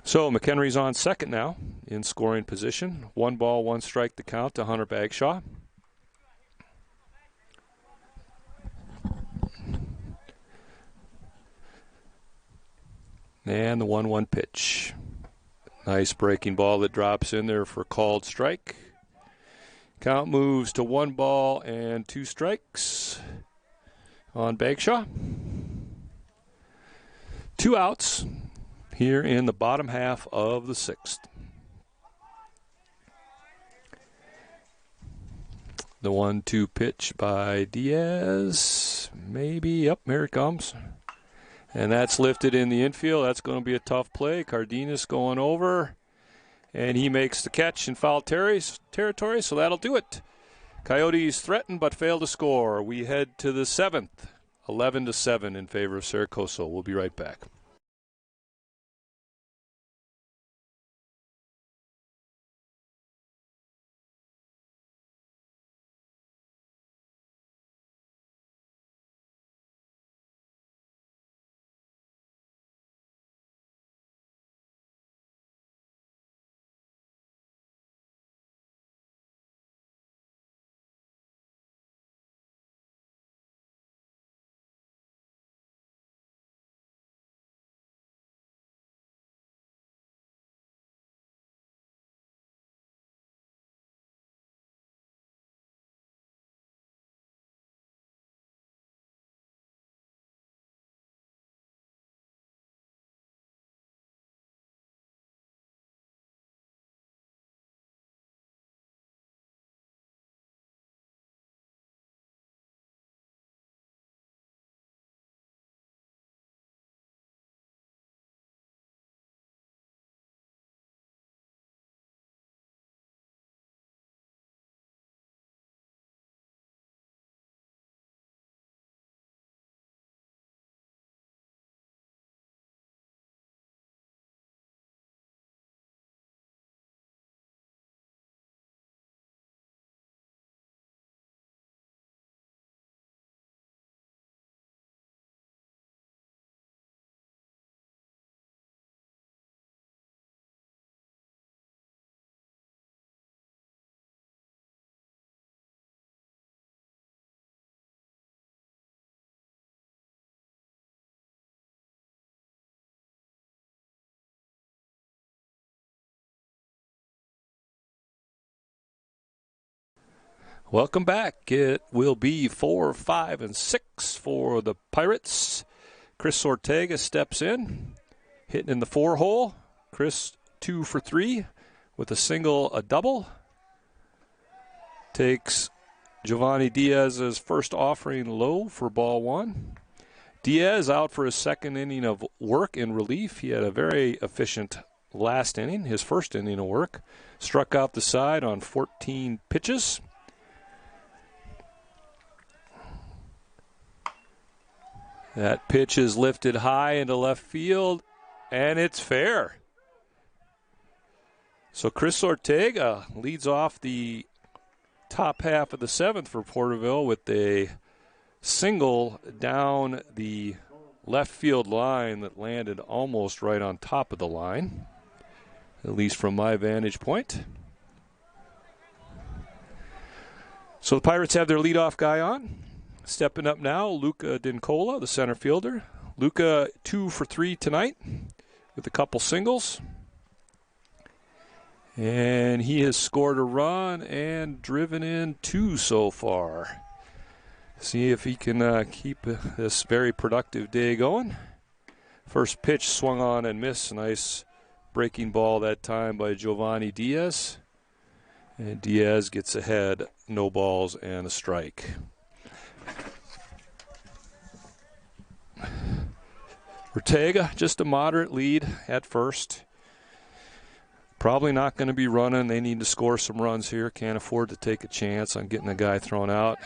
So McHenry's on second now in scoring position. 1 ball, 1 strike to count to Hunter Bagshaw. And the 1-1 pitch. Nice breaking ball that drops in there for called strike. Count moves to 1 ball and 2 strikes on Bagshaw. 2 outs here in the bottom half of the 6th. The 1-2 pitch by Diaz. Maybe, yep, here it comes. And that's lifted in the infield. That's going to be a tough play. Cardenas going over. And he makes the catch in foul territory, so that'll do it. Coyotes threaten but fail to score. We head to the 7th. 11-7 in favor of Sarah Coso. We'll be right back. Welcome back. It will be 4, 5, and 6 for the Pirates. Chris Ortega steps in, hitting in the 4 hole. Chris 2 for 3 with a single, a double. Takes Giovanni Diaz's first offering low for ball 1. Diaz out for his second inning of work in relief. He had a very efficient last inning, his first inning of work. Struck out the side on 14 pitches. That pitch is lifted high into left field, and it's fair. So Chris Ortega leads off the top half of the 7th for Porterville with a single down the left field line that landed almost right on top of the line, at least from my vantage point. So the Pirates have their leadoff guy on. Stepping up now, Luca Dincola, the center fielder. Luca 2 for 3 tonight with a couple singles. And he has scored a run and driven in 2 so far. See if he can keep this very productive day going. First pitch swung on and missed. Nice breaking ball that time by Giovanni Diaz. And Diaz gets ahead, no balls and a strike. Ortega, just a moderate lead at first. Probably not going to be running. They need to score some runs here. Can't afford to take a chance on getting a guy thrown out.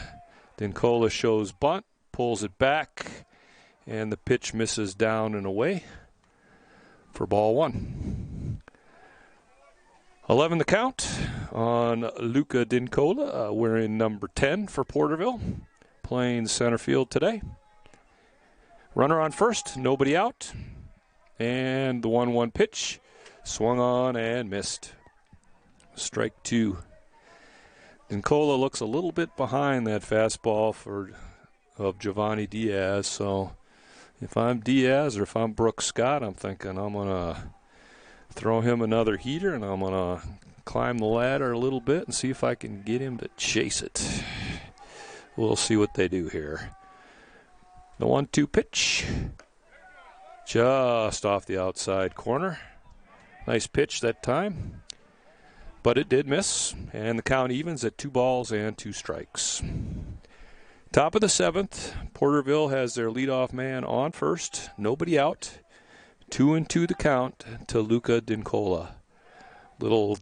Dincola shows bunt, pulls it back, and the pitch misses down and away for ball one. 11 the count on Luca Dincola, wearing number 10 for Porterville, playing center field today. Runner on first, nobody out, and the 1-1 pitch swung on and missed. Strike two. Dincola looks a little bit behind that fastball of Giovanni Diaz, so if I'm Diaz or if I'm Brooks Scott, I'm thinking I'm going to throw him another heater, and I'm going to climb the ladder a little bit and see if I can get him to chase it. We'll see what they do here. The 1-2 pitch, just off the outside corner. Nice pitch that time, but it did miss, and the count evens at 2 balls and 2 strikes. Top of the 7th, Porterville has their leadoff man on first, nobody out. 2-2 the count to Luca Dincola. Little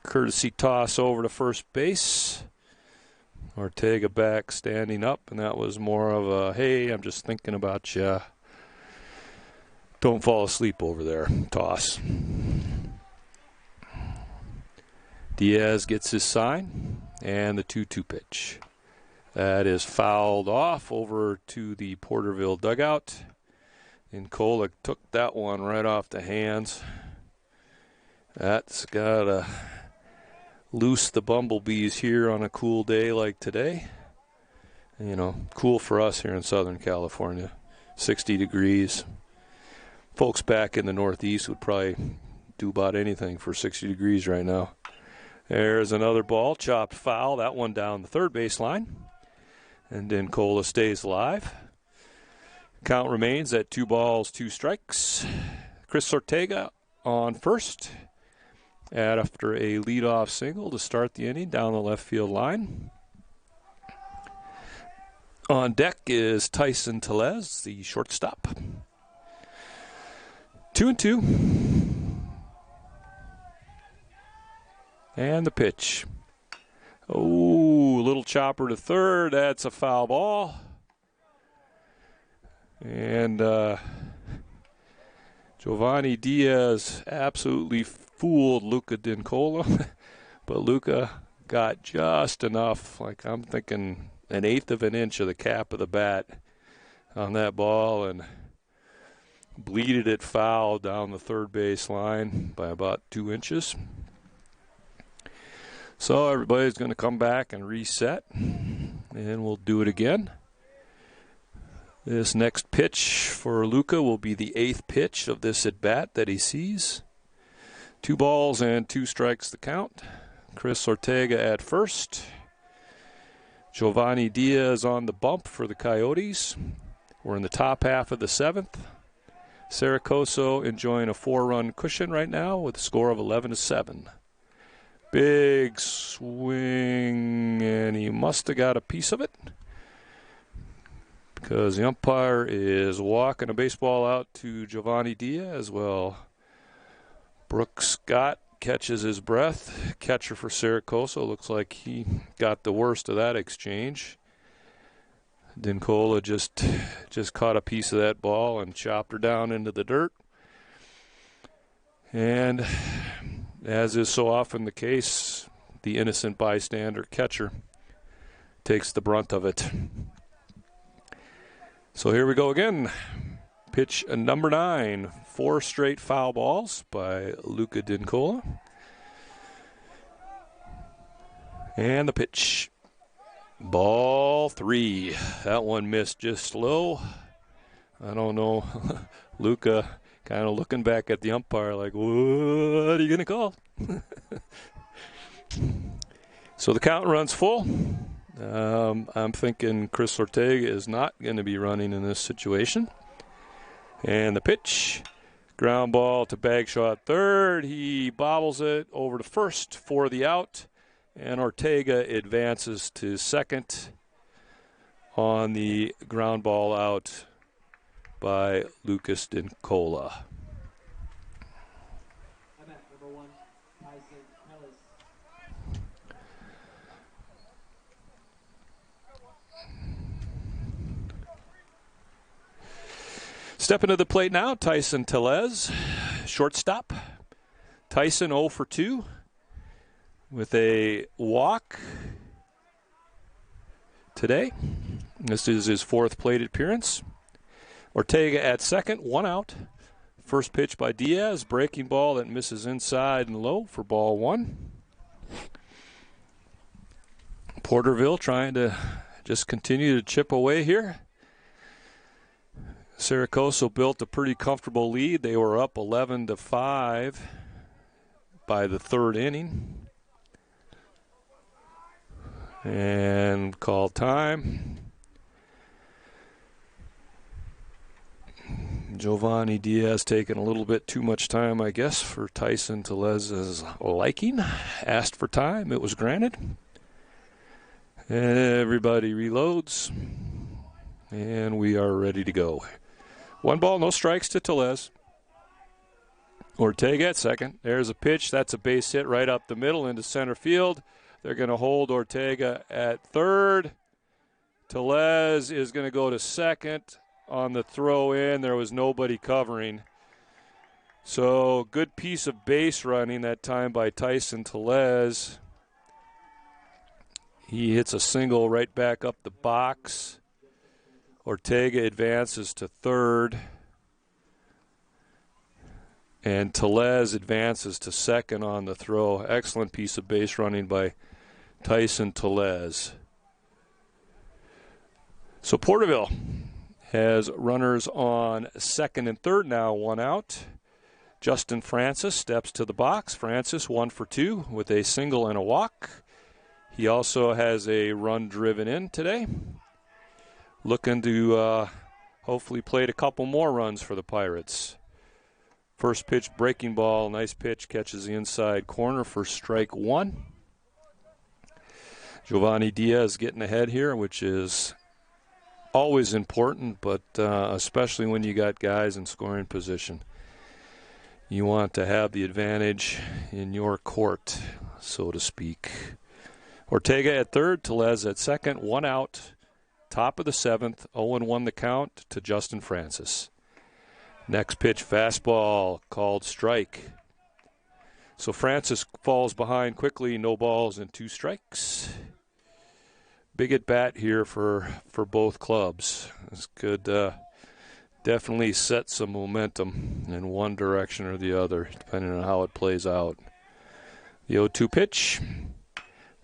courtesy toss over to first base. Ortega back standing up, and that was more of a, hey, I'm just thinking about you. Don't fall asleep over there toss. Diaz gets his sign, and the 2-2 pitch. That is fouled off over to the Porterville dugout. Dincola took that one right off the hands. That's got to loose the bumblebees here on a cool day like today. You know, cool for us here in Southern California. 60 degrees. Folks back in the Northeast would probably do about anything for 60 degrees right now. There's another ball, chopped foul. That one down the third baseline. And Dincola stays alive. Count remains at 2 balls, 2 strikes. Chris Ortega on first after a leadoff single to start the inning down the left field line. On deck is Tyson Tellez, the shortstop. 2-2. And the pitch. Oh, little chopper to third. That's a foul ball. And Giovanni Diaz absolutely fooled Luca Dincola. But Luca got just enough, like I'm thinking 1/8 of an inch of the cap of the bat on that ball, and bleeded it foul down the third base line by about 2 inches. So everybody's going to come back and reset, and we'll do it again. This next pitch for Luca will be the 8th pitch of this at-bat that he sees. 2 balls and 2 strikes the count. Chris Ortega at first. Giovanni Diaz on the bump for the Coyotes. We're in the top half of the 7th. Coso enjoying a 4-run cushion right now with a score of 11-7. Big swing, and he must have got a piece of it because the umpire is walking a baseball out to Giovanni Diaz. Well, Brooks Scott catches his breath. Catcher for Coso looks like he got the worst of that exchange. Dincola just caught a piece of that ball and chopped her down into the dirt. And as is so often the case, the innocent bystander catcher takes the brunt of it. So here we go again. Pitch number 9. 4 straight foul balls by Luca Dincola. And the pitch. Ball 3. That one missed just low. I don't know. Luca kind of looking back at the umpire like, what are you going to call? So the count runs full. I'm thinking Chris Ortega is not going to be running in this situation. And the pitch. Ground ball to Bagshot third. He bobbles it over to first for the out. And Ortega advances to second on the ground ball out by Lucas Dincola. I'm at number 1, Tyson Ellis. Stepping to the plate now, Tyson Tellez, shortstop. Tyson 0 for 2 with a walk today. This is his 4th plate appearance. Ortega at second, 1 out. First pitch by Diaz, breaking ball that misses inside and low for ball 1. Porterville trying to just continue to chip away here. Coso built a pretty comfortable lead. They were up 11-5 by the 3rd inning. And call time. Giovanni Diaz taking a little bit too much time, I guess, for Tyson Tellez's liking. Asked for time. It was granted. Everybody reloads. And we are ready to go. 1 ball, no strikes to Tellez. Ortega at second. There's a pitch. That's a base hit right up the middle into center field. They're going to hold Ortega at third. Tellez is going to go to second. On the throw in, there was nobody covering. So good piece of base running that time by Tyson Tellez. He hits a single right back up the box. Ortega advances to third. And Tellez advances to second on the throw. Excellent piece of base running by Tyson Tellez. So Porterville has runners on second and third now, 1 out. Justin Francis steps to the box. Francis 1 for 2 with a single and a walk. He also has a run driven in today. Looking to hopefully play a couple more runs for the Pirates. First pitch, breaking ball, nice pitch, catches the inside corner for strike 1. Giovanni Diaz getting ahead here, which is always important, but especially when you got guys in scoring position. You want to have the advantage in your court, so to speak. Ortega at third, Tellez at second, 1 out. Top of the 7th, 0-1 the count to Justin Francis. Next pitch, fastball, called strike. So Francis falls behind quickly, no balls and 2 strikes. Big at bat here for both clubs. This could definitely set some momentum in one direction or the other, depending on how it plays out. The 0-2 pitch.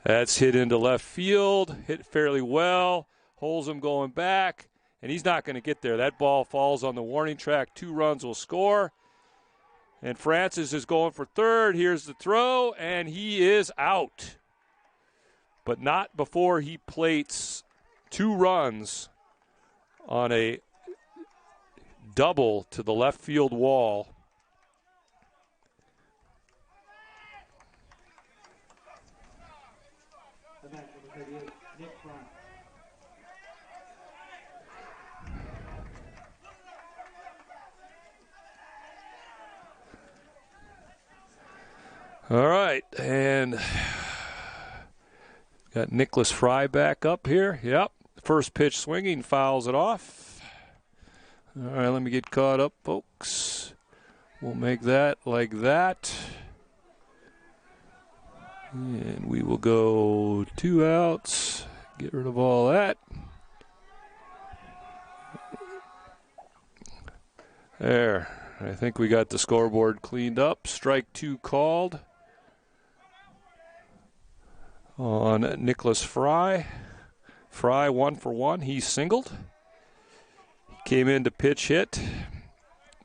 That's hit into left field. Hit fairly well. Holds him going back. And he's not going to get there. That ball falls on the warning track. 2 runs will score. And Francis is going for third. Here's the throw, and he is out. But not before he plates 2 runs on a double to the left field wall. All right, and got Nicholas Fry back up here. Yep, first pitch swinging, fouls it off. All right, let me get caught up, folks. We'll make that like that. And we will go 2 outs. Get rid of all that. There. I think we got the scoreboard cleaned up. Strike 2 called on Nicholas Fry. Fry 1 for 1. He singled. He came in to pitch hit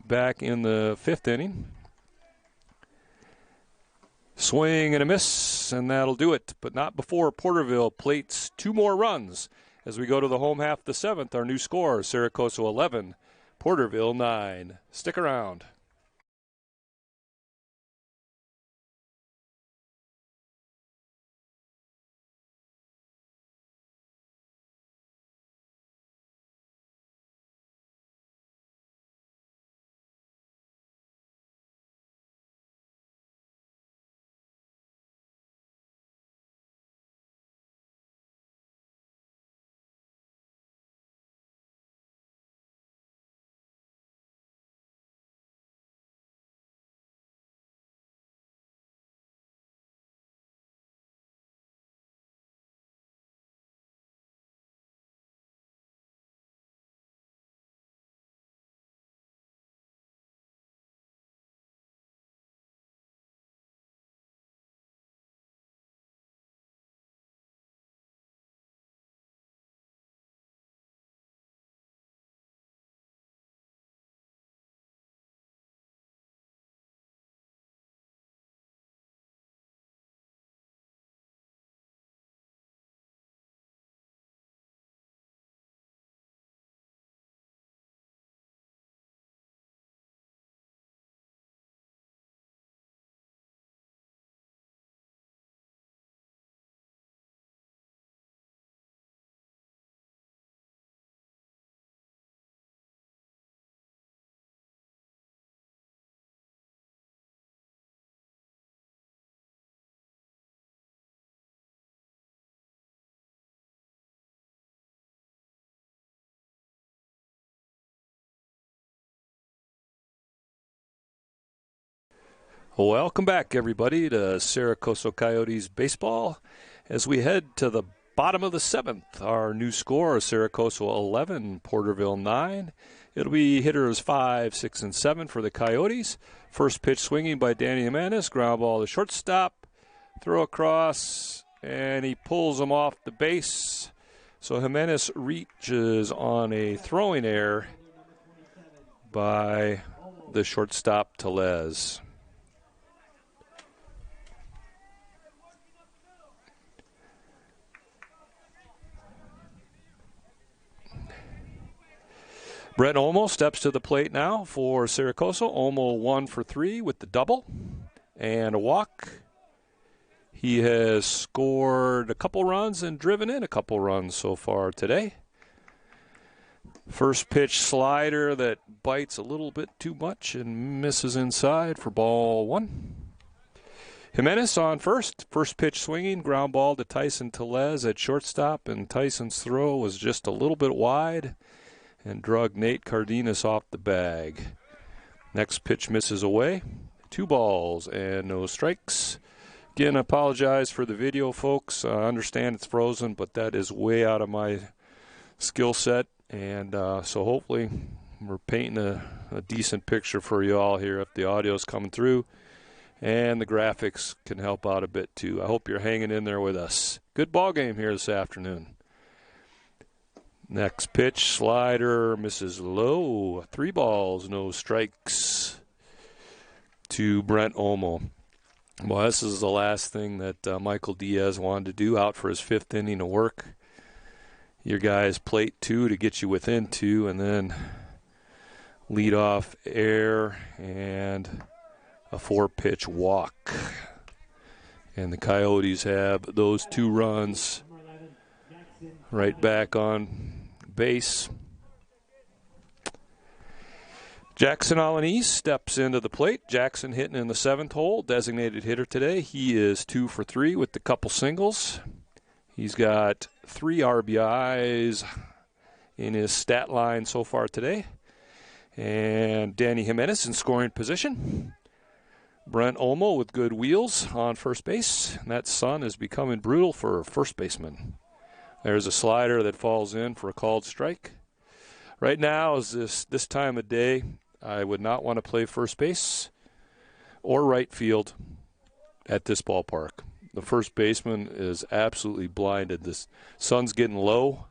back in the 5th inning. Swing and a miss, and that'll do it. But not before Porterville plates 2 more runs. As we go to the home half of the 7th, our new score, Coso 11, Porterville 9. Stick around. Welcome back, everybody, to Sarah Coso Coyotes baseball. As we head to the bottom of the 7th, our new score is Sarah Coso 11, Porterville 9. It'll be hitters 5, 6, and 7 for the Coyotes. First pitch swinging by Danny Jimenez. Ground ball to shortstop. Throw across, and he pulls him off the base. So Jimenez reaches on a throwing error by the shortstop, Tellez. Brett Olmo steps to the plate now for Sarah Coso. Olmo 1 for 3 with the double and a walk. He has scored a couple runs and driven in a couple runs so far today. First pitch slider that bites a little bit too much and misses inside for ball 1. Jimenez on first. First pitch swinging, ground ball to Tyson Tellez at shortstop, and Tyson's throw was just a little bit wide and drug Nate Cardenas off the bag. Next pitch misses away. 2 balls and no strikes. Again, I apologize for the video, folks. I understand it's frozen, but that is way out of my skill set. And so hopefully we're painting a decent picture for you all here if the audio's coming through. And the graphics can help out a bit too. I hope you're hanging in there with us. Good ball game here this afternoon. Next pitch, slider, misses low. 3 balls, no strikes to Brent Olmo. Well, this is the last thing that Michael Diaz wanted to do, out for his 5th inning of work. Your guys plate 2 to get you within 2, and then lead off air and a 4-pitch walk. And the Coyotes have those 2 runs right back on base. Jackson Alanis steps into the plate. Jackson hitting in the 7th hole, designated hitter today. He is 2 for 3 with the couple singles. He's got 3 RBIs in his stat line so far today. And Danny Jimenez in scoring position. Brent Olmo with good wheels on first base. And that sun is becoming brutal for first baseman. There's a slider that falls in for a called strike. Right now is this time of day, I would not want to play first base or right field at this ballpark. The first baseman is absolutely blinded. The sun's getting low,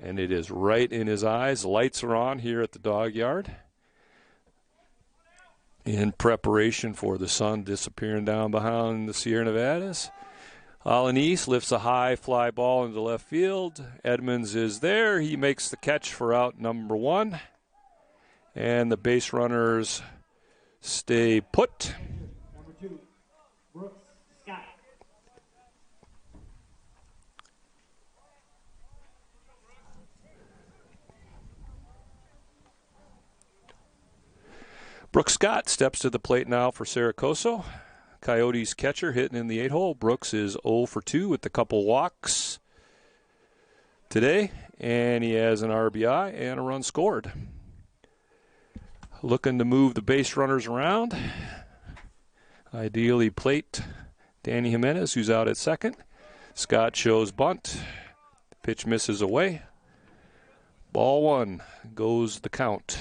and it is right in his eyes. Lights are on here at the dog yard in preparation for the sun disappearing down behind the Sierra Nevadas. Alanis lifts a high fly ball into left field. Edmonds is there. He makes the catch for out number 1. And the base runners stay put. Number 2, Brooks Scott. Brooks Scott steps to the plate now for Sarah Coso. Coyotes catcher hitting in the 8 hole. Brooks is 0 for 2 with a couple walks today, and he has an RBI and a run scored. Looking to move the base runners around. Ideally plate Danny Jimenez, who's out at second. Scott shows bunt. Pitch misses away. Ball 1 goes the count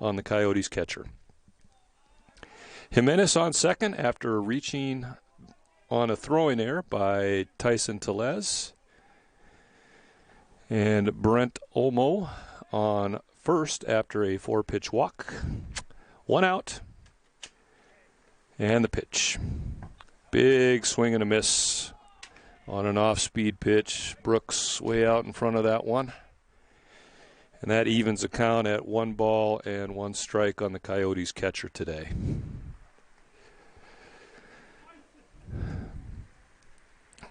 on the Coyotes catcher. Jimenez on second after reaching on a throwing error by Tyson Tellez. And Brent Olmo on first after a 4-pitch walk. 1 out. And the pitch. Big swing and a miss on an off-speed pitch. Brooks way out in front of that one. And that evens the count at 1 ball and 1 strike on the Coyotes catcher today.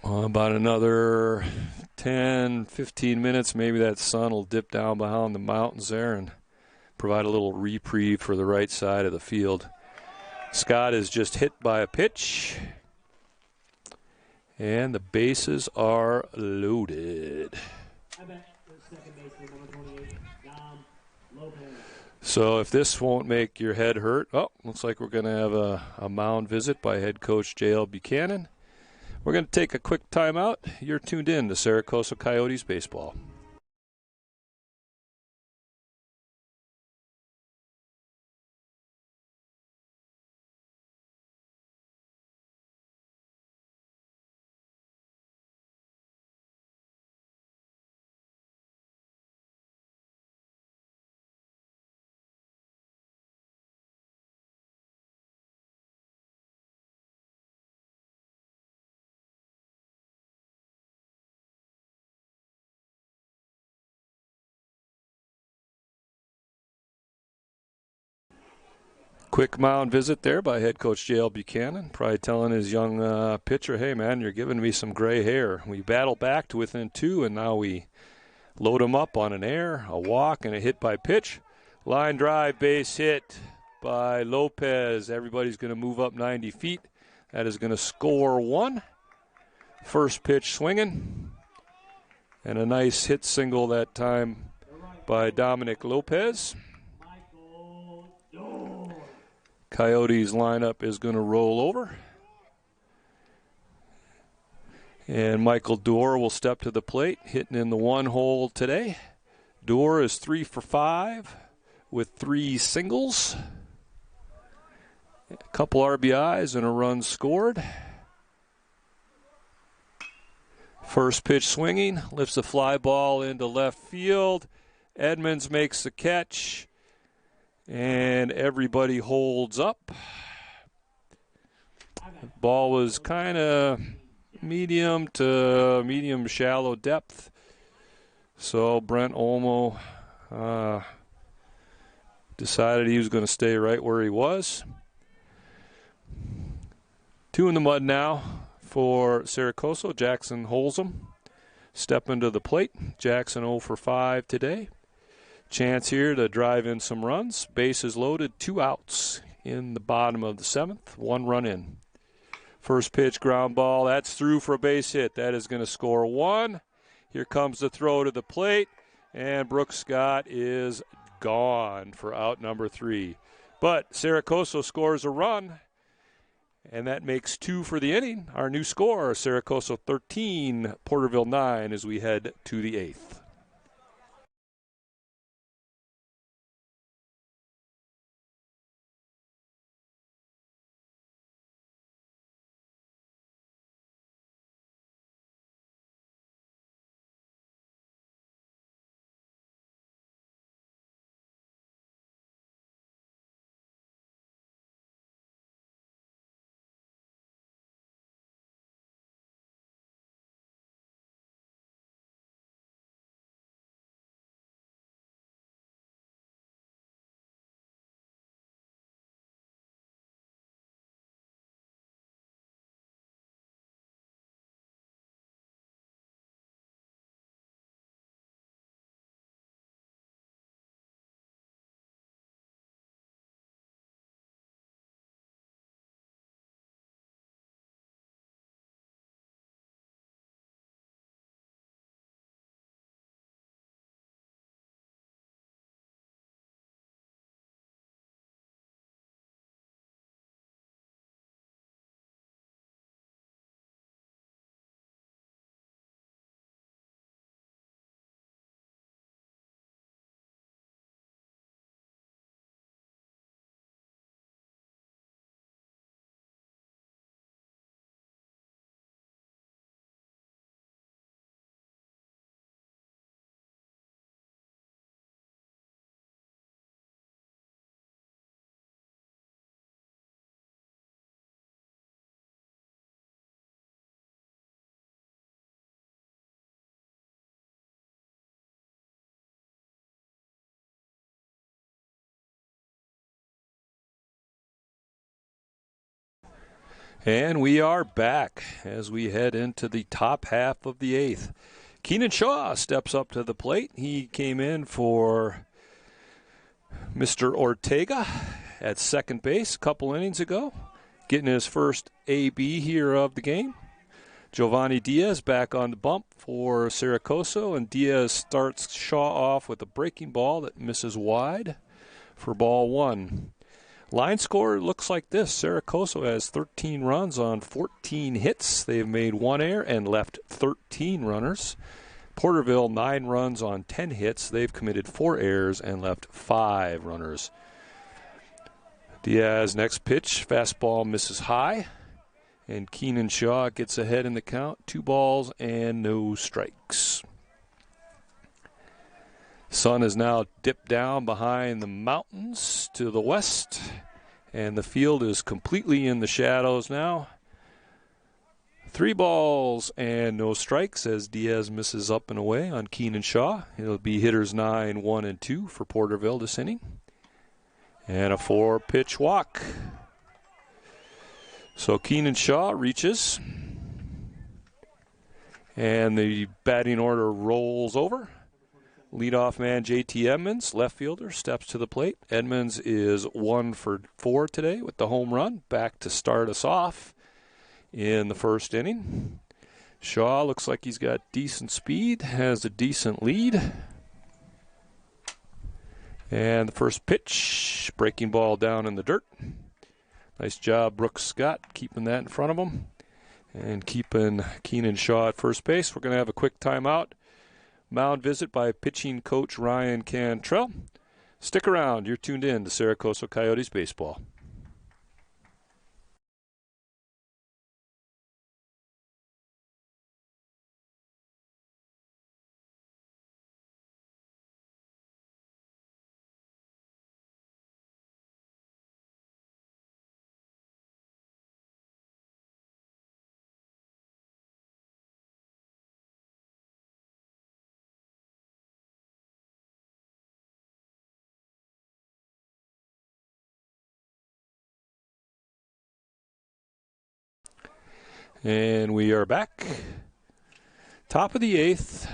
About another 10, 15 minutes, maybe that sun will dip down behind the mountains there and provide a little reprieve for the right side of the field. Scott is just hit by a pitch, and the bases are loaded. I bet the second baseman, number 28, Dom Lopez. So if this won't make your head hurt, looks like we're going to have a mound visit by head coach J.L. Buchanan. We're going to take a quick timeout. You're tuned in to Coso Coyotes baseball. Quick mound visit there by head coach J.L. Buchanan, probably telling his young pitcher, hey, man, you're giving me some gray hair. We battle back to within 2, and now we load him up on an error, a walk, and a hit by pitch. Line drive, base hit by Lopez. Everybody's going to move up 90 feet. That is going to score 1. First pitch swinging. And a nice hit single that time by Dominic Lopez. Coyotes lineup is going to roll over. And Michael Dorr will step to the plate, hitting in the 1 hole today. Dorr is 3 for 5 with 3 singles. A couple RBIs and a run scored. First pitch swinging, lifts a fly ball into left field. Edmonds makes the catch. And everybody holds up. Ball was kind of medium to medium shallow depth. So Brent Olmo decided he was going to stay right where he was. 2 in the mud now for Coso. Jackson Holzum stepping to the plate. Jackson 0 for 5 today. Chance here to drive in some runs. Bases loaded, 2 outs in the bottom of the 7th. 1 run in. First pitch, ground ball. That's through for a base hit. That is going to score 1. Here comes the throw to the plate. And Brooks Scott is gone for out number 3. But Coso scores a run. And that makes 2 for the inning. Our new score, Coso 13, Porterville 9 as we head to the 8th. And we are back as we head into the top half of the 8th. Keenan Shaw steps up to the plate. He came in for Mr. Ortega at second base a couple innings ago, getting his first AB here of the game. Giovanni Diaz back on the bump for Coso, and Diaz starts Shaw off with a breaking ball that misses wide for ball 1. Line score looks like this. Coso has 13 runs on 14 hits. They've made 1 error and left 13 runners. Porterville, 9 runs on 10 hits. They've committed 4 errors and left 5 runners. Diaz, next pitch, fastball misses high. And Keenan Shaw gets ahead in the count. 2 balls and no strikes. Sun is now dipped down behind the mountains to the west. And the field is completely in the shadows now. 3 balls and no strikes as Diaz misses up and away on Keenan Shaw. It'll be hitters 9, 1, and 2 for Porterville this inning. And a 4-pitch walk. So Keenan Shaw reaches, and the batting order rolls over. Leadoff man J.T. Edmonds, left fielder, steps to the plate. Edmonds is 1 for 4 today with the home run, back to start us off in the first inning. Shaw looks like he's got decent speed, has a decent lead. And the first pitch, breaking ball down in the dirt. Nice job, Brooks Scott, keeping that in front of him and keeping Keenan Shaw at first base. We're going to have a quick timeout. Mound visit by pitching coach Ryan Cantrell. Stick around. You're tuned in to Coso Coyotes Baseball. And we are back. Top of the 8th.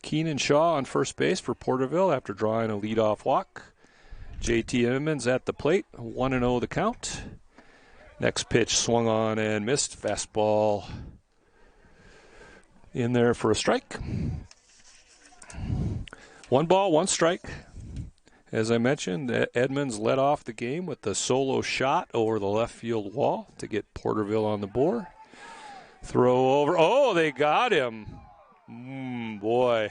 Keenan Shaw on first base for Porterville after drawing a leadoff walk. J.T. Edmonds at the plate, 1-0 the count. Next pitch swung on and missed. Fastball in there for a strike. 1 ball, 1 strike. As I mentioned, Edmonds led off the game with the solo shot over the left field wall to get Porterville on the board. Throw over. Oh, they got him. Boy.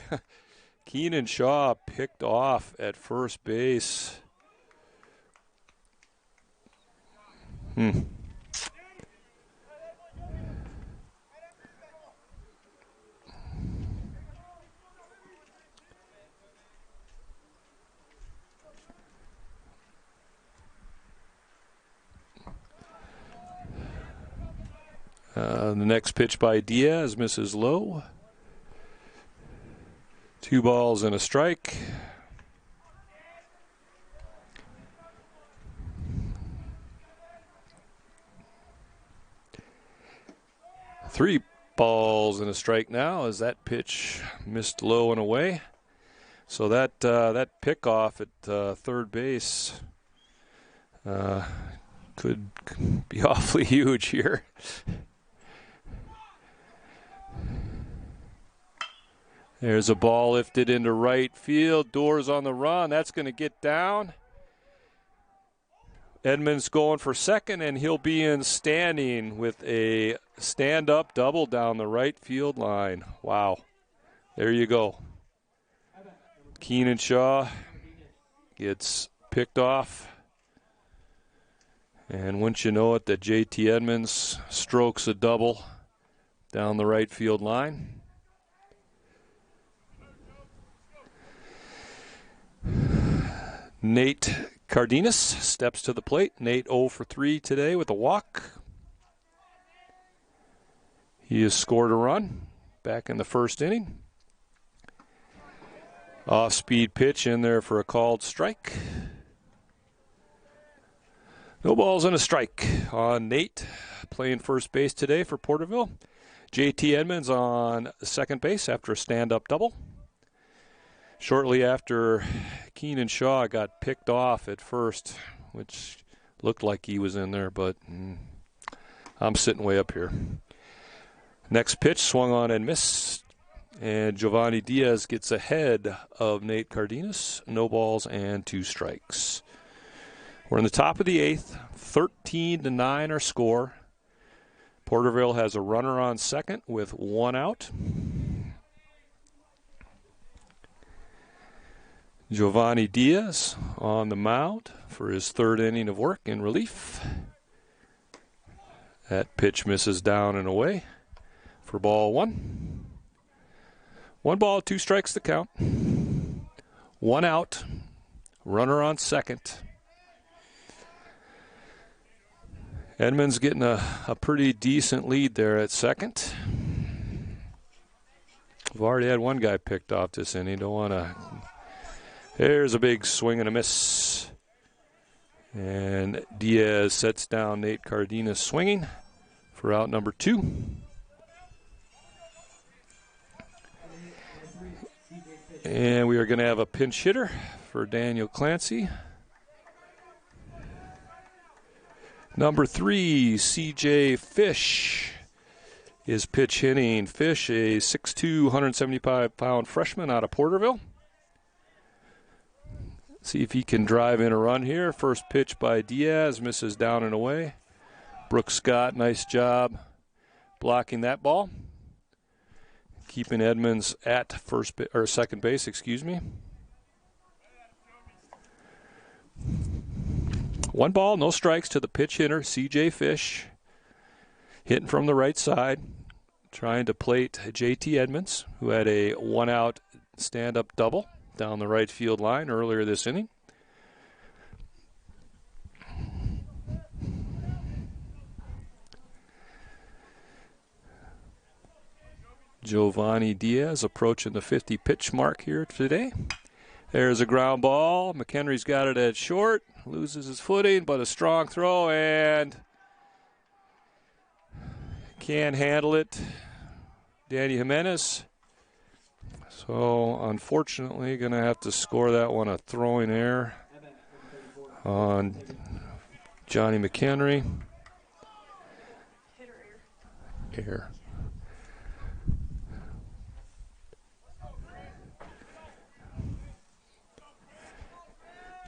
Keenan Shaw picked off at first base. The next pitch by Diaz misses low. 2 balls and a strike. Three balls and a strike now as that pitch missed low and away. So that pickoff at third base could be awfully huge here. There's a ball lifted into right field. Doors on the run. That's going to get down. Edmonds going for second, and he'll be in standing with a stand-up double down the right field line. Wow. There you go. Keenan Shaw gets picked off. And wouldn't you know it, that J.T. Edmonds strokes a double down the right field line. Nate Cardenas steps to the plate. Nate 0 for 3 today with a walk. He has scored a run back in the first inning. Off-speed pitch in there for a called strike. No balls and a strike on Nate playing first base today for Porterville. J.T. Edmonds on second base after a stand-up double. Shortly after, Keenan Shaw got picked off at first, which looked like he was in there, but I'm sitting way up here. Next pitch swung on and missed. And Giovanni Diaz gets ahead of Nate Cardenas. No balls and 2 strikes. We're in the top of the 8th. 13-9 our score. Porterville has a runner on second with 1 out. Giovanni Diaz on the mound for his 3rd inning of work in relief. That pitch misses down and away for ball 1. 1 ball, 2 strikes to count. 1 out. Runner on second. Edmonds getting a pretty decent lead there at second. We've already had 1 guy picked off this inning. Don't want to. There's a big swing and a miss. And Diaz sets down Nate Cardenas swinging for out number 2. And we are going to have a pinch hitter for Daniel Clancy. Number 3, CJ Fish is pitch hitting. Fish, a 6'2", 175-pound freshman out of Porterville. See if he can drive in a run here. First pitch by Diaz, misses down and away. Brooks Scott, nice job blocking that ball. Keeping Edmonds at second base, excuse me. 1 ball, no strikes to the pitch hitter, CJ Fish. Hitting from the right side, trying to plate JT Edmonds, who had a 1-out stand-up double down the right field line earlier this inning. Giovanni Diaz approaching the 50 pitch mark here today. There's a ground ball. McHenry's got it at short. Loses his footing, but a strong throw and can't handle it. Danny Jimenez. So, unfortunately, going to have to score that one a throwing error on Johnny McHenry. Error.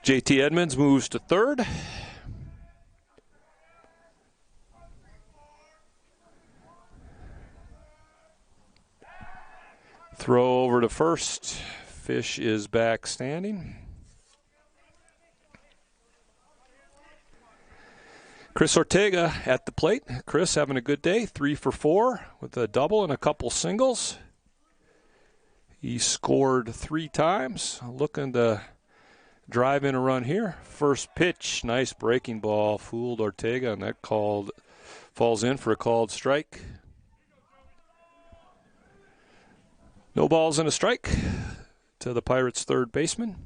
JT Edmonds moves to third. Throw over to first. Fish is back standing. Chris Ortega at the plate. Chris having a good day, 3 for 4 with a double and a couple singles. He scored 3 times, looking to drive in a run here. First pitch, nice breaking ball, fooled Ortega, and that falls in for a called strike. No balls and a strike to the Pirates' third baseman.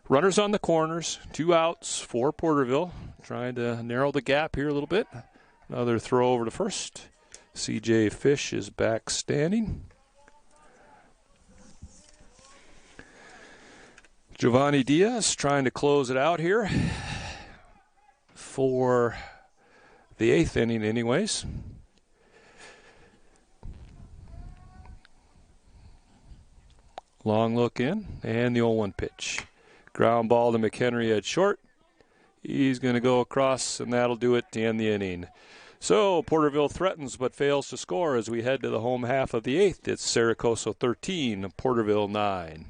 Runners on the corners, 2 outs for Porterville, trying to narrow the gap here a little bit. Another throw over to first. CJ Fish is back standing. Giovanni Diaz trying to close it out here for the 8th inning anyways. Long look in, and the 0-1 pitch. Ground ball to McHenry at short. He's going to go across, and that'll do it to end the inning. So Porterville threatens but fails to score as we head to the home half of the 8th. It's Coso 13, Porterville 9.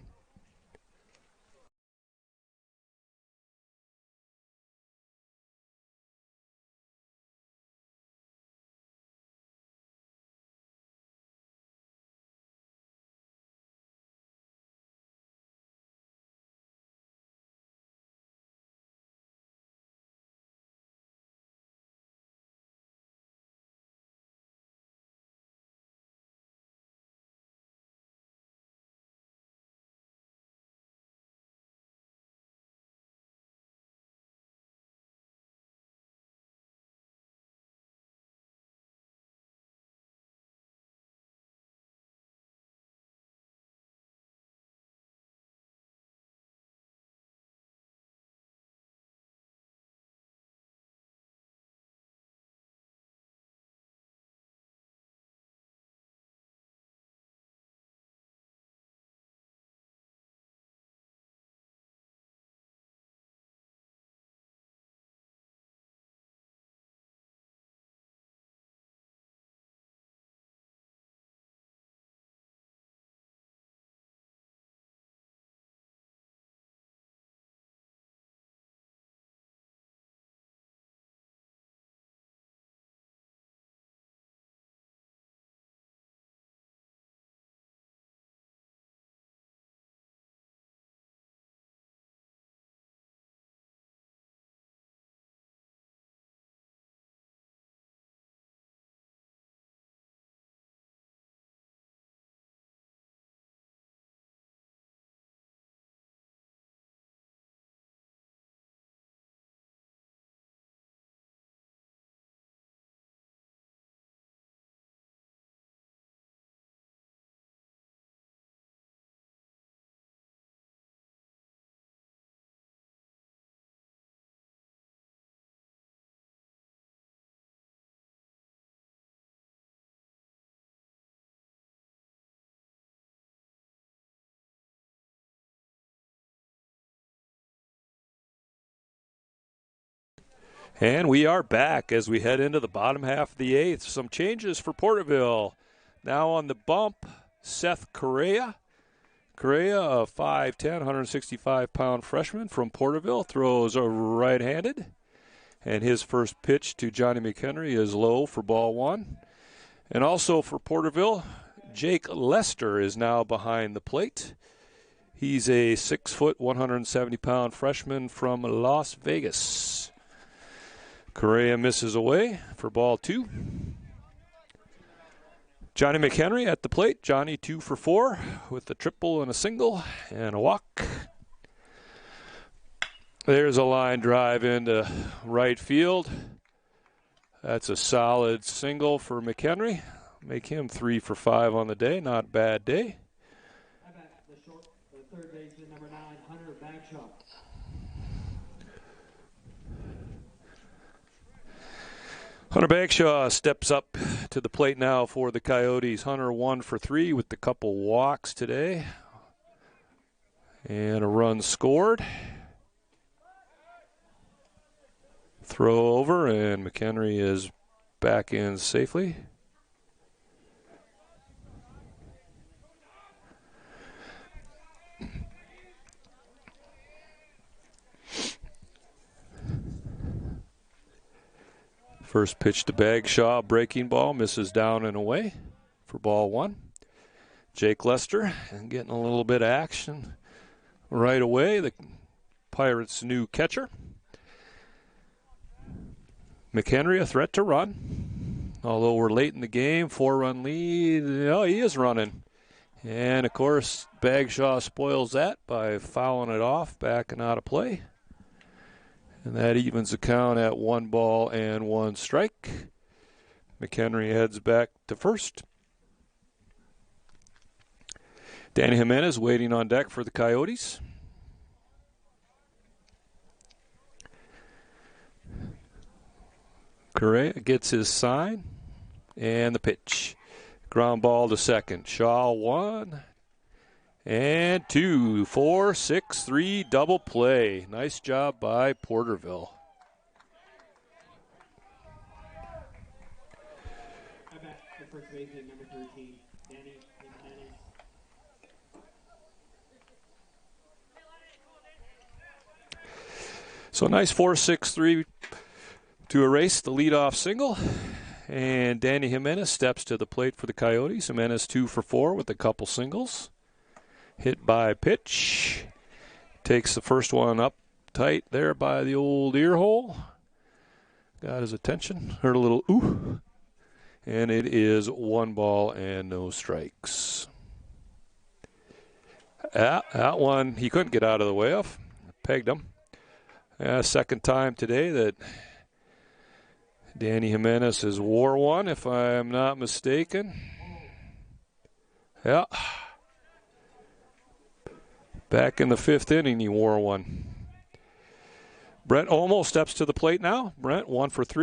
And we are back as we head into the bottom half of the eighth. Some changes for Porterville. Now on the bump, Seth Correa. Correa, a 5'10", 165-pound freshman from Porterville, throws right-handed. And his first pitch to Johnny McHenry is low for ball one. And also for Porterville, Jake Lester is now behind the plate. He's a 6', 170-pound freshman from Las Vegas. Correa misses away for ball two. Johnny McHenry at the plate. Johnny 2 for 4 with a triple and a single and a walk. There's a line drive into right field. That's a solid single for McHenry. Make him 3 for 5 on the day. Not a bad day. The third baseman, number 9, Hunter Bagshaw. Hunter Bagshaw steps up to the plate now for the Coyotes. Hunter 1 for 3 with a couple walks today. And a run scored. Throw over, and McHenry is back in safely. First pitch to Bagshaw, breaking ball, misses down and away for ball one. Jake Lester getting a little bit of action right away, the Pirates' new catcher. McHenry a threat to run. Although we're late in the game, 4-run lead. Oh, he is running. And, of course, Bagshaw spoils that by fouling it off, backing out of play. And that evens the count at 1 ball and 1 strike. McHenry heads back to first. Danny Jimenez waiting on deck for the Coyotes. Correa gets his sign. And the pitch. Ground ball to second. Shaw 1 and 2. 4, 6, 3 double play. Nice job by Porterville. First baseman, number 13, Danny Jimenez. So nice 4-6-3 to erase the leadoff single. And Danny Jimenez steps to the plate for the Coyotes. Jimenez 2 for 4 with a couple singles. Hit by pitch. Takes the first one up tight there by the old ear hole. Got his attention. Heard a little ooh. And it is 1 ball and no strikes. That one he couldn't get out of the way of. Pegged him. Second time today that Danny Jimenez has wore one, if I'm not mistaken. Yeah. Back in the 5th inning, he wore one. Brent almost steps to the plate now. Brent 1 for 3.